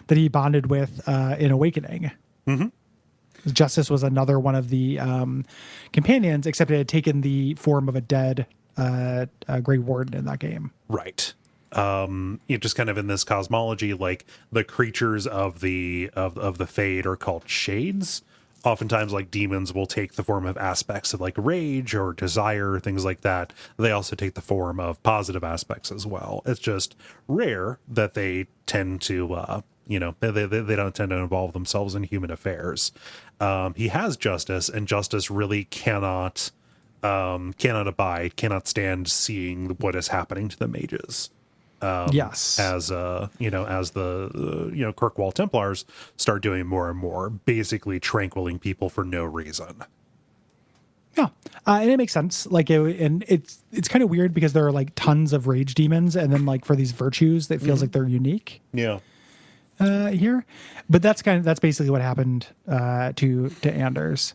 that he bonded with in Awakening. Justice was another one of the companions, except it had taken the form of a dead Grey Warden in that game.
Right. Just kind of in this cosmology, like the creatures of the Fade are called shades. Oftentimes, like demons will take the form of aspects of like rage or desire, things like that. They also take the form of positive aspects as well. It's just rare that they tend to, they don't tend to involve themselves in human affairs. He has justice, and justice really cannot stand seeing what is happening to the mages.
Yes.
As the Kirkwall Templars start doing more and more, basically tranquiling people for no reason.
Yeah, and it makes sense. It's kind of weird because there are like tons of rage demons, and then like for these virtues, that feels like they're unique.
Yeah.
Here, but that's basically what happened to Anders.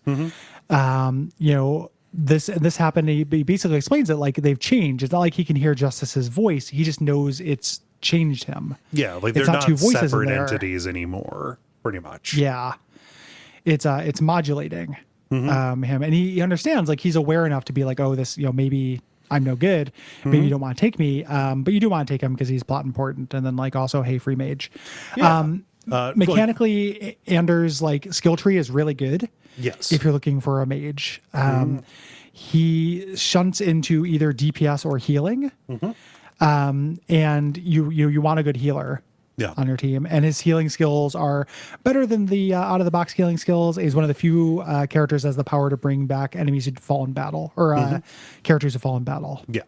This happened. He basically explains it like they've changed. It's not like he can hear Justice's voice. He just knows it's changed him.
Yeah, like they're not two voices separate entities anymore, pretty much.
Yeah, it's modulating him, and he understands. Like he's aware enough to be like, oh, this maybe I'm no good. Maybe you don't want to take me, but you do want to take him because he's plot important. And then like also, hey, free mage. Yeah. Mechanically, Anders' like skill tree is really good.
Yes.
If you're looking for a mage, he shunts into either DPS or healing. And you want a good healer on your team. And his healing skills are better than the out of the box healing skills. He's one of the few characters that has the power to bring back enemies who fall in battle or characters who fall in battle.
Yeah.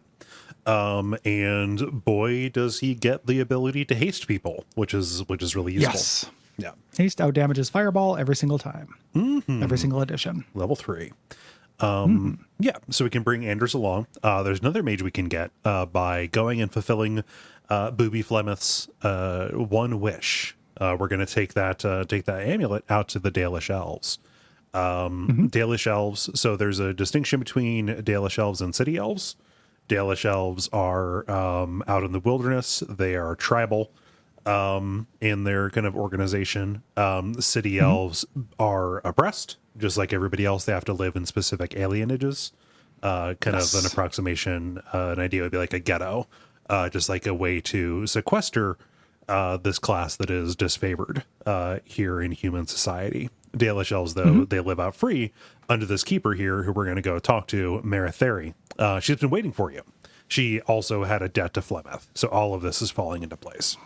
And boy, does he get the ability to haste people, which is really useful.
Yes.
Yeah.
Haste out damages fireball every single time. Every single edition.
Level 3. Yeah, so we can bring Anders along. There's another mage we can get by going and fulfilling Booby Flemeth's one wish. We're going to take that amulet out to the Dalish elves. Dalish elves. So there's a distinction between Dalish elves and city elves. Dalish elves are out in the wilderness. They are tribal in their kind of organization. City elves are oppressed, just like everybody else. They have to live in specific alienages. Of an approximation, an idea would be like a ghetto, just like a way to sequester this class that is disfavored here in human society. Dalish elves, though, they live out free under this keeper here, who we're going to go talk to, Maritheri. She's been waiting for you. She also had a debt to Flemeth, so all of this is falling into place.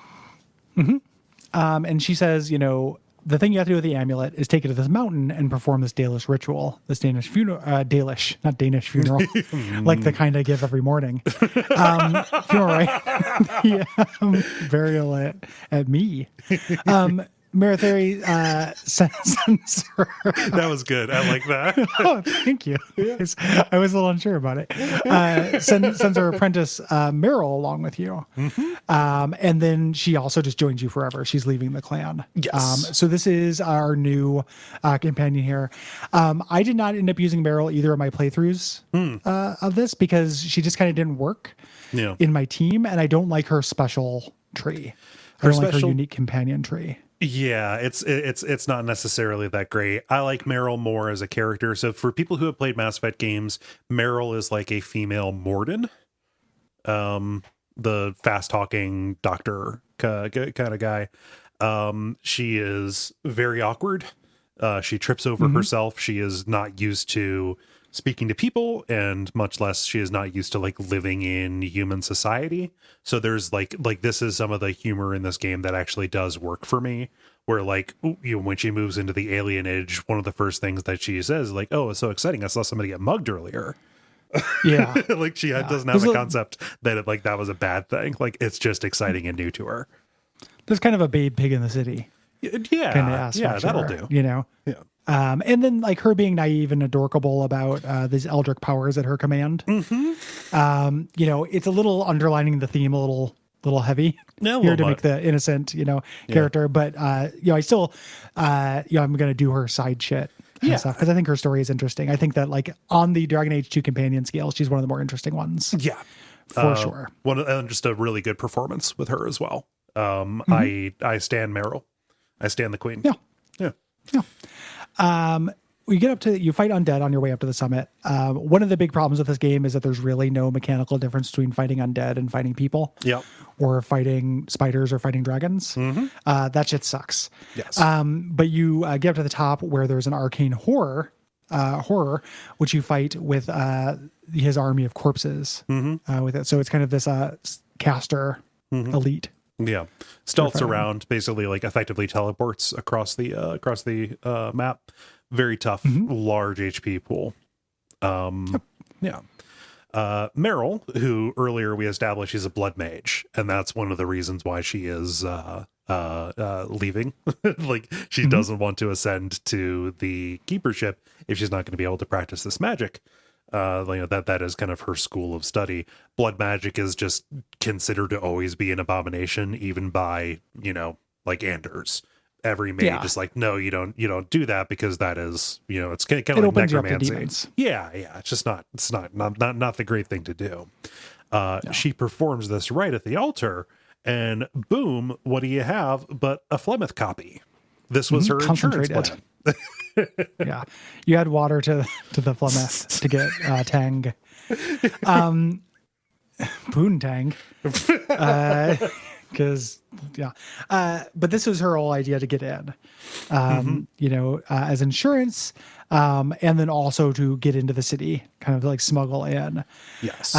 And she says, the thing you have to do with the amulet is take it to this mountain and perform this Dalish ritual, this Danish funeral, Dalish, not Danish funeral, like the kind I give every morning. Funeral, right? Burial at me. Maratheri sends her.
That was good. I like that.
Oh, thank you. I was a little unsure about it. Sends her apprentice Meryl along with you, and then she also just joins you forever. She's leaving the clan.
Yes.
So this is our new companion here. I did not end up using Meryl either of my playthroughs of this because she just kind of didn't work
Yeah.
in my team, and I don't like her special tree. I don't like her unique companion tree.
Yeah, it's not necessarily that great. I like Meryl more as a character. So for people who have played Mass Effect games, Meryl is like a female Morden, the fast talking doctor kind of guy. She is very awkward. She trips over herself. She is not used to speaking to people, and much less she is not used to like living in human society. So there's like this is some of the humor in this game that actually does work for me, where like when she moves into the alienage, one of the first things that she says is like, oh, it's so exciting, I saw somebody get mugged earlier.
Yeah.
Like she doesn't have a concept that that was a bad thing. Like it's just exciting and new to her.
There's kind of a Babe Pig in the City.
Yeah,
kind of aspect.
That'll do.
You know.
Yeah.
And then like her being naive and adorkable about these eldritch powers at her command. You know, it's a little underlining the theme a little heavy here to make the innocent, character. But I still I'm gonna do her side shit and stuff because I think her story is interesting. I think that like on the Dragon Age 2 companion scale, she's one of the more interesting ones.
Yeah.
For sure.
Just a really good performance with her as well. I stand Meryl. I stand the queen.
Yeah. You fight undead on your way up to the summit. One of the big problems with this game is that there's really no mechanical difference between fighting undead and fighting people.
Yep.
Or fighting spiders or fighting dragons. That shit sucks.
Yes.
But you get up to the top where there's an arcane horror, which you fight with his army of corpses with it. So it's kind of this caster elite.
Yeah, stealths around, basically like effectively teleports across the map. Very tough, large HP pool. Yeah. Meryl, who earlier we established is a blood mage, and that's one of the reasons why she is leaving. Like she doesn't want to ascend to the keepership if she's not going to be able to practice this magic. That is kind of her school of study. Blood magic is just considered to always be an abomination, even by like Anders. Every mage is like, no, you don't do that because that is it's kind of like necromancy. Yeah, it's just not the great thing to do. She performs this right at the altar, and boom, what do you have but a Flemeth copy? This was her insurance plan.
Yeah, you add water to the Flemeth to get Tang, Poontang, because but this was her whole idea to get in, as insurance, and then also to get into the city, kind of like smuggle in.
Yes.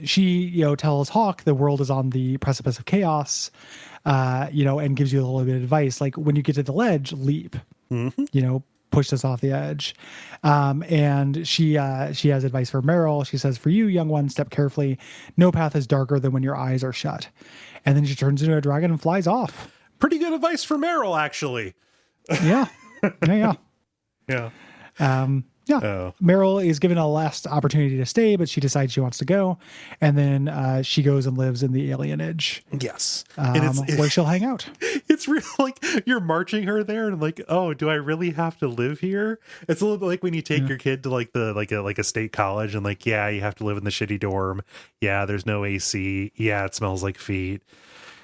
She tells Hawk the world is on the precipice of chaos, and gives you a little bit of advice, like when you get to the ledge, leap. Push us off the edge. And she has advice for Meryl. She says, for you, young one, step carefully. No path is darker than when your eyes are shut. And then she turns into a dragon and flies off.
Pretty good advice for Meryl, actually.
Yeah. Yeah. Meryl is given a last opportunity to stay, but she decides she wants to go. And then she goes and lives in the alienage.
Yes.
Where she'll hang out.
It's real, like you're marching her there and like, oh, do I really have to live here? It's a little bit like when you take your kid to like a state college and like, yeah, you have to live in the shitty dorm. Yeah, there's no AC. Yeah, it smells like feet.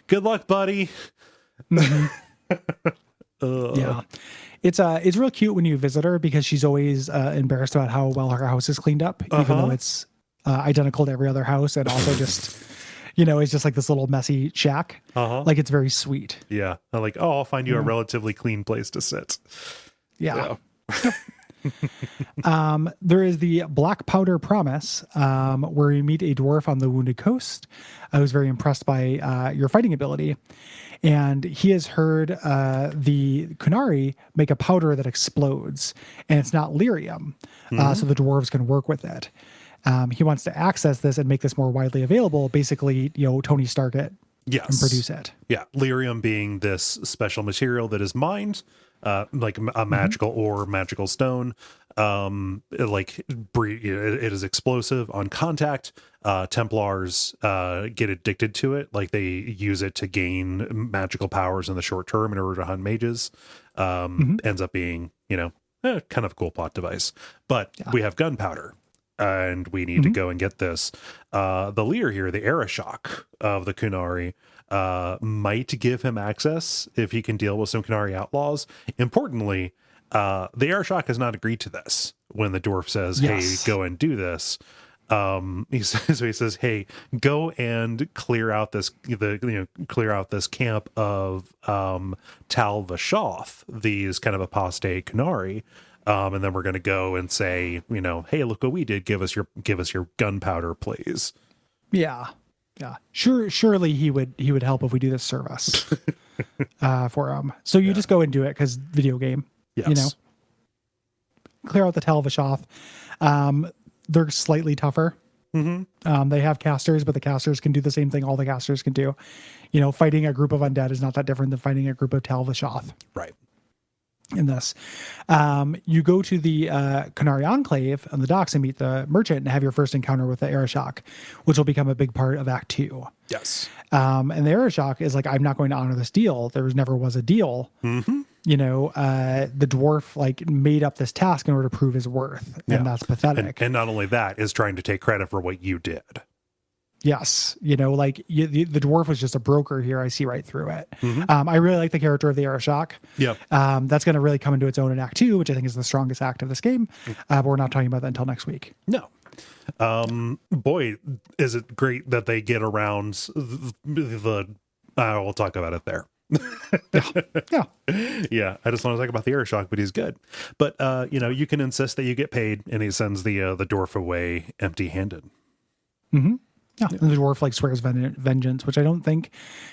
Good luck, buddy.
Yeah. It's real cute when you visit her because she's always embarrassed about how well her house is cleaned up, even though it's identical to every other house, and also just it's just like this little messy shack. Like it's very sweet.
Yeah, I'm like, oh, I'll find you a relatively clean place to sit.
Yeah. There is the Black Powder Promise, where you meet a dwarf on the Wounded Coast. I was very impressed by your fighting ability. And he has heard the Kunari make a powder that explodes, and it's not lyrium. So the dwarves can work with it. He wants to access this and make this more widely available. Basically, Tony Stark it
Yes.
and produce it.
Yeah, lyrium being this special material that is mined, like a magical ore, magical stone. It is explosive on contact. Templars get addicted to it, like they use it to gain magical powers in the short term in order to hunt mages. Ends up being, kind of a cool plot device. But we have gunpowder. And we need to go and get this. The leader here, the Arashok of the Kunari, might give him access if he can deal with some Kunari outlaws. Importantly, the Arashok has not agreed to this. When the dwarf says, "Hey, go and do this," he says, "Hey, go and clear out this camp of Tal Vashoth, these kind of apostate Kunari." And then we're going to go and say, "Hey, look what we did. Give us your gunpowder, please."
Yeah. Surely he would help if we do this service for him. So you just go and do it because video game.
Yes.
Clear out the Telvishoth. They're slightly tougher. They have casters, but the casters can do the same thing all the casters can do. Fighting a group of undead is not that different than fighting a group of Telvishoth.
Right.
In this, you go to the Kunari Enclave on the docks and meet the merchant and have your first encounter with the Arashok, which will become a big part of Act 2.
Yes.
And the Arashok is like, "I'm not going to honor this deal. There never was a deal." The dwarf made up this task in order to prove his worth, and that's pathetic.
And not only that, is trying to take credit for what you did.
Yes. The dwarf was just a broker here. I see right through it. I really like the character of the Arashok.
Yep.
That's going to really come into its own in Act 2, which I think is the strongest act of this game. But we're not talking about that until next week.
No. Boy, is it great that they get around we'll talk about it there.
Yeah.
Yeah. I just want to talk about the Arashok, but he's good. But, you can insist that you get paid, and he sends the dwarf away empty-handed.
Yeah, and the dwarf swears vengeance, which I don't think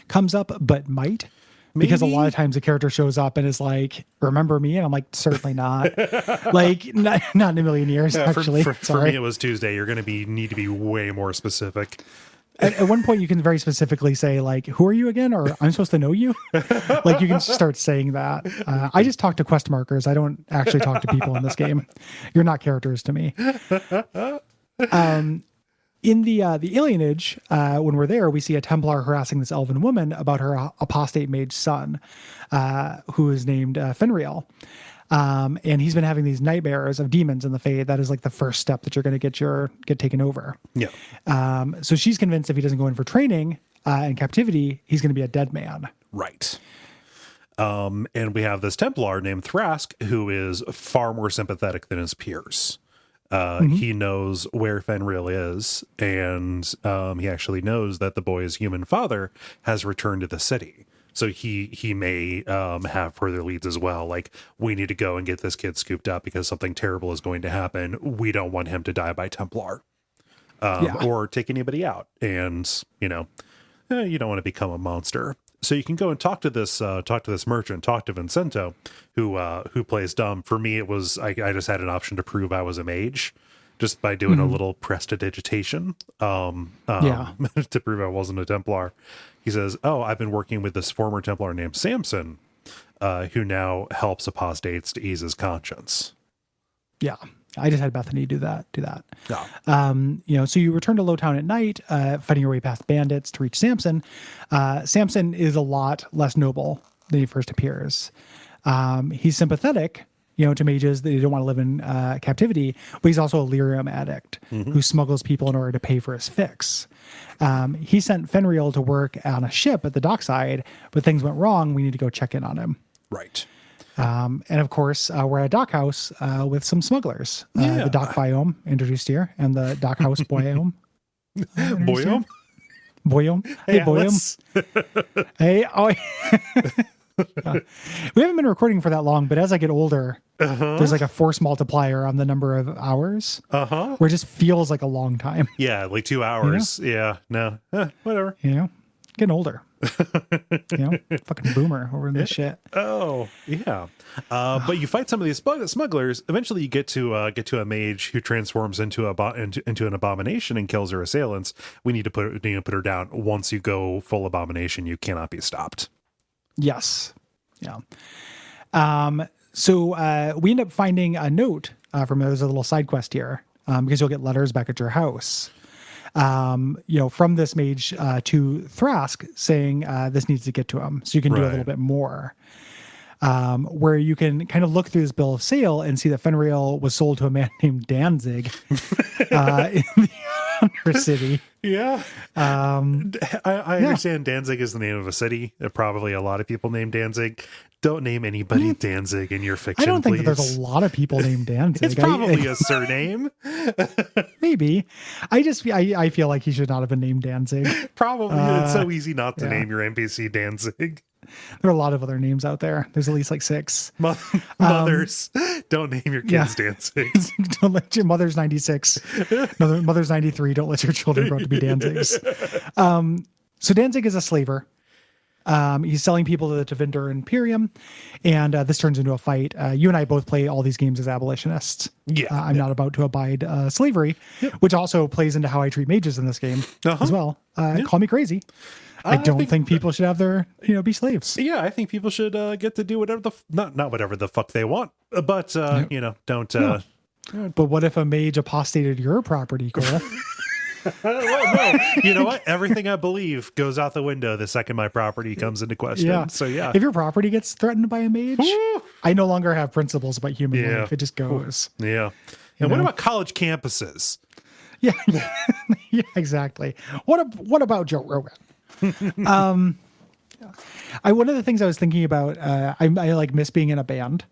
comes up, but might. Because a lot of times the character shows up and is like, "Remember me?" And I'm like, "Certainly not." Not in a million years, actually.
For me, it was Tuesday. You're going to need to be way more specific.
At one point, you can very specifically say, "Who are you again?" Or "I'm supposed to know you." You can start saying that. I just talk to quest markers. I don't actually talk to people in this game. You're not characters to me. In the alienage, when we're there, we see a Templar harassing this elven woman about her apostate mage son, who is named Fenriel. And he's been having these nightmares of demons in the Fade. That is the first step that you're going to get taken over.
Yeah.
So she's convinced if he doesn't go in for training and captivity, he's going to be a dead man.
Right. And we have this Templar named Thrask, who is far more sympathetic than his peers. He knows where Fenriel is, and he actually knows that the boy's human father has returned to the city. So he may have further leads as well. We need to go and get this kid scooped up because something terrible is going to happen. We don't want him to die by Templar or take anybody out. And, you don't want to become a monster. So you can go and talk to this merchant, talk to Vincento, who plays dumb. For me, it was I just had an option to prove I was a mage, just by doing a little prestidigitation, to prove I wasn't a Templar. He says, "Oh, I've been working with this former Templar named Samson, who now helps apostates to ease his conscience."
Yeah. I just had Bethany do that.
Yeah.
So you return to Lowtown at night, fighting your way past bandits to reach Samson. Samson is a lot less noble than he first appears. He's sympathetic, to mages that don't want to live in captivity, but he's also a lyrium addict who smuggles people in order to pay for his fix. He sent Fenriel to work on a ship at the dockside, but things went wrong. We need to go check in on him.
Right.
And of course, we're at a dock house with some smugglers. The dock biome introduced here, and the dock house biome. Boyome. Hey,
yeah,
Boyome. Hey, oh. We haven't been recording for that long, but as I get older, there's a force multiplier on the number of hours. Where it just feels like a long time.
Yeah, 2 hours. Yeah, no, whatever.
getting older. Fucking boomer over in this shit.
Oh yeah, but you fight some of these smugglers. Eventually, you get to a mage who transforms into an abomination and kills her assailants. We need to put her down. Once you go full abomination, you cannot be stopped.
Yes. Yeah. So we end up finding a note from there's a little side quest here because you'll get letters back at your house. From this mage to Thrask saying this needs to get to him. So you can do a little bit more. Where you can kind of look through this bill of sale and see that Fenrir was sold to a man named Danzig in the Under City.
Yeah. I understand Danzig is the name of a city. There are probably a lot of people named Danzig. Don't name anybody Danzig in your fiction,
I don't think
please.
that there's a lot of people named Danzig.
It's probably a surname.
Maybe. I feel like he should not have been named Danzig.
Probably. It's so easy not to name your NPC Danzig.
There are a lot of other names out there. There's at least like 6.
Mothers, don't name your kids Danzig.
Don't let your mother's 96. Mother's 93. Don't let your children grow up to be Danzigs. So Danzig is a slaver. He's selling people to the Tevinter Imperium, and this turns into a fight. You and I both play all these games as abolitionists.
Yeah,
I'm not about to abide slavery, which also plays into how I treat mages in this game as well. Call me crazy. I don't think people should have their, be slaves.
Yeah, I think people should get to do whatever not whatever the fuck they want, but don't.
But what if a mage apostated your property, Cole?
Well, no. You know what? Everything I believe goes out the window the second my property comes into question.
Yeah.
So yeah,
if your property gets threatened by a mage, I no longer have principles about human life. It just goes.
Yeah. And what about college campuses?
Yeah. Yeah. Exactly. What about Joe Rogan? One of the things I was thinking about, I like miss being in a band.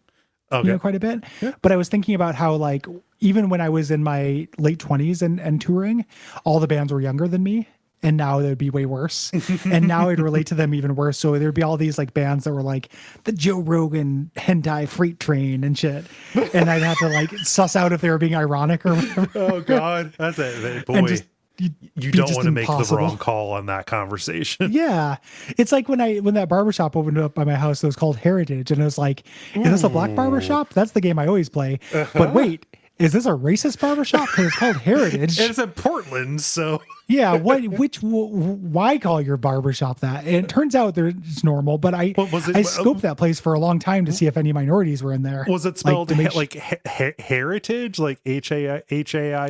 Okay.
Quite a bit. Yeah. But I was thinking about how, like, even when I was in my late 20s and touring, all the bands were younger than me. And now they would be way worse. And now I'd relate to them even worse. So there'd be all these like bands that were like the Joe Rogan hentai freight train and shit. And I'd have to like suss out if they were being ironic or whatever.
Oh God. That's it. Boy. You don't want to make the wrong call on that conversation.
Yeah. It's like when that barbershop opened up by my house, it was called Heritage. And it was like, is this a black barbershop? That's the game I always play. But wait, is this a racist barbershop? Because it's called Heritage.
It's in Portland, so.
Yeah. Why call your barbershop that? And it turns out it's normal, but I scoped that place for a long time to see if any minorities were in there.
Was it spelled heritage? Like Hair?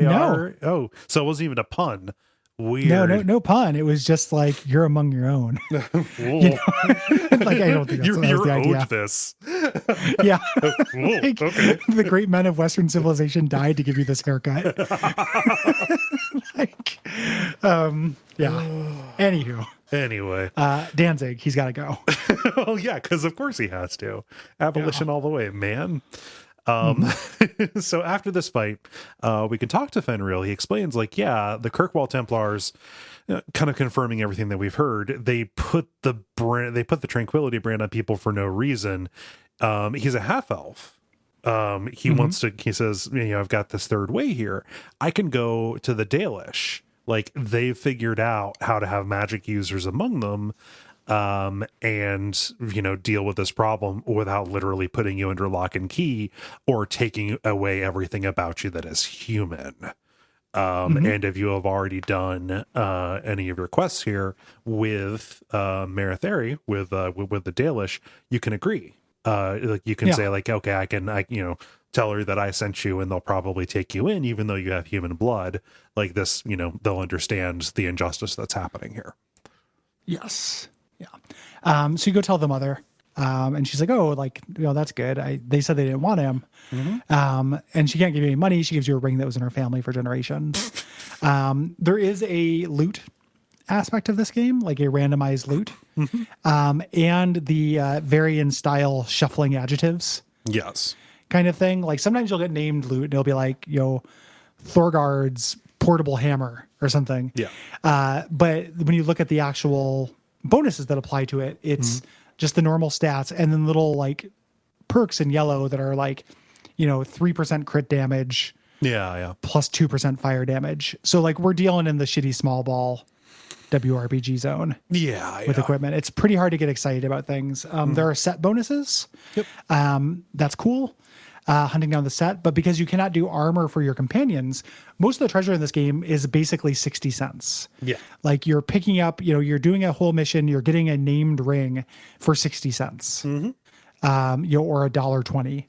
No.
Oh, so it wasn't even a pun. Weird.
No pun. It was just like you're among your own. Like I don't think that was the idea.
Owed this.
Yeah.
Okay.
The great men of Western civilization died to give you this haircut. Yeah.
Anyway.
Danzig, he's got to go.
Well, yeah, because of course he has to. Abolition all the way, man. So after this fight, we can talk to Fenrir. He explains, like, the Kirkwall Templars, kind of confirming everything that we've heard. They put the Tranquility brand on people for no reason. He's a half elf. He wants to. He says, I've got this third way here. I can go to the Dalish. Like, they've figured out how to have magic users among them. And deal with this problem without literally putting you under lock and key or taking away everything about you that is human. And if you have already done any of your quests here with Maratheri, with the Dalish, you can agree. You can say like, okay, I tell her that I sent you, and they'll probably take you in, even though you have human blood. Like this, they'll understand the injustice that's happening here.
Yes. Yeah. So you go tell the mother, and she's like, oh, like, that's good. They said they didn't want him. And she can't give you any money. She gives you a ring that was in her family for generations. There is a loot aspect of this game, like a randomized loot, and the Varian style shuffling adjectives.
Yes.
Kind of thing. Like sometimes you'll get named loot and it'll be like, Thorgard's portable hammer or something.
Yeah.
But when you look at the actual bonuses that apply to it, it's just the normal stats and then little like perks in yellow that are like, 3% crit damage.
Yeah.
Plus 2% fire damage. So like we're dealing in the shitty small ball WRPG zone
Yeah,
with equipment. It's pretty hard to get excited about things. There are set bonuses.
Yep.
That's cool. Hunting down the set, but because you cannot do armor for your companions, most of the treasure in this game is basically 60 cents.
Yeah.
Like you're picking up, you're doing a whole mission, you're getting a named ring for 60 cents. Or $1.20,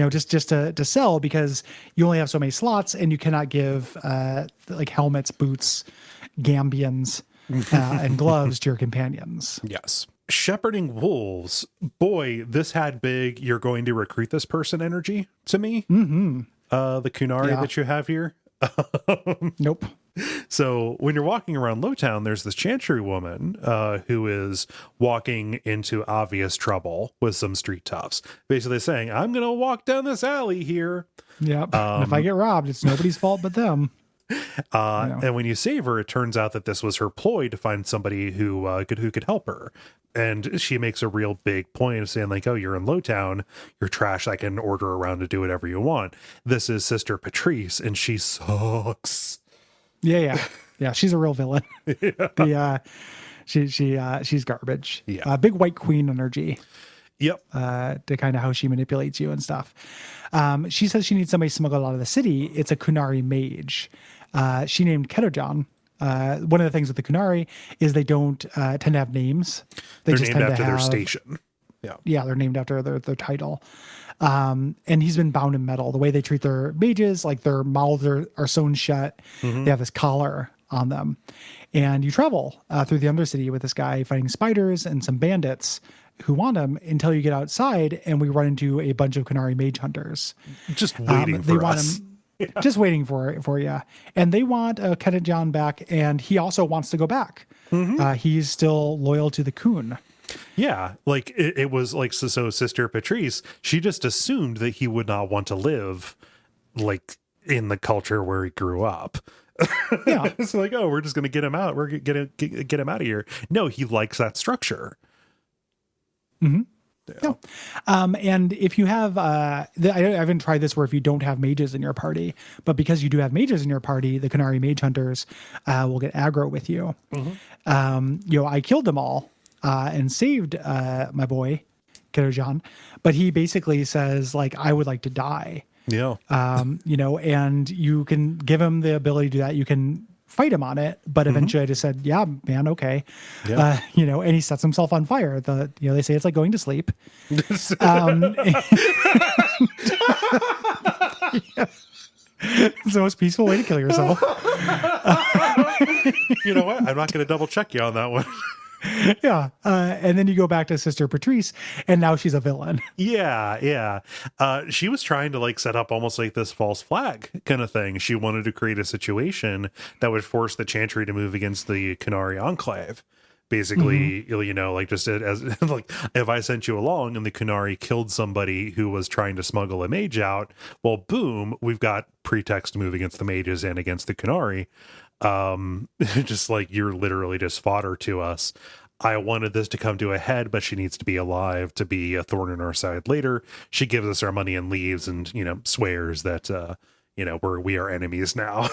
just to sell, because you only have so many slots and you cannot give like helmets, boots, gambions, and gloves to your companions.
Yes. Shepherding wolves. Boy, this had big, you're going to recruit this person energy to me.
Mm-hmm.
The Kunari that you have here.
Nope.
So when you're walking around Lowtown, there's this chantry woman who is walking into obvious trouble with some street toughs, basically saying, I'm going to walk down this alley here.
Yep. And if I get robbed, it's nobody's fault but them.
And when you save her, it turns out that this was her ploy to find somebody who could help her. And she makes a real big point of saying, like, oh, you're in Lowtown, you're trash, I can order around to do whatever you want. This is Sister Patrice, and she sucks.
Yeah. She's a real villain. She's garbage.
Yeah.
Big white queen energy.
Yep.
To kind of how she manipulates you and stuff. She says she needs somebody smuggled out of the city. It's a Kunari mage. She named Ketojan. One of the things with the Kunari is they don't tend to have names. They're
named after their station.
Yeah, they're named after their title. And he's been bound in metal. The way they treat their mages, like their mouths are sewn shut. Mm-hmm. They have this collar on them. And you travel through the Undercity with this guy fighting spiders and some bandits who want him until you get outside and we run into a bunch of Kunari mage hunters.
Just waiting for us.
Just waiting for you. And they want Ketojan back, and he also wants to go back. Mm-hmm. He's still loyal to the Kun.
Yeah, like it was like so Sister Patrice, she just assumed that he would not want to live like in the culture where he grew up. Yeah. It's like, oh, we're just going to get him out. We're going to get him out of here. No, he likes that structure.
Mm-hmm. Yeah. And if you have, I haven't tried this where if you don't have mages in your party, but because you do have mages in your party, the Kunari mage hunters will get aggro with you. Mm-hmm. I killed them all and saved my boy, Ketojan, but he basically says, like, I would like to die.
Yeah.
And you can give him the ability to do that. You can fight him on it, but eventually I just said, yeah, man, okay. Yeah. And he sets himself on fire. They say it's like going to sleep. Yeah. It's the most peaceful way to kill yourself.
You know what? I'm not going to double check you on that one.
Yeah. And then you go back to Sister Patrice, and now she's a villain.
Yeah. She was trying to like set up almost like this false flag kind of thing. She wanted to create a situation that would force the Chantry to move against the Kunari Enclave. Basically, like just as like if I sent you along and the Kunari killed somebody who was trying to smuggle a mage out, well, boom, we've got pretext to move against the mages and against the Kunari. Just like you're literally just fodder to us. I wanted this to come to a head, but she needs to be alive to be a thorn in our side later. She gives us our money and leaves, and swears that we are enemies now.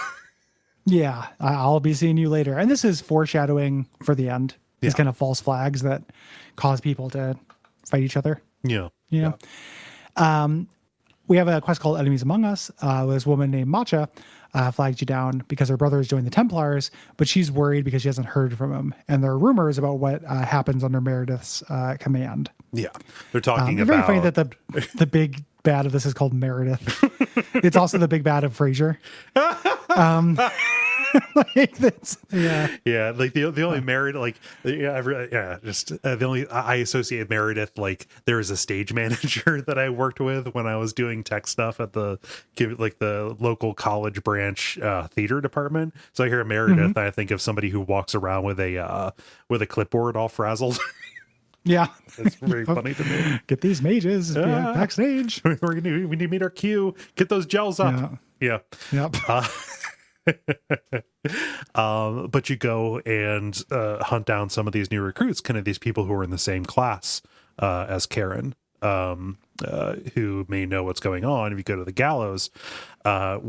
Yeah, I'll be seeing you later. And this is foreshadowing for the end. These kind of false flags that cause people to fight each other.
Yeah.
We have a quest called Enemies Among Us. This woman named Matcha flags you down because her brother has joined the Templars, but she's worried because she hasn't heard from him. And there are rumors about what happens under Meredith's command.
Yeah. They're talking
it's
about...
very funny that the big bad of this is called Meredith. It's also the big bad of Frasier. Like this,
like the only Meredith, the only I associate Meredith, like there is a stage manager that I worked with when I was doing tech stuff at the local college branch theater department. So I hear Meredith, and I think of somebody who walks around with a clipboard all frazzled.
Yeah,
it's very funny to me.
Get these mages backstage.
We need to meet our queue. Get those gels up. Yeah.
Yep.
But you go and hunt down some of these new recruits, kind of these people who are in the same class as Karen. who may know what's going on, if you go to the gallows, you're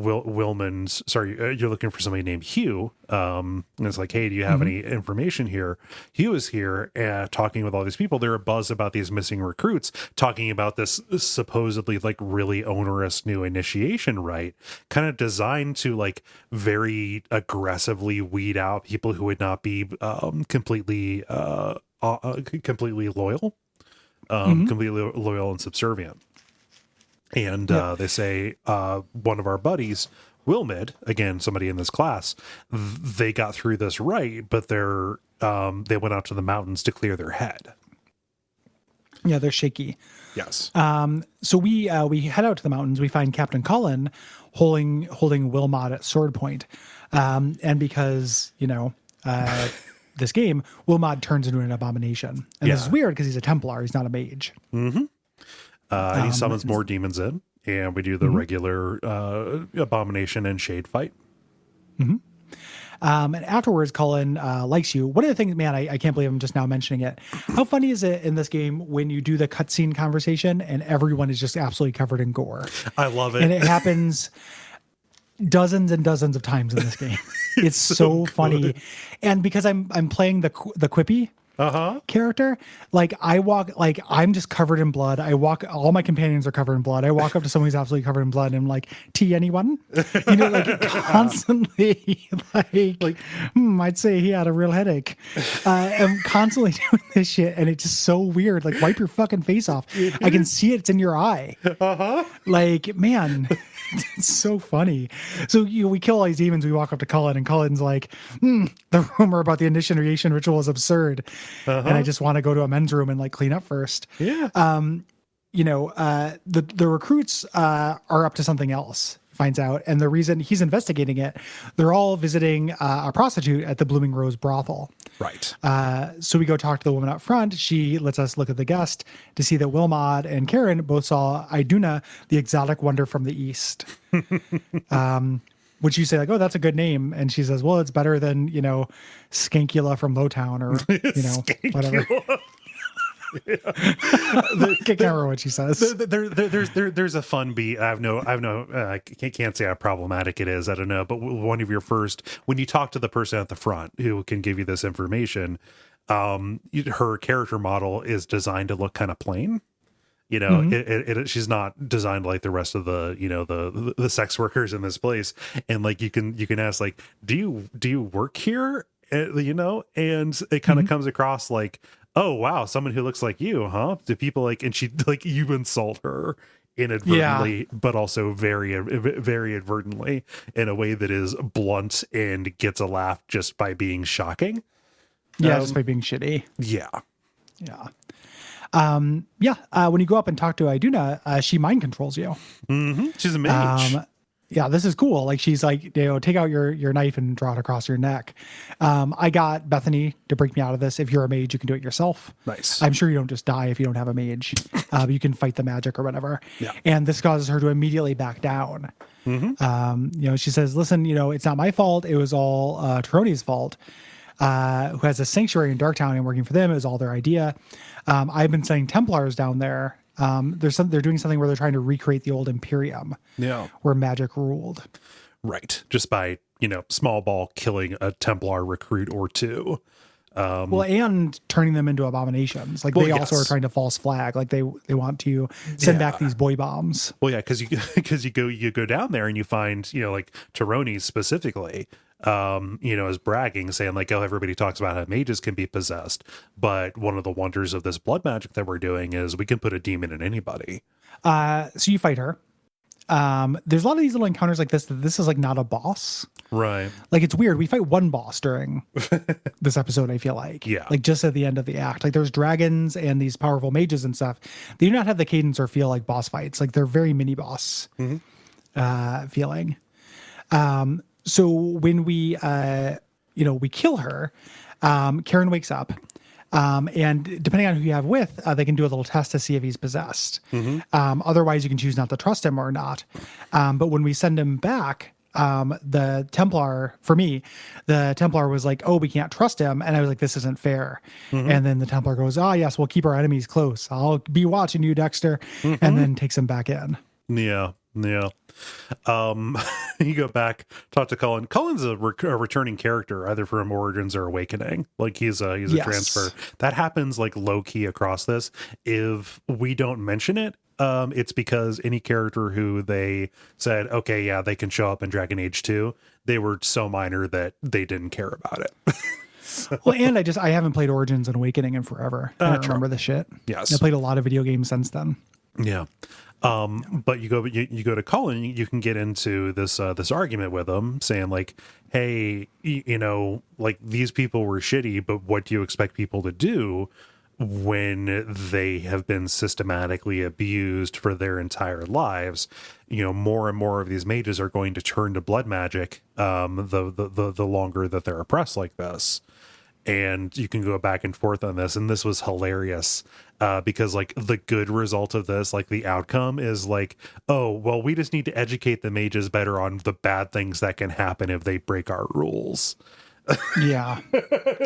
looking for somebody named Hugh. And it's like, hey, do you have any information here? Hugh is here talking with all these people. They're abuzz about these missing recruits, talking about this supposedly like really onerous new initiation rite, kind of designed to like very aggressively weed out people who would not be completely loyal. Completely loyal and subservient. And they say one of our buddies, Wilmid, again, somebody in this class, they got through this right, but they went out to the mountains to clear their head.
Yeah, they're shaky.
Yes.
So we head out to the mountains. We find Captain Cullen holding Wilmot at sword point. And because, this game, Wilmot turns into an abomination. And this is weird because he's a Templar. He's not a mage.
And he summons more demons in, and we do the regular abomination and shade fight.
And afterwards, Cullen likes you. One of the things, man, I can't believe I'm just now mentioning it. How funny is it in this game when you do the cutscene conversation and everyone is just absolutely covered in gore?
I love it.
And it happens dozens and dozens of times in this game. It's so funny. And because I'm playing the quippy character, like I'm just covered in blood. All my companions are covered in blood. I walk up to someone who's absolutely covered in blood and I'm like, tea anyone? Like constantly I'd say he had a real headache. I'm constantly doing this shit and it's just so weird. Like, wipe your fucking face off. I can see it. It's in your eye. Like, man, it's so funny. So we kill all these demons. We walk up to Cullen and Cullen's like, the rumor about the initiation ritual is absurd. And I just want to go to a men's room and like clean up first.
Yeah.
The recruits are up to something else, finds out. And the reason he's investigating it, they're all visiting a prostitute at the Blooming Rose brothel.
Right.
So we go talk to the woman up front. She lets us look at the guest to see that Wilmot and Karen both saw Iduna, the exotic wonder from the east. Which you say like, oh, that's a good name. And she says, well, it's better than, Skankula from Lowtown or, whatever. I can't remember what she says.
There's a fun beat. I can't say how problematic it is. I don't know. But one of your first, when you talk to the person at the front who can give you this information, her character model is designed to look kind of plain. She's not designed like the rest of the sex workers in this place. And like, you can ask like, do you work here? And it kind of comes across like, oh, wow, someone who looks like you, huh? Do people like, and she like, you insult her inadvertently, but also very, very advertently in a way that is blunt and gets a laugh just by being shocking.
Yeah. Just by being shitty.
Yeah.
Yeah. When you go up and talk to Iduna, she mind controls you.
She's a mage.
Yeah, this is cool. Like, she's like, take out your knife and draw it across your neck. I got Bethany to break me out of this. If you're a mage, you can do it yourself.
Nice.
I'm sure you don't just die if you don't have a mage. You can fight the magic or whatever.
Yeah.
And this causes her to immediately back down. She says, listen, it's not my fault. It was all Taroni's fault. Who has a sanctuary in Darktown and working for them. It was all their idea. I've been sending Templars down there. They're doing something where they're trying to recreate the old Imperium.
Yeah.
Where magic ruled.
Right. Just by, small ball killing a Templar recruit or two.
And turning them into abominations. Like, they also are trying to false flag. Like, they want to send back these boy bombs.
Well, yeah, because you go down there and you find, like Taroni specifically, is bragging, saying like, oh, everybody talks about how mages can be possessed, but one of the wonders of this blood magic that we're doing is we can put a demon in anybody.
So you fight her. There's a lot of these little encounters like this. That this is like not a boss. Right. Like, it's weird. We fight one boss during this episode, I feel like. Yeah. Like, just at the end of the act. Like, there's dragons and these powerful mages and stuff. They do not have the cadence or feel like boss fights. Like, they're very mini boss feeling. So when we kill her, Karen wakes up. And depending on who you have with, they can do a little test to see if he's possessed. Otherwise, you can choose not to trust him or not. But when we send him back, the Templar, for me, the Templar was like, oh, we can't trust him. And I was like, this isn't fair. And then the Templar goes, oh, yes, we'll keep our enemies close. I'll be watching you, Dexter. And then takes him back in.
Yeah. You go back, talk to Cullen. Cullen's a returning character, either from Origins or Awakening. Like he's a transfer that happens like low key across this. If we don't mention it, it's because any character who they said, okay, yeah, they can show up in Dragon Age 2, they were so minor that they didn't care about it.
Well, and I haven't played Origins and Awakening in forever. I don't remember the shit.
Yes,
I played a lot of video games since then.
Yeah. But you go to Cullen, you can get into this argument with him saying like, hey, like these people were shitty, but what do you expect people to do when they have been systematically abused for their entire lives? More and more of these mages are going to turn to blood magic the longer that they're oppressed like this. And you can go back and forth on this, and this was hilarious because like the good result of this, like the outcome is like, oh well, we just need to educate the mages better on the bad things that can happen if they break our rules.
Yeah.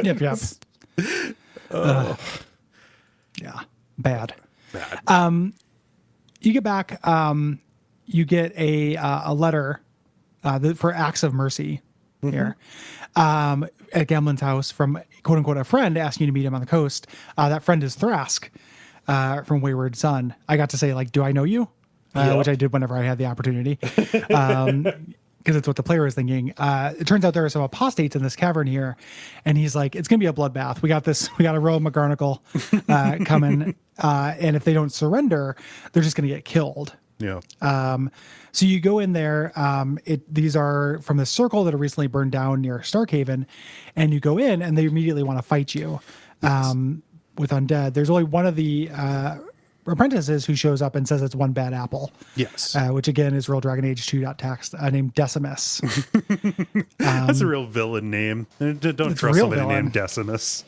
Yep. Yeah. Bad. You get back. You get a letter for acts of mercy here at Gamlin's house from quote unquote a friend asking you to meet him on the coast. That friend is Thrask from Wayward Son. I got to say, like, do I know you? Which I did whenever I had the opportunity. Because it's what the player is thinking. It turns out there are some apostates in this cavern here, and he's like, it's going to be a bloodbath. We got this. We got a royal McGarnacle coming, and if they don't surrender, they're just going to get killed.
Yeah.
So you go in there. These are from the circle that are recently burned down near Starkhaven, and you go in, and they immediately want to fight you with undead. There's only one of the apprentices who shows up and says it's one bad apple.
Yes.
Which again is Real Dragon Age 2 text named Decimus.
That's a real villain name. Don't trust somebody named Decimus.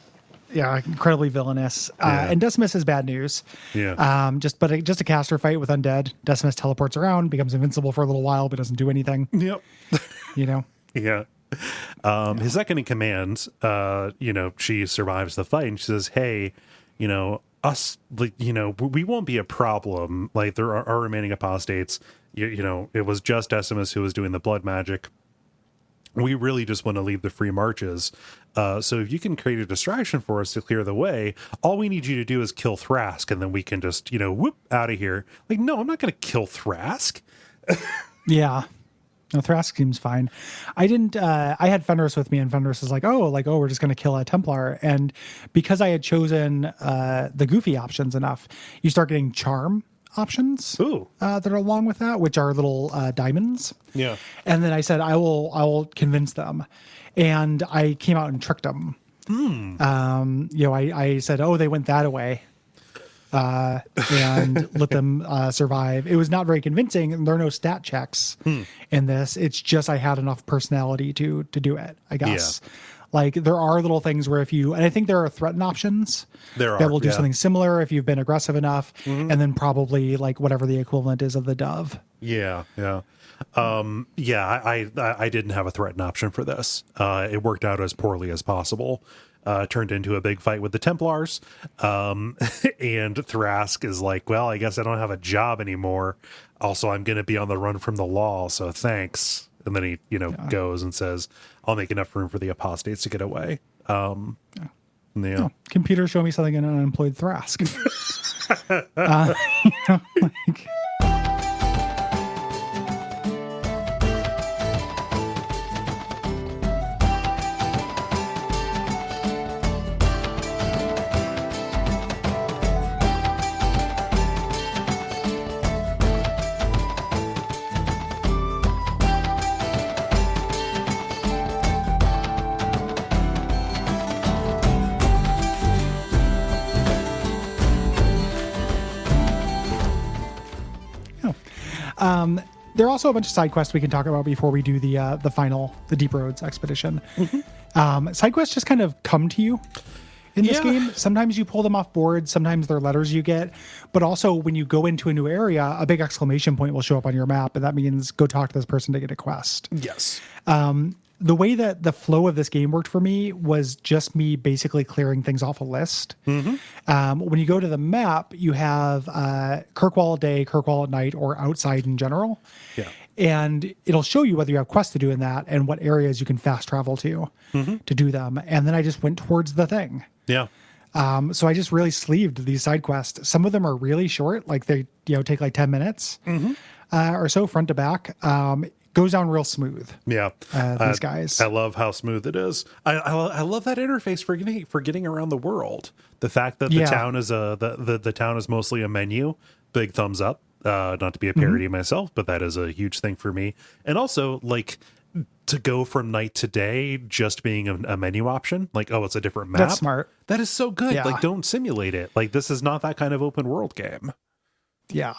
Yeah, incredibly villainous. And Decimus is bad news.
Yeah.
Just a caster fight with undead. Decimus teleports around, becomes invincible for a little while, but doesn't do anything.
Yep.
Yeah.
His second in command, she survives the fight and she says, hey, us, like, we won't be a problem. Like, there are remaining apostates. It was just Decimus who was doing the blood magic. We really just want to leave the free marches. So if you can create a distraction for us to clear the way, all we need you to do is kill Thrask, and then we can just, whoop, out of here. Like, no, I'm not going to kill Thrask.
Yeah. No, Thrask seems fine. I didn't, I had Fenris with me, and Fenris is like, we're just going to kill a Templar. And because I had chosen the goofy options enough, you start getting charm options that are along with that, which are little diamonds.
Yeah.
And then I said, I will convince them. And I came out and tricked them. I said, they went that away. And let them survive. It was not very convincing. There are no stat checks in this. It's just I had enough personality to do it, I guess. Yeah. Like, there are little things where and I think there are threaten options that will do something similar if you've been aggressive enough, and then probably like whatever the equivalent is of the dove.
Yeah. I didn't have a threaten option for this. It worked out as poorly as possible. Turned into a big fight with the Templars. And Thrask is like, well, I guess I don't have a job anymore. Also, I'm going to be on the run from the law, so thanks. And then he, goes and says, I'll make enough room for the apostates to get away.
Computer, show me something in an unemployed Thrask. There are also a bunch of side quests we can talk about before we do the Deep Roads expedition. Side quests just kind of come to you. in this
Yeah.
game. Sometimes you pull them off board, sometimes they're letters you get, but also when you go into a new area, a big exclamation point will show up on your map, and that means go talk to this person to get a quest.
Yes.
The way that the flow of this game worked for me was just me basically clearing things off a list. When you go to the map, you have Kirkwall at day, Kirkwall at night, or outside in general.
Yeah.
And it'll show you whether you have quests to do in that and what areas you can fast travel to do them. And then I just went towards the thing.
Yeah.
So I just really sleeved these side quests. Some of them are really short, like they take like 10 minutes or so front to back. Goes down real smooth.
Yeah.
These guys.
I love how smooth it is. I love that interface for getting around the world. The fact that the town is the town is mostly a menu. Big thumbs up. Not to be a parody myself, but that is a huge thing for me. And also, like, to go from night to day just being a menu option, like, oh, it's a different map.
That's smart.
That is so good.
Yeah.
Like, don't simulate it. Like, this is not that kind of open world game.
Yeah.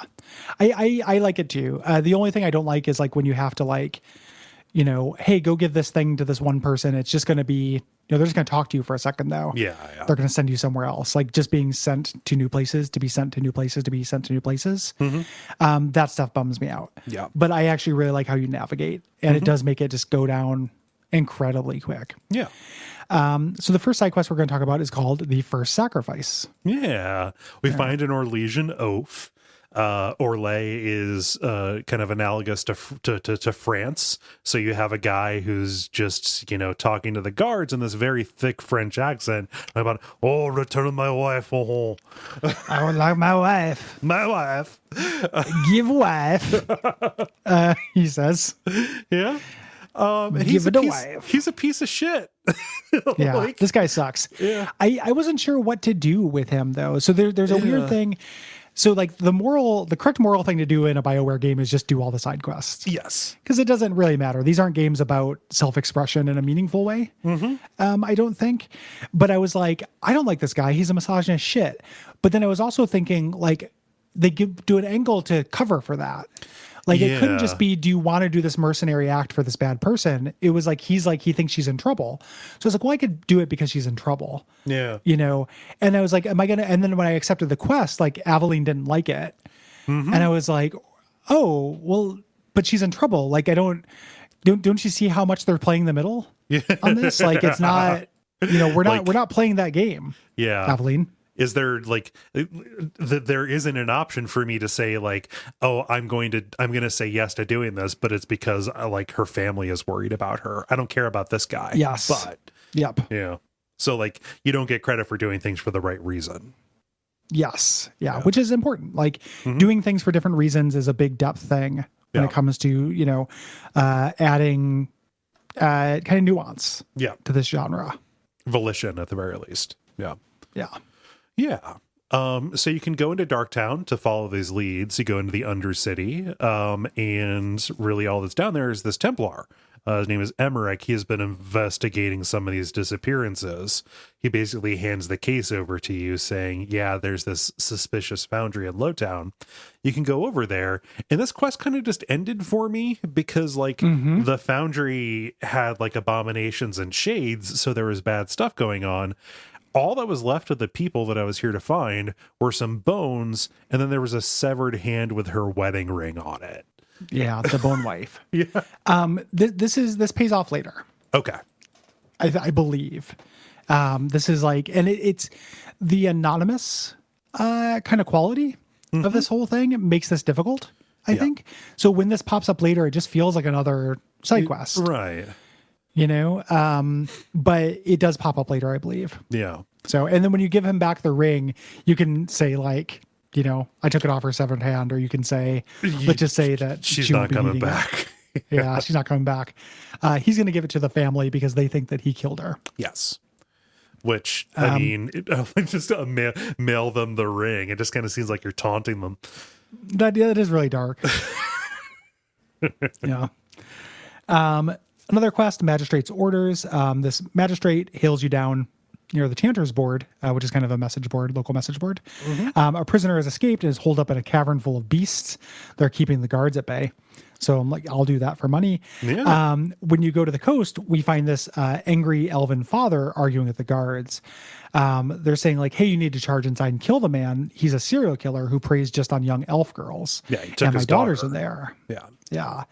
I like it too. The only thing I don't like is like when you have to like, hey, go give this thing to this one person. It's just going to be, they're just going to talk to you for a second though.
Yeah.
They're going to send you somewhere else. Like just being sent to new places, to be sent to new places, to be sent to new places. That stuff bums me out.
Yeah.
But I actually really like how you navigate, and it does make it just go down incredibly quick.
Yeah.
So the first side quest we're going to talk about is called The First Sacrifice.
Yeah. We find an Orlesian oaf. Orlais is kind of analogous to France. So you have a guy who's just, talking to the guards in this very thick French accent about, oh, return my wife. Oh.
I would like my wife.
My wife.
Give wife. He says.
Yeah. And
Give it a wife.
He's a piece of shit.
Yeah, this guy sucks.
Yeah.
I wasn't sure what to do with him though. So there's a weird thing. So like the correct moral thing to do in a BioWare game is just do all the side quests.
Yes.
Because it doesn't really matter. These aren't games about self-expression in a meaningful way. I don't think. But I was like, I don't like this guy. He's a misogynist shit. But then I was also thinking like they do an angle to cover for that. Like it couldn't just be, do you want to do this mercenary act for this bad person? It was like, he thinks she's in trouble. So I was like, well, I could do it because she's in trouble.
Yeah.
And I was like, am I going to, and then when I accepted the quest, like Aveline didn't like it. And I was like, oh, well, but she's in trouble. Like don't you see how much they're playing the middle on this? Like it's not, we're not playing that game.
Yeah.
Aveline.
Is there like there isn't an option for me to say like, oh, I'm going to say yes to doing this, but it's because like her family is worried about her. I don't care about this guy.
Yes.
But
Yep.
yeah. So like you don't get credit for doing things for the right reason.
Yes. Yeah. Which is important. Like doing things for different reasons is a big depth thing when it comes to, adding kind of nuance to this genre.
Volition at the very least. Yeah.
Yeah.
Yeah. So you can go into Darktown to follow these leads. You go into the Undercity, and really all that's down there is this Templar. His name is Emmerich. He has been investigating some of these disappearances. He basically hands the case over to you saying, yeah, there's this suspicious foundry in Lowtown. You can go over there. And this quest kind of just ended for me because like the foundry had like abominations and shades. So there was bad stuff going on. All that was left of the people that I was here to find were some bones, and then there was a severed hand with her wedding ring on it.
Yeah, the bone wife.
Yeah.
This pays off later.
Okay.
I believe. This is like, and it's the anonymous kind of quality of this whole thing makes this difficult, I think. So when this pops up later, it just feels like another side quest.
Right.
But it does pop up later, I believe.
Yeah.
So, and then when you give him back the ring, you can say like, I took it off her severed hand, or you can say, let's just say that
she's
she
not
won't be
coming
eating
back.
it. Yeah, she's not coming back. He's going to give it to the family because they think that he killed her.
Yes. Which, I mean, just mail them the ring. It just kind of seems like you're taunting them.
That is really dark. Yeah. Another quest, Magistrate's Orders. This magistrate hails you down near the Chanter's board, which is kind of a message board, local message board.
Mm-hmm.
A prisoner has escaped and is holed up in a cavern full of beasts. They're keeping the guards at bay. So I'm like, I'll do that for money.
Yeah.
When you go to the coast, we find this angry elven father arguing with the guards. They're saying like, hey, you need to charge inside and kill the man. He's a serial killer who preys just on young elf girls.
Yeah, he took
and my
his
daughter's
daughter.
in there.
Yeah.
Yeah.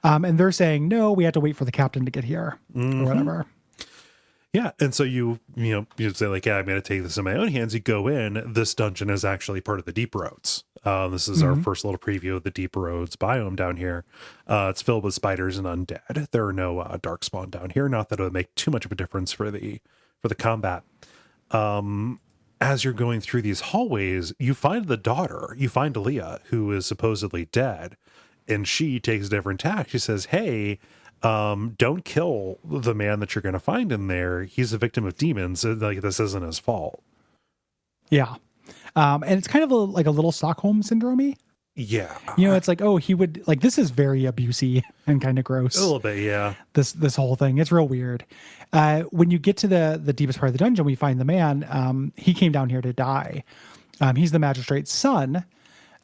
And they're saying, no, we have to wait for the captain to get here or whatever.
Yeah, and so you say like, yeah, I'm going to take this in my own hands. You go in. This dungeon is actually part of the Deep Roads. This is our first little preview of the Deep Roads biome down here. It's filled with spiders and undead. There are no darkspawn down here. Not that it would make too much of a difference for the combat. As you're going through these hallways, you find the daughter. You find Leah, who is supposedly dead, and she takes a different tack. She says, "Hey, don't kill the man that you're going to find in there. He's a victim of demons. Like, this isn't his fault."
Yeah. And it's kind of like a little Stockholm syndrome-y.
Yeah.
It's like, oh, he would like, this is very abusive and kind of gross.
A little bit, yeah.
This whole thing. It's real weird. When you get to the deepest part of the dungeon, we find the man. He came down here to die. He's the magistrate's son.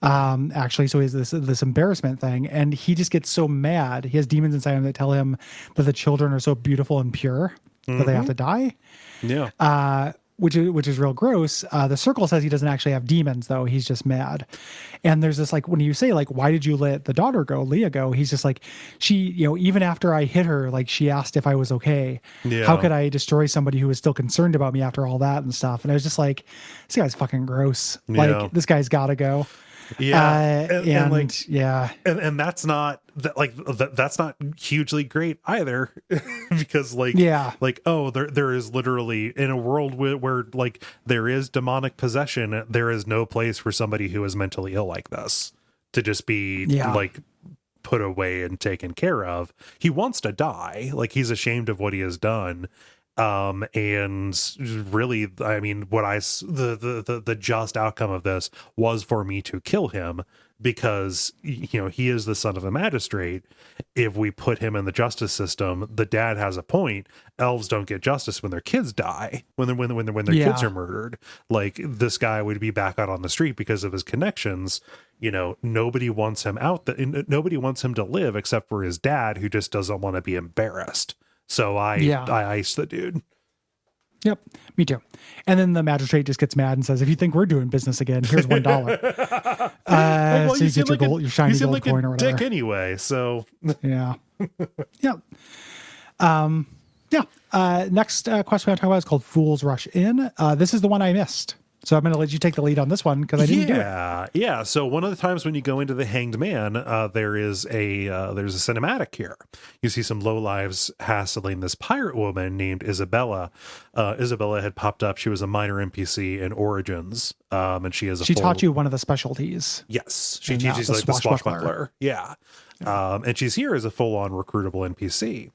Actually, so he has this embarrassment thing, and he just gets so mad. He has demons inside him that tell him that the children are so beautiful and pure that they have to die.
Yeah.
Which is real gross. The circle says he doesn't actually have demons, though. He's just mad. And there's this, like, when you say, like, why did you let the daughter go, Leah go? He's just like, she, even after I hit her, like, she asked if I was okay.
Yeah.
How could I destroy somebody who was still concerned about me after all that and stuff? And I was just like, this guy's fucking gross.
Yeah.
Like, this guy's got to go.
Yeah.
And
like,
yeah.
And that's not that's not hugely great either, because there is literally, in a world where like there is demonic possession, there is no place for somebody who is mentally ill like this to just be like put away and taken care of. He wants to die. Like, he's ashamed of what he has done. And really, I mean, the just outcome of this was for me to kill him, because he is the son of a magistrate. If we put him in the justice system, the dad has a point. Elves don't get justice when their kids die, when their kids are murdered. Like, this guy would be back out on the street because of his connections. Nobody wants him out. Nobody wants him to live except for his dad, who just doesn't want to be embarrassed. So I ice the dude.
Yep, me too. And then the magistrate just gets mad and says, "If you think we're doing business again, here's $1."
Well,
so you get your shiny gold coin or whatever.
Dick anyway, so
yeah, yeah, Next question we're gonna talk about is called "Fools Rush In." This is the one I missed. So I'm going to let you take the lead on this one because I didn't do it.
Yeah. So one of the times when you go into the Hanged Man, there's a cinematic here. You see some lowlives hassling this pirate woman named Isabella. Isabella had popped up. She was a minor NPC in Origins, and she taught
you one of the specialties.
Yes, she teaches like the swashbuckler. Yeah, and she's here as a full-on recruitable NPC.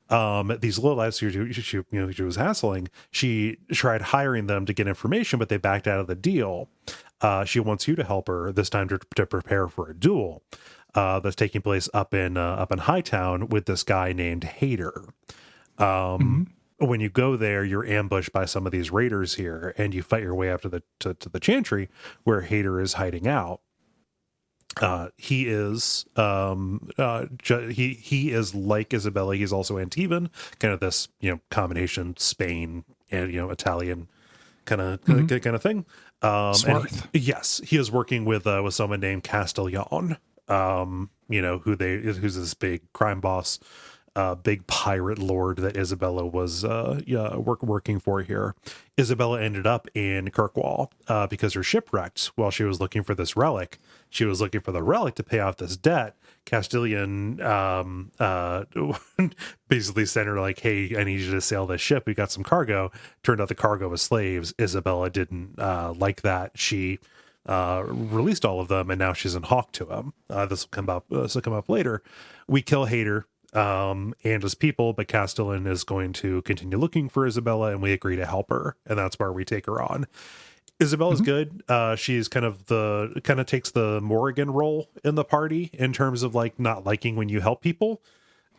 These lowlives she was hassling, she tried hiring them to get information, but they backed out of the deal. She wants you to help her this time to prepare for a duel that's taking place up in Hightown with this guy named Hater. When you go there, you're ambushed by some of these raiders here, and you fight your way up to the chantry where Hater is hiding out. He is he is like Isabella. He's also Antivan, kind of this combination Spain and Italian kind of thing.
Smart.
Yes, he is working with someone named Castellon. Who's this big crime boss, big pirate lord that Isabella was working for here. Isabella ended up in Kirkwall because her ship wrecked while she was looking for this relic. She was looking for the relic to pay off this debt. Castellon basically sent her like, "Hey, I need you to sail this ship. We got some cargo." Turned out the cargo was slaves. Isabella didn't like that. She released all of them, and now she's in hawk to him. This will come up later. We kill Hater and his people, but Castellan is going to continue looking for Isabella, and we agree to help her, and that's where we take her on. Isabella's good. She's kind of takes the Morrigan role in the party in terms of like not liking when you help people.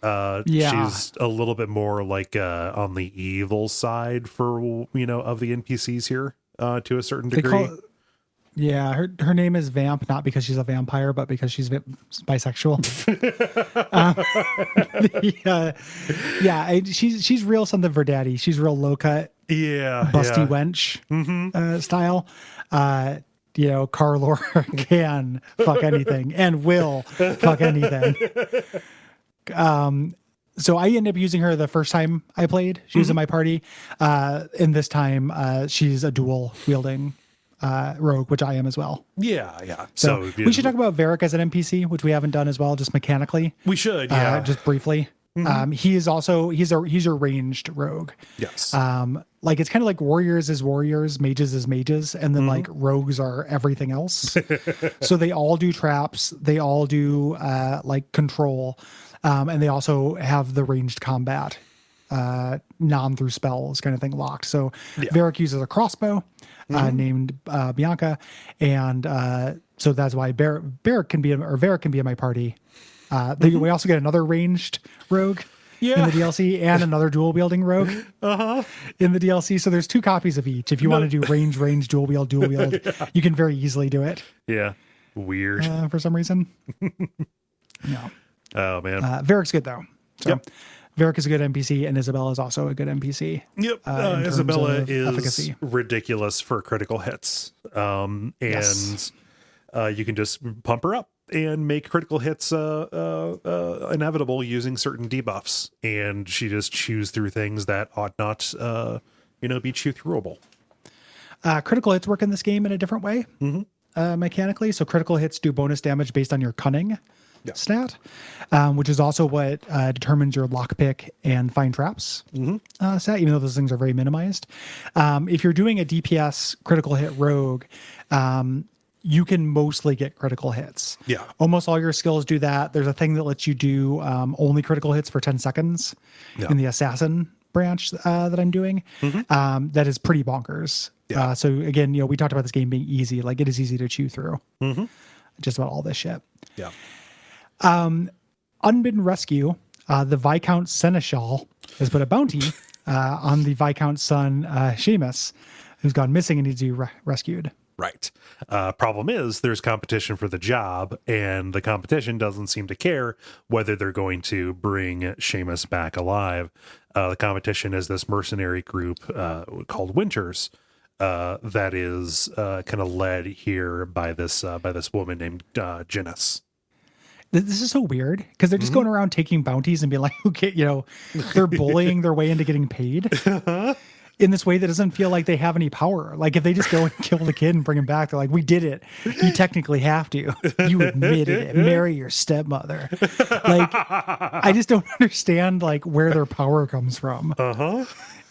Yeah.
She's a little bit more like on the evil side for of the NPCs here to a certain
They
degree.
Yeah, her name is Vamp, not because she's a vampire, but because she's bisexual. She's real something for daddy. She's real low cut,
Yeah,
busty
yeah.
wench style. Carlor can fuck anything and will fuck anything. So I ended up using her the first time I played. She was in my party. And this time she's a dual wielding rogue, which I am as well.
Yeah, yeah.
So we should talk about Varric as an NPC, which we haven't done as well, just mechanically.
We should, yeah.
Just briefly. He is also he's a ranged rogue.
Yes.
Like it's kind of like warriors is warriors, mages is mages, and then like rogues are everything else. So they all do traps, they all do like control, and they also have the ranged combat, non through spells kind of thing locked. So Varric uses a crossbow named Bianca, and so that's why Varric can be in my party. We also get another ranged rogue in the DLC and another dual wielding rogue in the DLC. So there's 2 copies of each. If you want to do range, dual wield, you can very easily do it.
Yeah. Weird.
For some reason. No.
Oh, man.
Varric's good, though. So Varric is a good NPC, and Isabella is also a good NPC.
Yep. Isabella is efficacy. Ridiculous for critical hits. And you can just pump her up and make critical hits inevitable using certain debuffs, and she just chews through things that ought not be chew throughable.
Critical hits work in this game in a different way mechanically. So critical hits do bonus damage based on your cunning stat, which is also what determines your lockpick and find traps stat, even though those things are very minimized. If you're doing a DPS critical hit rogue, you can mostly get critical hits.
Yeah.
Almost all your skills do that. There's a thing that lets you do only critical hits for 10 seconds in the assassin branch that I'm doing. That is pretty bonkers. Yeah. So again, we talked about this game being easy. Like it is easy to chew through just about all this shit.
Yeah.
Unbidden rescue. The Viscount Seneschal has put a bounty on the Viscount's son, Seamus, who's gone missing and needs to be rescued.
Right. Problem is there's competition for the job, and the competition doesn't seem to care whether they're going to bring Seamus back alive. The competition is this mercenary group called Winters that is kind of led here by this woman named Janice.
This is so weird because they're just going around taking bounties and being like, okay, they're bullying their way into getting paid. In this way that doesn't feel like they have any power. Like if they just go and kill the kid and bring him back, they're like, we did it. You technically have to. You admitted it. Marry your stepmother. Like, I just don't understand like where their power comes from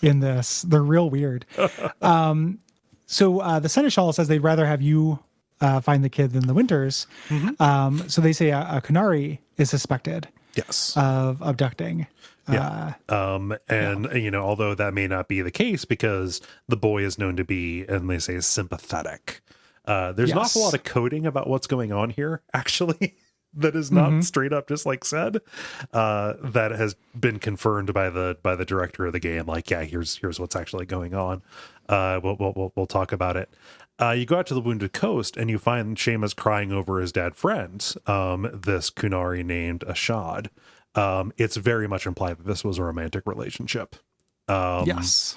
in this. They're real weird. So the Seneschal says they'd rather have you find the kid than the Winters. So they say a Kunari is suspected of abducting.
Although that may not be the case because the boy is known to be, and they say, sympathetic. There's an awful lot of coding about what's going on here, actually, that is not straight up just like said. That has been confirmed by the director of the game. Like, yeah, here's what's actually going on. We'll talk about it. You go out to the Wounded Coast and you find Seamus crying over his dead friend, this Kunari named Ashad. It's very much implied that this was a romantic relationship. Seamus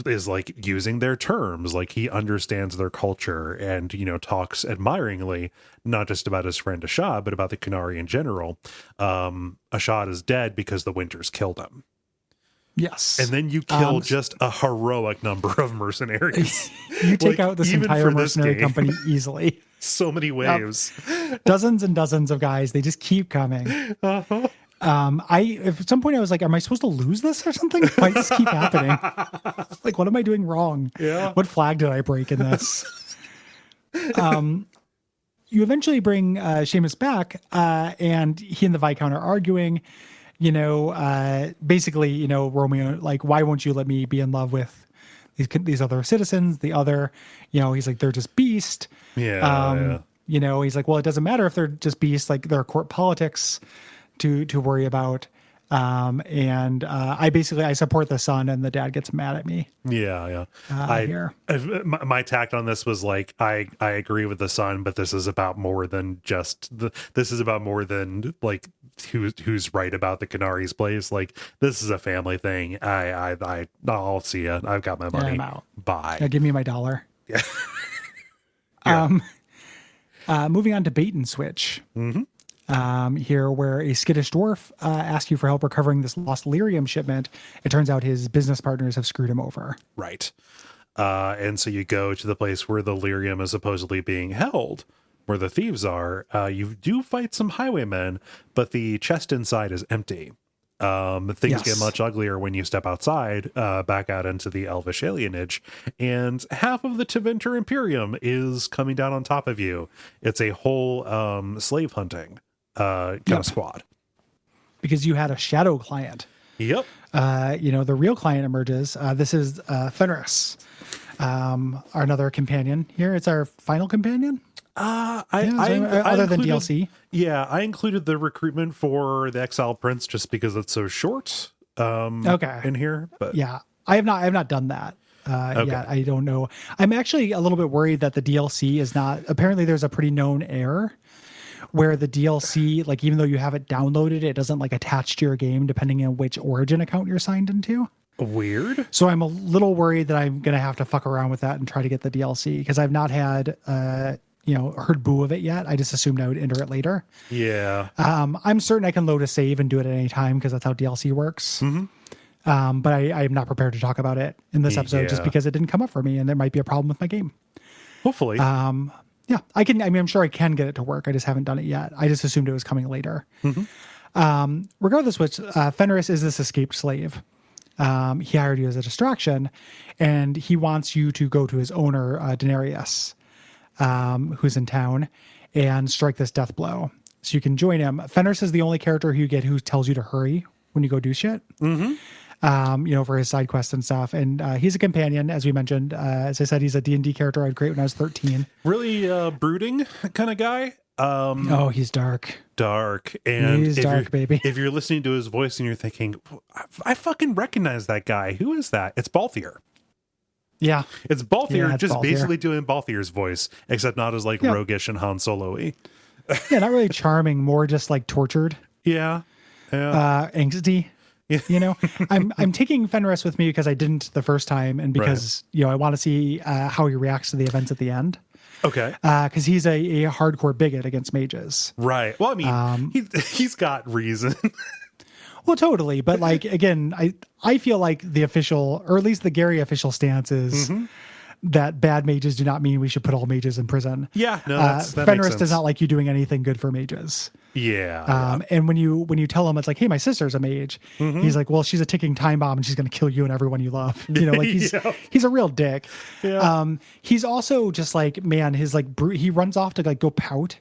is like using their terms, like he understands their culture and, talks admiringly, not just about his friend Ashad, but about the Kunari in general. Ashad is dead because the Winters killed him.
Yes.
And then you kill just a heroic number of mercenaries.
You take out this entire mercenary company easily.
So many waves.
Dozens and dozens of guys. They just keep coming. At some point I was like, am I supposed to lose this or something? Why does this keep happening? Like, what am I doing wrong? Yeah. What flag did I break in this? You eventually bring Seamus back, and he and the Viscount are arguing. Basically, Romeo, like, why won't you let me be in love with these other citizens? The other, he's like, they're just beast. You know, he's like, well, it doesn't matter if they're just beasts, like there are court politics to worry about. I support the son, and the dad gets mad at me.
Yeah.
Here.
My tact on this was like, I agree with the son, but this is about more than this is about more than like who's right about the Canaries place. Like, this is a family thing. I'll see ya. I've got my money.
I'm out.
Bye.
Yeah, give me my $1.
Yeah.
Moving on to bait and switch.
Mm-hmm.
Here, where a skittish dwarf asks you for help recovering this lost lyrium shipment. It turns out his business partners have screwed him over.
Right. And so you go to the place where the lyrium is supposedly being held, where the thieves are. You do fight some highwaymen, but the chest inside is empty. Things get much uglier when you step outside, back out into the elvish alienage, and half of the Tevinter Imperium is coming down on top of you. It's a whole slave hunting kind of squad.
Because you had a shadow client.
Yep.
The real client emerges. This is Fenris, another companion here. It's our final companion. Other than DLC.
Yeah, I included the recruitment for the Exiled Prince just because it's so short. In here, but
yeah, I have not done that yet. I don't know. I'm actually a little bit worried that the DLC is not. Apparently, there's a pretty known error where the DLC, like even though you have it downloaded, it doesn't like attach to your game depending on which Origin account you're signed into.
Weird.
So I'm a little worried that I'm gonna have to fuck around with that and try to get the DLC because I've not had heard boo of it yet. I just assumed I would enter it later.
Yeah.
I'm certain I can load a save and do it at any time because that's how DLC works.
Mm-hmm.
But I am not prepared to talk about it in this episode just because it didn't come up for me and there might be a problem with my game.
Hopefully.
Yeah, I can. I mean, I'm sure I can get it to work. I just haven't done it yet. I just assumed it was coming later.
Mm-hmm.
Regardless, which Fenris is this escaped slave. He hired you as a distraction, and he wants you to go to his owner, Denarius, who's in town, and strike this death blow. So you can join him. Fenris is the only character you get who tells you to hurry when you go do shit.
Mm-hmm.
For his side quests and stuff. And he's a companion, as we mentioned. As I said, he's a D&D character I'd create when I was 13.
Really brooding kind of guy.
He's dark.
And
he's dark, baby.
If you're listening to his voice and you're thinking, I fucking recognize that guy. Who is that? It's Balthier.
Yeah.
It's Balthier,
it's
just
Balthier.
Basically doing Balthier's voice, except not as like roguish and Han Solo-y.
Yeah, not really charming, more just like tortured.
Yeah.
Angsty. Yeah. I'm taking Fenris with me because I didn't the first time and because, I want to see how he reacts to the events at the end.
Okay.
Because he's a hardcore bigot against mages.
Right. Well, I mean, he's got reason.
Well, totally. But like, again, I feel like the official, or at least the Gary official stance is that bad mages do not mean we should put all mages in prison.
Yeah. No, that
Fenris does not like you doing anything good for mages.
Yeah.
And when you tell him, it's like, hey, my sister's a mage. He's like, well, she's a ticking time bomb and she's going to kill you and everyone you love. Like he's a real dick.
Yeah.
He's also just like, man, his like, he runs off to like go pout.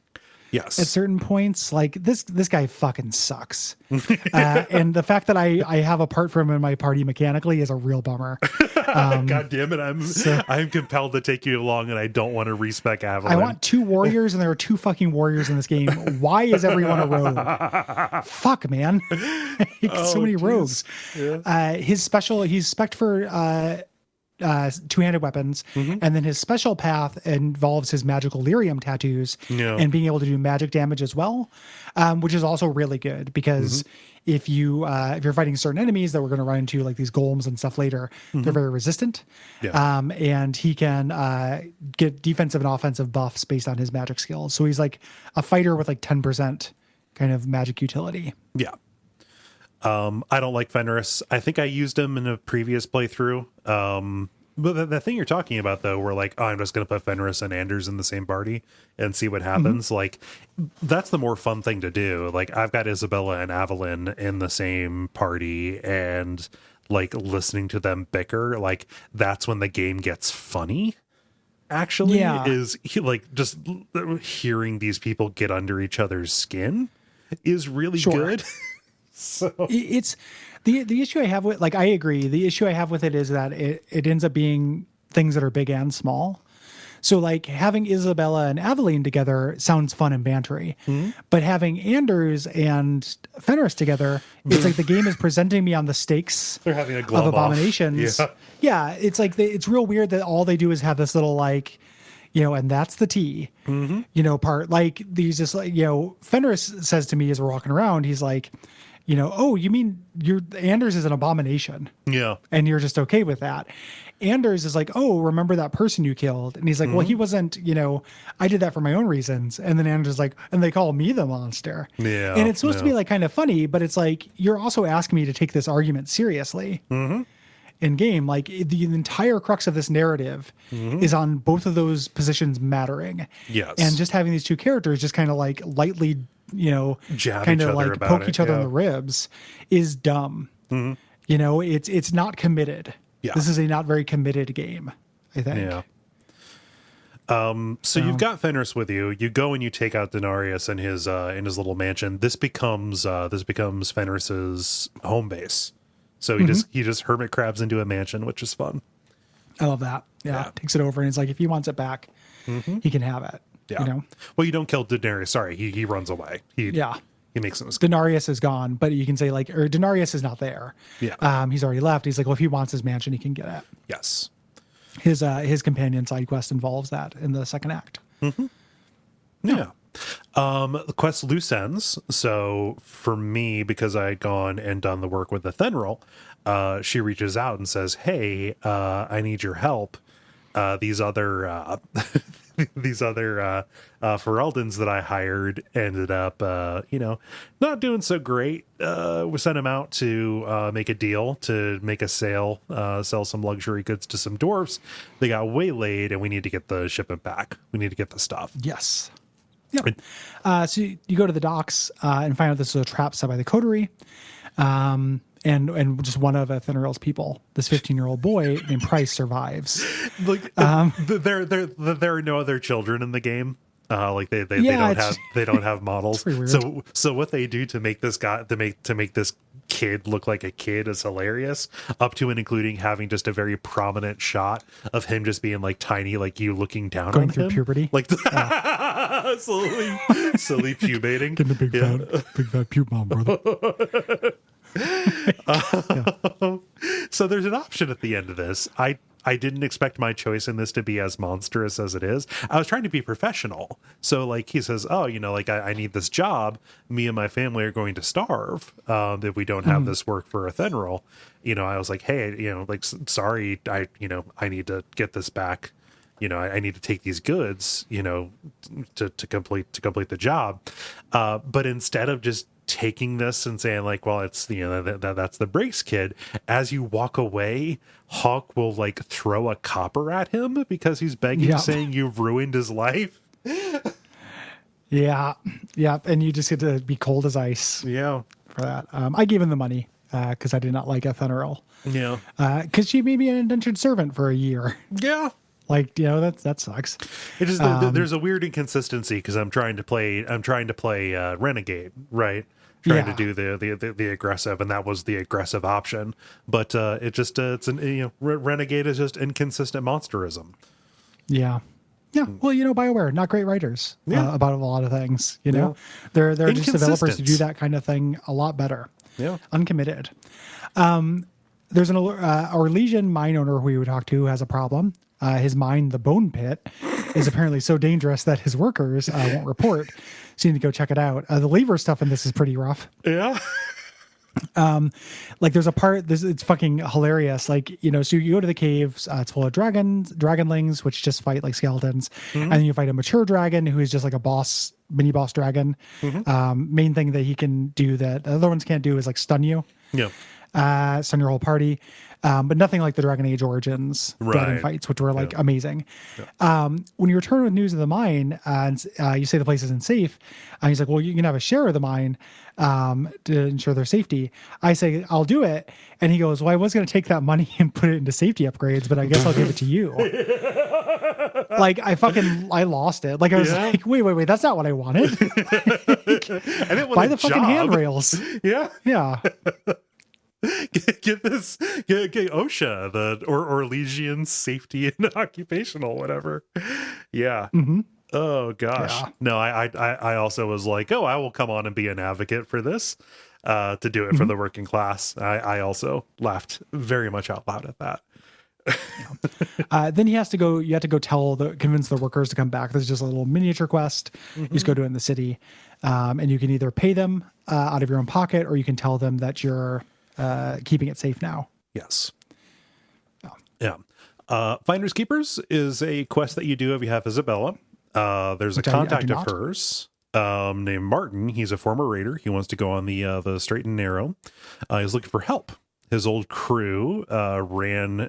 Yes.
At certain points, like this guy fucking sucks. And the fact that I have a part for him in my party mechanically is a real bummer.
God damn it. I'm compelled to take you along and I don't want to respec Avalon.
I want 2 warriors and there are 2 fucking warriors in this game. Why is everyone a rogue? Fuck, man. So many rogues. Yeah. He's spec'd for 2-handed weapons, and then his special path involves his magical lyrium tattoos and being able to do magic damage as well, which is also really good because if you're fighting certain enemies that we're going to run into, like these golems and stuff later, they're very resistant. And he can get defensive and offensive buffs based on his magic skills. So he's like a fighter with like 10% kind of magic utility.
Yeah. I don't like Fenris. I think I used him in a previous playthrough. But the thing you're talking about, though, where like, I'm just going to put Fenris and Anders in the same party and see what happens. Like, that's the more fun thing to do. Like, I've got Isabella and Evelyn in the same party and like listening to them bicker. Like, that's when the game gets funny. Actually, is like just hearing these people get under each other's skin is really good. So
it's the issue I have with, like, I agree. The issue I have with it is that it ends up being things that are big and small. So like having Isabella and Aveline together sounds fun and bantery, but having Anders and Fenris together, it's like the game is presenting me on the stakes
They're having a
of
glove off.
abominations.
Yeah.
Yeah, it's like it's real weird that all they do is have this little like, and that's the T, part. Like these just like, Fenris says to me as we're walking around, he's like, oh, you mean Anders is an abomination.
Yeah.
And you're just okay with that. Anders is like, oh, remember that person you killed? And he's like, well, he wasn't, I did that for my own reasons. And then Anders is like, and they call me the monster.
Yeah.
And it's supposed to be like kind of funny, but it's like, you're also asking me to take this argument seriously in game. Like the entire crux of this narrative is on both of those positions mattering.
Yes.
And just having these two characters just kind of like lightly,
Jab
kind
each
of
other
like
about
poke
it,
each other in
yeah.
the ribs is dumb. It's not committed.
Yeah.
This is a not very committed game, I think.
Yeah. So you've got Fenris with you. You go and you take out Denarius in his little mansion. This becomes Fenris's home base. So he just hermit crabs into a mansion, which is fun.
I love that. Yeah. Takes it over and it's like, if he wants it back, he can have it.
Yeah. Well, you don't kill Denarius. Sorry, he runs away. He makes an escape.
Denarius is gone, but you can say like, or Denarius is not there.
Yeah.
He's already left. He's like, well, if he wants his mansion, he can get it.
Yes.
His companion side quest involves that in the second act.
Yeah. The quest loose ends. So for me, because I had gone and done the work with the Thenril, she reaches out and says, hey, I need your help. These other Ferelden's that I hired ended up, not doing so great. We sent them out to make a deal, to make a sale, sell some luxury goods to some dwarves. They got waylaid, and we need to get the shipment back. We need to get the stuff.
Yes. Yeah. So you go to the docks and find out this is a trap set by the coterie. And just one of Fenrir's people, this 15-year-old boy named Price, survives.
Like there are no other children in the game. Like they don't have models. So what they do to make this guy to make this kid look like a kid is hilarious. Up to and including having just a very prominent shot of him just being like tiny, like you looking down
going
on
through
him.
Puberty,
like slowly pubating,
getting a big fat pube bomb, brother.
So there's an option at the end of this. I didn't expect my choice in this to be as monstrous as it is. I was trying to be professional. So like he says, oh, I need this job. Me and my family are going to starve if we don't have this work for a Thenril. I was like, hey, sorry, I need to get this back. I need to take these goods, to complete the job. But instead of just taking this and saying like, well, it's that's the Breaks kid, as you walk away, Hawk will like throw a copper at him because he's begging, saying you've ruined his life. Yeah, and you just get to be cold as ice. Yeah, for that. I gave him the money because I did not like Ethanol. Yeah, because she made me an indentured servant for a year. Yeah. Like, that sucks. It just there's a weird inconsistency because I'm trying to play Renegade, right? Trying to do the aggressive, and that was the aggressive option. But Renegade is just inconsistent monsterism. Yeah. Yeah. Well, BioWare, not great writers about a lot of things. They're just developers who do that kind of thing a lot better. Yeah. Uncommitted. There's an Orlesian mine owner who we would talk to who has a problem. His mine, the Bone Pit, is apparently so dangerous that his workers won't report. So you need to go check it out. The lever stuff in this is pretty rough. Yeah. Like there's a part, it's fucking hilarious. Like, so you go to the caves, it's full of dragonlings, which just fight like skeletons. And then you fight a mature dragon who is just like a mini boss dragon. Main thing that he can do that other ones can't do is like stun you. Yeah. Stun your whole party. But nothing like the Dragon Age Origins dragon fights, which were like amazing. Yeah. When you return with news of the mine and you say the place isn't safe, he's like, well, you can have a share of the mine to ensure their safety. I say, I'll do it. And he goes, well, I was going to take that money and put it into safety upgrades, but I guess I'll give it to you. Like, I lost it. Like, I was like, wait, that's not what I wanted. Like, I didn't want buy the fucking handrails. Yeah. Yeah. get this, get OSHA, the or Orlesian Safety and Occupational, whatever. Yeah.
Mm-hmm.
Oh gosh.
Yeah.
No, I also was like, oh, I will come on and be an advocate for this, to do it for
Mm-hmm.
the working class. I also laughed very much out loud at that.
Then he has to go. You have to go convince the workers to come back. There's just a little miniature quest. You just go do it in the city, and you can either pay them out of your own pocket, or you can tell them that you're keeping it safe now.
Yes. Yeah. Finders Keepers is a quest that you do if you have Isabella. There's a contact of hers named Martin. He's a former raider. He wants to go on the straight and narrow. He's looking for help. His old crew ran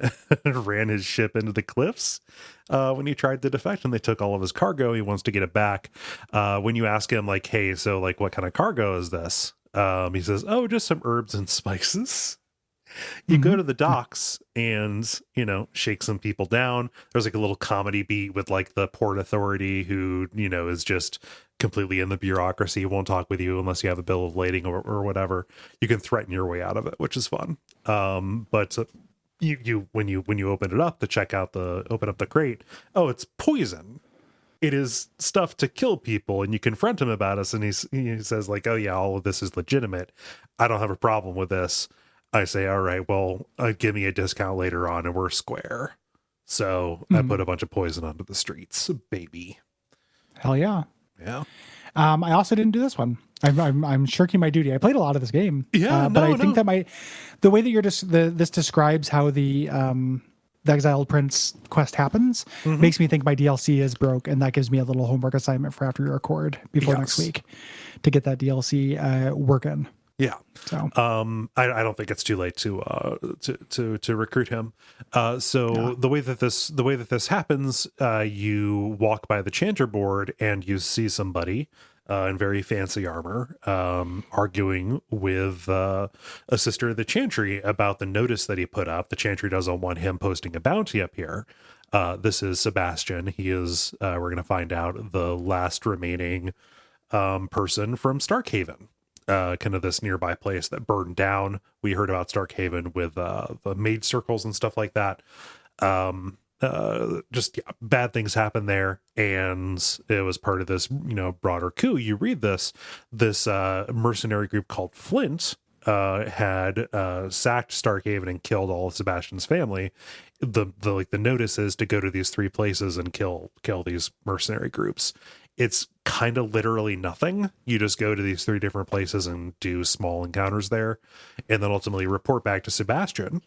his ship into the cliffs when he tried to defect, and they took all of his cargo. He wants to get it back. When you ask him, like, hey, so like, what kind of cargo is this? He says, oh, just some herbs and spices. You go to the docks and, shake some people down. There's like a little comedy beat with like the port authority who, is just completely in the bureaucracy, won't talk with you unless you have a bill of lading or whatever. You can threaten your way out of it, which is fun. But you when you open it up to open up the crate, oh, it's poison. It is stuff to kill people, and you confront him about us, and he says like, oh yeah, all of this is legitimate. I don't have a problem with this. I say, all right, well, give me a discount later on and we're square. So I put a bunch of poison onto the streets, baby.
Hell yeah.
Yeah.
I also didn't do this one. I'm shirking my duty. I played a lot of this game.
Yeah,
but I think that the way that you're just, this describes how the Exiled Prince quest happens makes me think my DLC is broke, and that gives me a little homework assignment for after we record before next week to get that DLC working.
Yeah.
So
I don't think it's too late to recruit him. The way that this happens, you walk by the chanter board and you see somebody in very fancy armor arguing with a sister of the chantry about the notice that he put up. The chantry doesn't want him posting a bounty up here. This is Sebastian. He is, we're going to find out, the last remaining person from Starkhaven. Kind of this nearby place that burned down. We heard about Starkhaven with the maid circles and stuff like that. Bad things happened there, and it was part of this, broader coup. You read this mercenary group called Flint had sacked Starkhaven and killed all of Sebastian's family. The notice is to go to these three places and kill these mercenary groups. It's kind of literally nothing. You just go to these three different places and do small encounters there, and then ultimately report back to Sebastian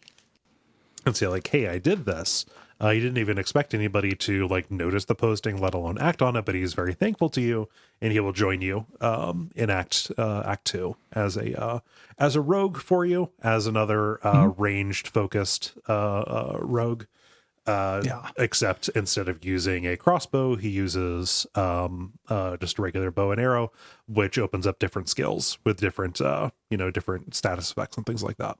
and say like, hey, I did this. He didn't even expect anybody to like notice the posting, let alone act on it, but he's very thankful to you, and he will join you in Act 2 as a rogue for you, as another ranged focused rogue. Except instead of using a crossbow, he uses just a regular bow and arrow, which opens up different skills with different different status effects and things like that.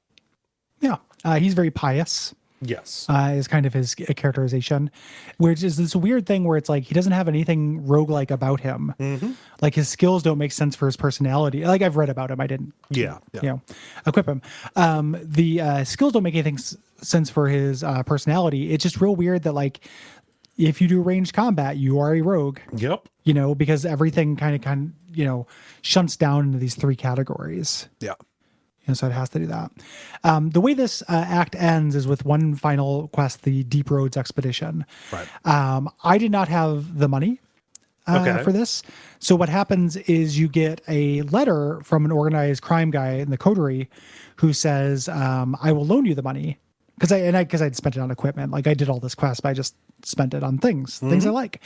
Yeah, he's very pious.
Yes,
is kind of his characterization, which is this weird thing where it's like he doesn't have anything roguelike about him. Like his skills don't make sense for his personality. Like I've read about him, I didn't, equip him. The skills don't make anything sense for his personality. It's just real weird that like if you do ranged combat, you are a rogue.
Yep.
Because everything kind of shunts down into these three categories.
Yeah.
So it has to do that. The way this act ends is with one final quest, the Deep Roads Expedition.
Right.
I did not have the money for this. So what happens is you get a letter from an organized crime guy in the coterie who says, I will loan you the money. Because I'd spent it on equipment. Like I did all this quest, but I just spent it on things I like.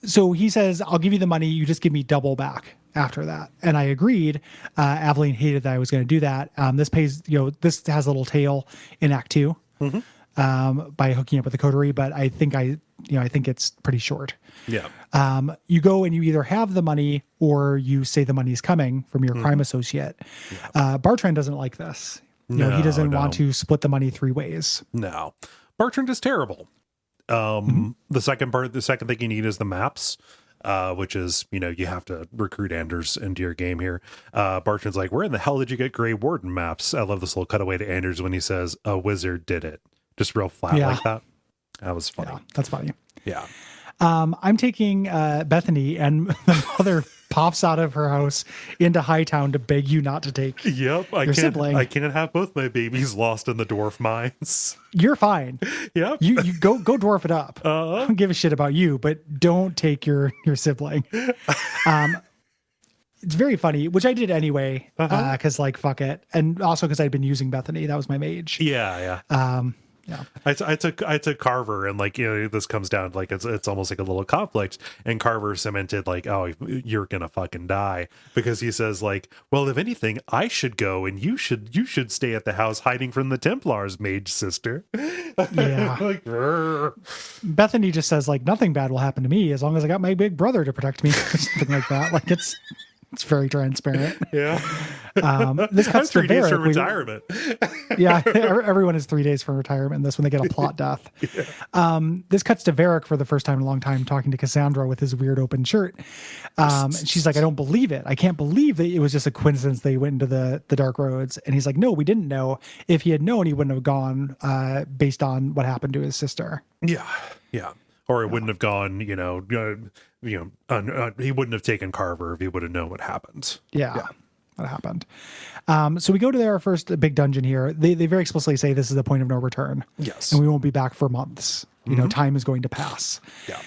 So he says, I'll give you the money. You just give me double back after that. And I agreed. Aveline hated that I was going to do that. This pays, this has a little tail in Act 2 by hooking up with the coterie, but I think it's pretty short.
Yeah.
You go and you either have the money or you say the money's coming from your crime associate. Yeah. Bartrand doesn't like this. He doesn't want to split the money three ways.
No. Bartrand is terrible. The second thing you need is the maps. which is, you have to recruit Anders into your game here. Bartran's like, where in the hell did you get Grey Warden maps? I love this little cutaway to Anders when he says, a wizard did it. Just real flat like that. That was funny.
Yeah, that's funny.
Yeah.
I'm taking Bethany, and the mother pops out of her house into Hightown to beg you not to take your sibling.
I can't have both my babies lost in the dwarf mines.
You're fine.
Yep.
You go dwarf it up. I don't give a shit about you, but don't take your sibling. It's very funny, which I did anyway, because fuck it, and also because I'd been using Bethany. That was my mage.
Yeah.
Yeah.
I took Carver, and this comes down it's almost like a little conflict, and Carver cemented oh, you're gonna fucking die, because he says well, if anything, I should go and you should stay at the house hiding from the Templars, mage sister.
Yeah. Bethany just says nothing bad will happen to me as long as I got my big brother to protect me, or something like that. It's very transparent.
Yeah.
This cuts to
3 days
Varric.
for retirement.
Yeah, everyone is 3 days for retirement. This when they get a plot death. Yeah. This cuts to Varric for the first time in a long time, talking to Cassandra with his weird open shirt. She's like, I don't believe it. I can't believe that it was just a coincidence they went into the dark roads. And he's like, no, we didn't know. If he had known, he wouldn't have gone based on what happened to his sister.
Yeah. Or it wouldn't have gone, he wouldn't have taken Carver if he would have known what happened.
Yeah. What happened. So we go to our first big dungeon here. They very explicitly say this is the point of no return.
Yes.
And we won't be back for months. Time is going to pass.
Yeah.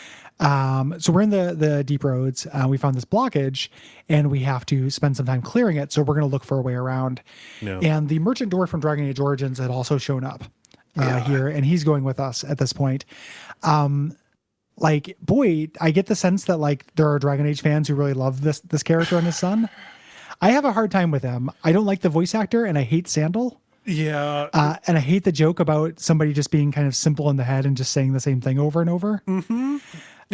So we're in the deep roads. We found this blockage and we have to spend some time clearing it. So we're going to look for a way around. Yeah. And the merchant dwarf from Dragon Age Origins had also shown up here, and he's going with us at this point. Boy, I get the sense that there are Dragon Age fans who really love this character and his son. I have a hard time with him. I don't like the voice actor, and I hate Sandal.
Yeah.
And I hate the joke about somebody just being kind of simple in the head and just saying the same thing over and over.
Mm-hmm.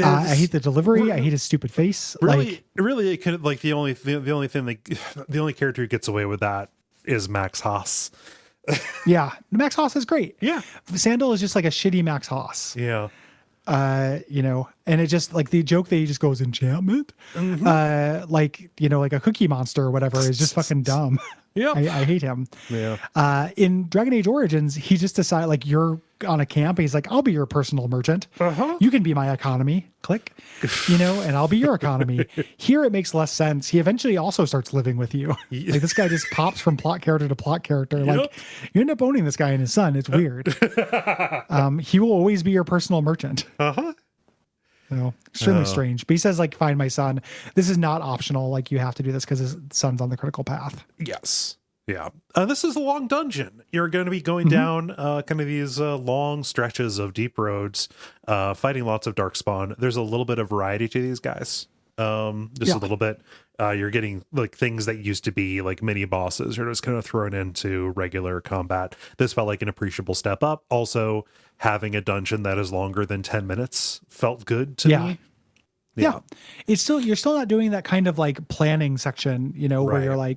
I hate the delivery. I hate his stupid face.
Really, it could the only character who gets away with that is Max Haas.
Yeah, Max Haas is great.
Yeah,
Sandal is just a shitty Max Haas.
Yeah.
And it just the joke that he just goes enchantment, like a cookie monster or whatever is just fucking dumb.
Yeah.
I hate him.
Yeah.
In Dragon Age Origins, he just decided you're on a camp. He's like, I'll be your personal merchant. You can be my economy. Click, and I'll be your economy. Here it makes less sense. He eventually also starts living with you. This guy just pops from plot character to plot character.
Yep.
You end up owning this guy and his son. It's weird. He will always be your personal merchant. Extremely strange. But he says, find my son. This is not optional. You have to do this because his son's on the critical path.
Yes. Yeah. This is a long dungeon. You're going to be going down kind of these long stretches of deep roads, fighting lots of darkspawn. There's a little bit of variety to these guys. A little bit. You're getting things that used to be mini bosses are just kind of thrown into regular combat. This felt like an appreciable step up. Also, having a dungeon that is longer than 10 minutes felt good to me.
Yeah. You're still not doing that kind of planning section, where you're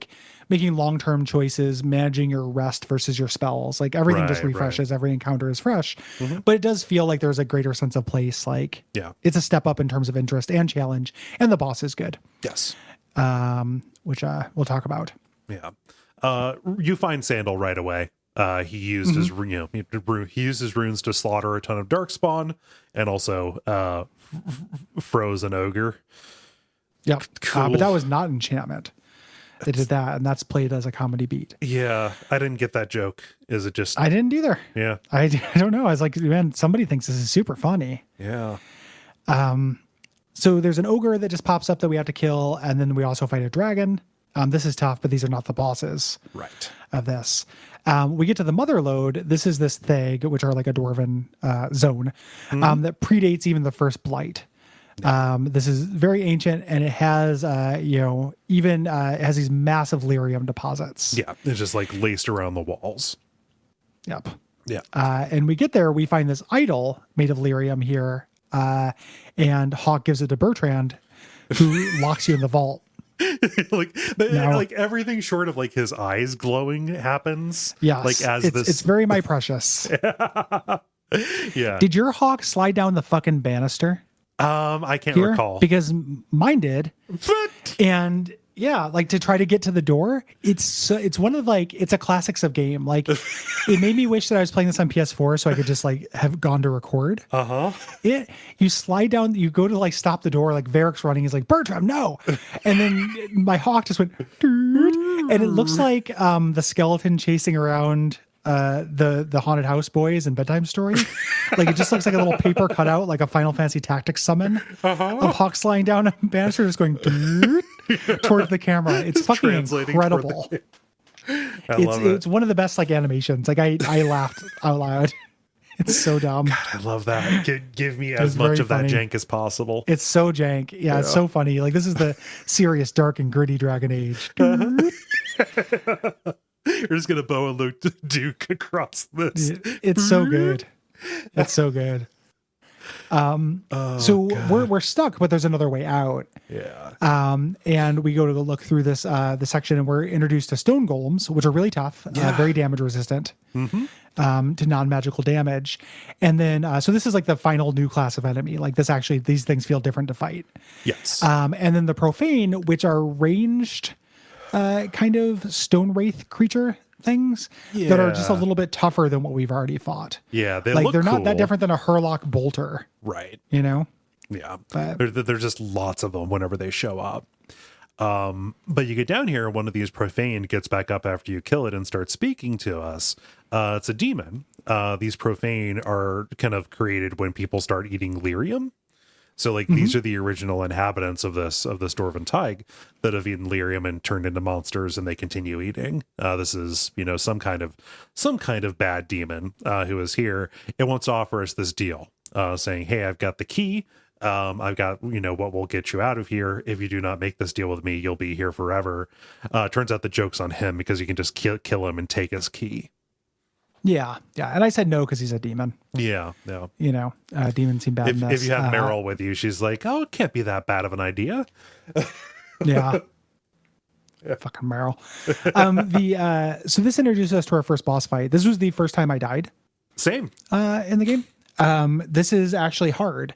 making long-term choices, managing your rest versus your spells. Everything just refreshes. Every encounter is fresh, but it does feel like there's a greater sense of place. It's a step up in terms of interest and challenge, and the boss is good.
Yes.
Which we'll talk about.
Yeah. You find Sandal right away. He used his, he used his runes to slaughter a ton of darkspawn, and also froze an ogre.
Yep.
Cool.
But that was not enchantment. They did that, and that's played as a comedy beat.
Yeah, I didn't get that joke. Is it just...
I didn't either.
Yeah.
I don't know. I was like, man, somebody thinks this is super funny.
Yeah.
So there's an ogre that just pops up that we have to kill, and then we also fight a dragon. This is tough, but these are not the bosses of this. We get to the mother lode. This is this Theg, which are a dwarven zone that predates even the first blight. This is very ancient, and it has, it has these massive lyrium deposits.
Yeah, it's just laced around the walls.
Yep.
Yeah.
And we get there, we find this idol made of lyrium here, and Hawk gives it to Bertrand, who locks you in the vault.
Everything short of his eyes glowing happens.
Yes, it's very my precious.
Yeah.
Did your Hawk slide down the fucking banister?
I can't
here
recall.
because mine did.
But
And yeah, like to try to get to the door, it's one of like, it's a classics of game. Like it made me wish that I was playing this on PS4 so I could just like have gone to record. You slide down, you go to like stop the door, like Varric's running, he's like, Bertram, no. And then my hawk just went, and it looks like the skeleton chasing around the haunted house boys in Bedtime Story. Like it just looks like a little paper cutout, like a Final Fantasy Tactics summon of Hawk sliding down a banister, just going towards the camera. It's fucking incredible. It's one of the best like animations. Like I laughed out loud. It's so dumb.
God, I love that. Give me as much of that jank as possible.
It's so jank. Yeah, it's so funny. Like this is the serious, dark, and gritty Dragon Age.
You're just gonna bow and Duke across this.
It's so good. It's so good. So we're stuck, but there's another way out.
Yeah.
And we go to look through this the section, and we're introduced to stone golems, which are really tough, very damage resistant to non-magical damage. And then so this is like the final new class of enemy. Like these things feel different to fight.
Yes.
And then the profane, which are ranged kind of stone wraith creature things that are just a little bit tougher than what we've already fought.
Yeah,
they're not that different than a Hurlock bolter.
Right.
You know?
Yeah.
But
there's just lots of them whenever they show up. But you get down here, one of these profane gets back up after you kill it and starts speaking to us. It's a demon. These profane are kind of created when people start eating lyrium. So like these are the original inhabitants of this Dwarven Tige that have eaten lyrium and turned into monsters, and they continue eating. This is, some kind of bad demon who is here. It wants to offer us this deal, saying, "Hey, I've got the key. I've got what will get you out of here. If you do not make this deal with me, you'll be here forever." Turns out the joke's on him because you can just kill him and take his key.
Yeah. And I said no because he's a demon.
Yeah.
Demons seem bad.
If you have Meryl with you, she's like, "Oh, it can't be that bad of an idea."
Yeah. Fucking Meryl. So this introduces us to our first boss fight. This was the first time I died.
Same.
In the game. This is actually hard.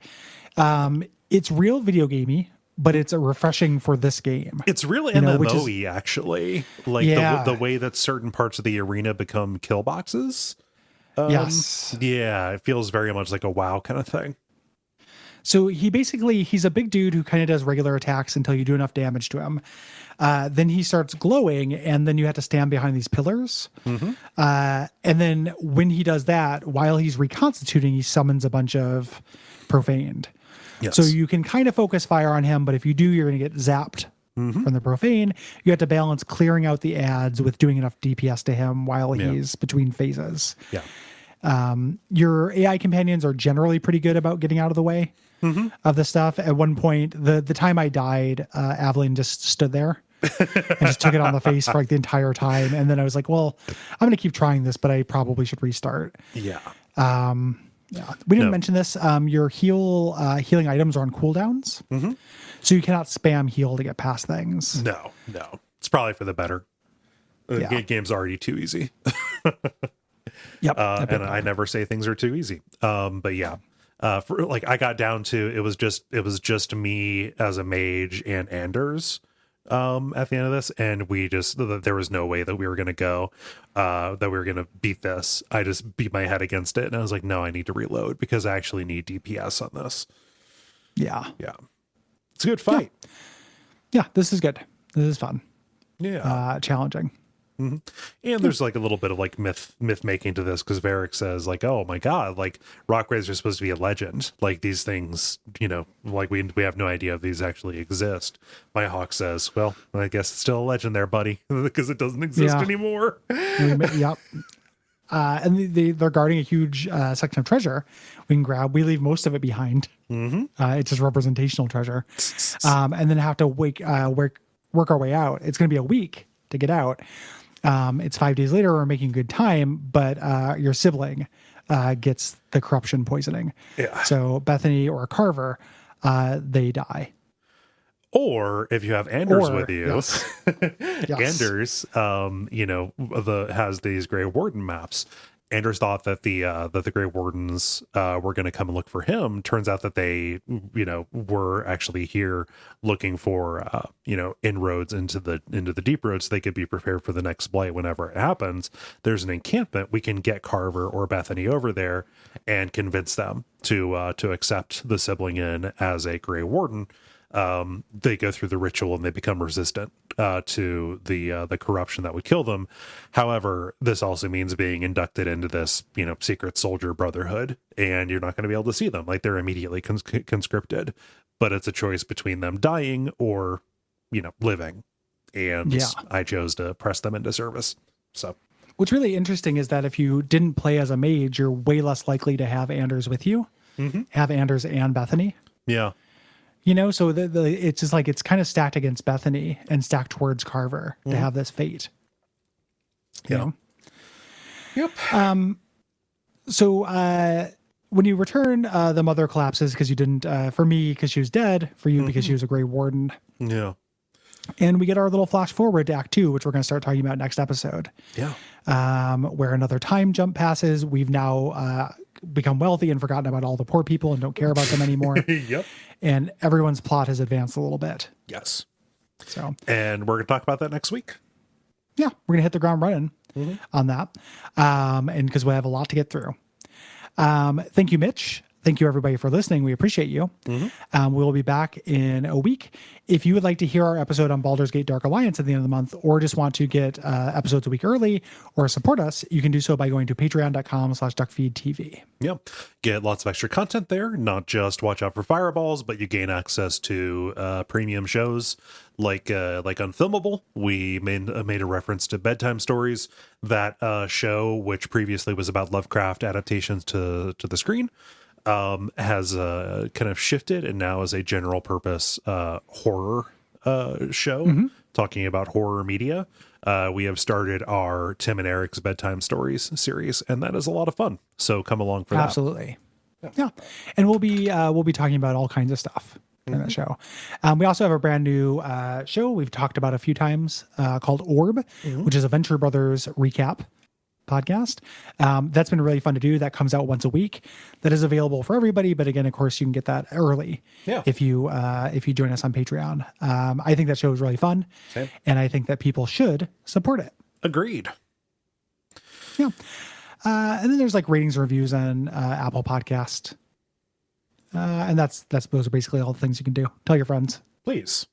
It's real video gamey, but it's a refreshing for this game.
It's real MMO-y, actually. Like the way that certain parts of the arena become kill boxes.
Yes.
Yeah, it feels very much like a WoW kind of thing.
So he's a big dude who kind of does regular attacks until you do enough damage to him. Then he starts glowing, and then you have to stand behind these pillars. And then when he does that, while he's reconstituting, he summons a bunch of profaned.
Yes.
So you can kind of focus fire on him, but if you do, you're going to get zapped from the profane. You have to balance clearing out the ads with doing enough DPS to him while he's between phases.
Yeah.
Your AI companions are generally pretty good about getting out of the way of the stuff. At one point, the time I died, Aveline just stood there and just took it on the face for like the entire time. And then I was like, well, I'm going to keep trying this, but I probably should restart.
Yeah.
Yeah, we didn't mention this. Your healing items are on cooldowns, so you cannot spam heal to get past things.
No, it's probably for the better. The game's already too easy.
Yep,
and I never say things are too easy. But yeah, for like I got down to it was just me as a mage and Anders. At the end of this, and there was no way that we were going to go, that we were going to beat this. I just beat my head against it, and I was like, no, I need to reload because I actually need DPS on this.
Yeah.
It's a good fight.
Yeah, this is good. This is fun.
Yeah.
Challenging.
And there's like a little bit of like myth making to this because Varric says like, oh my god, like rock rays are supposed to be a legend, like these things, like we have no idea if these actually exist. My hawk says, well, I guess it's still a legend there, buddy, because it doesn't exist anymore.
Yep. And they're guarding a huge section of treasure we can grab. We leave most of it behind. It's just representational treasure, and then have to work our way out. It's going to be a week to get out. It's 5 days later. We're making good time, but your sibling gets the corruption poisoning.
Yeah.
So Bethany or Carver, they die.
Or if you have Anders with you,
yes.
Anders, has these Grey Warden maps, Anders thought that the Grey Wardens were going to come and look for him. Turns out that they, were actually here looking for inroads into the deep roads, so they could be prepared for the next blight whenever it happens. There's an encampment. We can get Carver or Bethany over there and convince them to accept the sibling in as a Grey Warden. They go through the ritual and they become resistant to the corruption that would kill them. However, this also means being inducted into this secret soldier brotherhood, and you're not going to be able to see them. Like, they're immediately conscripted, but it's a choice between them dying or living. And I chose to press them into service. So
what's really interesting is that if you didn't play as a mage, you're way less likely to have Anders with you, have Anders and Bethany.
Yeah.
So it's just like it's kind of stacked against Bethany and stacked towards Carver to have this fate.
Yeah.
Yep. So when you return, the mother collapses because you didn't. For me, because she was dead. For you, because she was a Grey Warden.
Yeah.
And we get our little flash forward to Act 2, which we're going to start talking about next episode.
Yeah.
Where another time jump passes. We've now become wealthy and forgotten about all the poor people and don't care about them anymore.
Yep.
And everyone's plot has advanced a little bit.
Yes.
So,
and we're going to talk about that next week.
Yeah, we're going to hit the ground running on that. And because we have a lot to get through. Thank you, Mitch. Thank you, everybody, for listening. We appreciate you. We'll be back in a week. If you would like to hear our episode on Baldur's Gate Dark Alliance at the end of the month, or just want to get episodes a week early or support us, you can do so by going to patreon.com/Duckfeed.tv.
Yeah. Get lots of extra content there, not just watch out for fireballs, but you gain access to premium shows like Unfilmable. We made a reference to Bedtime Stories, that show, which previously was about Lovecraft adaptations to the screen. Has kind of shifted and now is a general purpose horror show talking about horror media. We have started our Tim and Eric's Bedtime Stories series, and that is a lot of fun. So come along for that.
Absolutely. Yeah. And we'll be talking about all kinds of stuff in that show. We also have a brand new show we've talked about a few times called Orb, which is a Venture Brothers recap podcast. That's been really fun to do. That comes out once a week. That is available for everybody, but again, of course, you can get that early if you join us on Patreon. I think that show is really fun.
Same.
And I think that people should support it.
Agreed.
Yeah. And then there's like ratings and reviews on Apple Podcast. And those are basically all the things you can do. Tell your friends.
Please.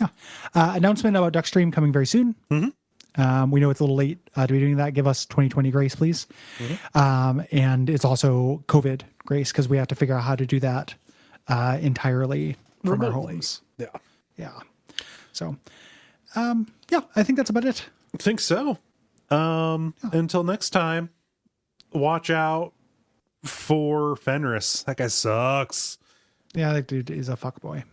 Yeah. Announcement about Duckstream coming very soon. We know it's a little late to be doing that. Give us 2020 grace, please. And it's also COVID grace because we have to figure out how to do that entirely from
remotely.
Our homes.
Yeah.
Yeah. So, I think that's about it.
I think so. Until next time, watch out for Fenris. That guy sucks.
Yeah, that dude is a fuckboy.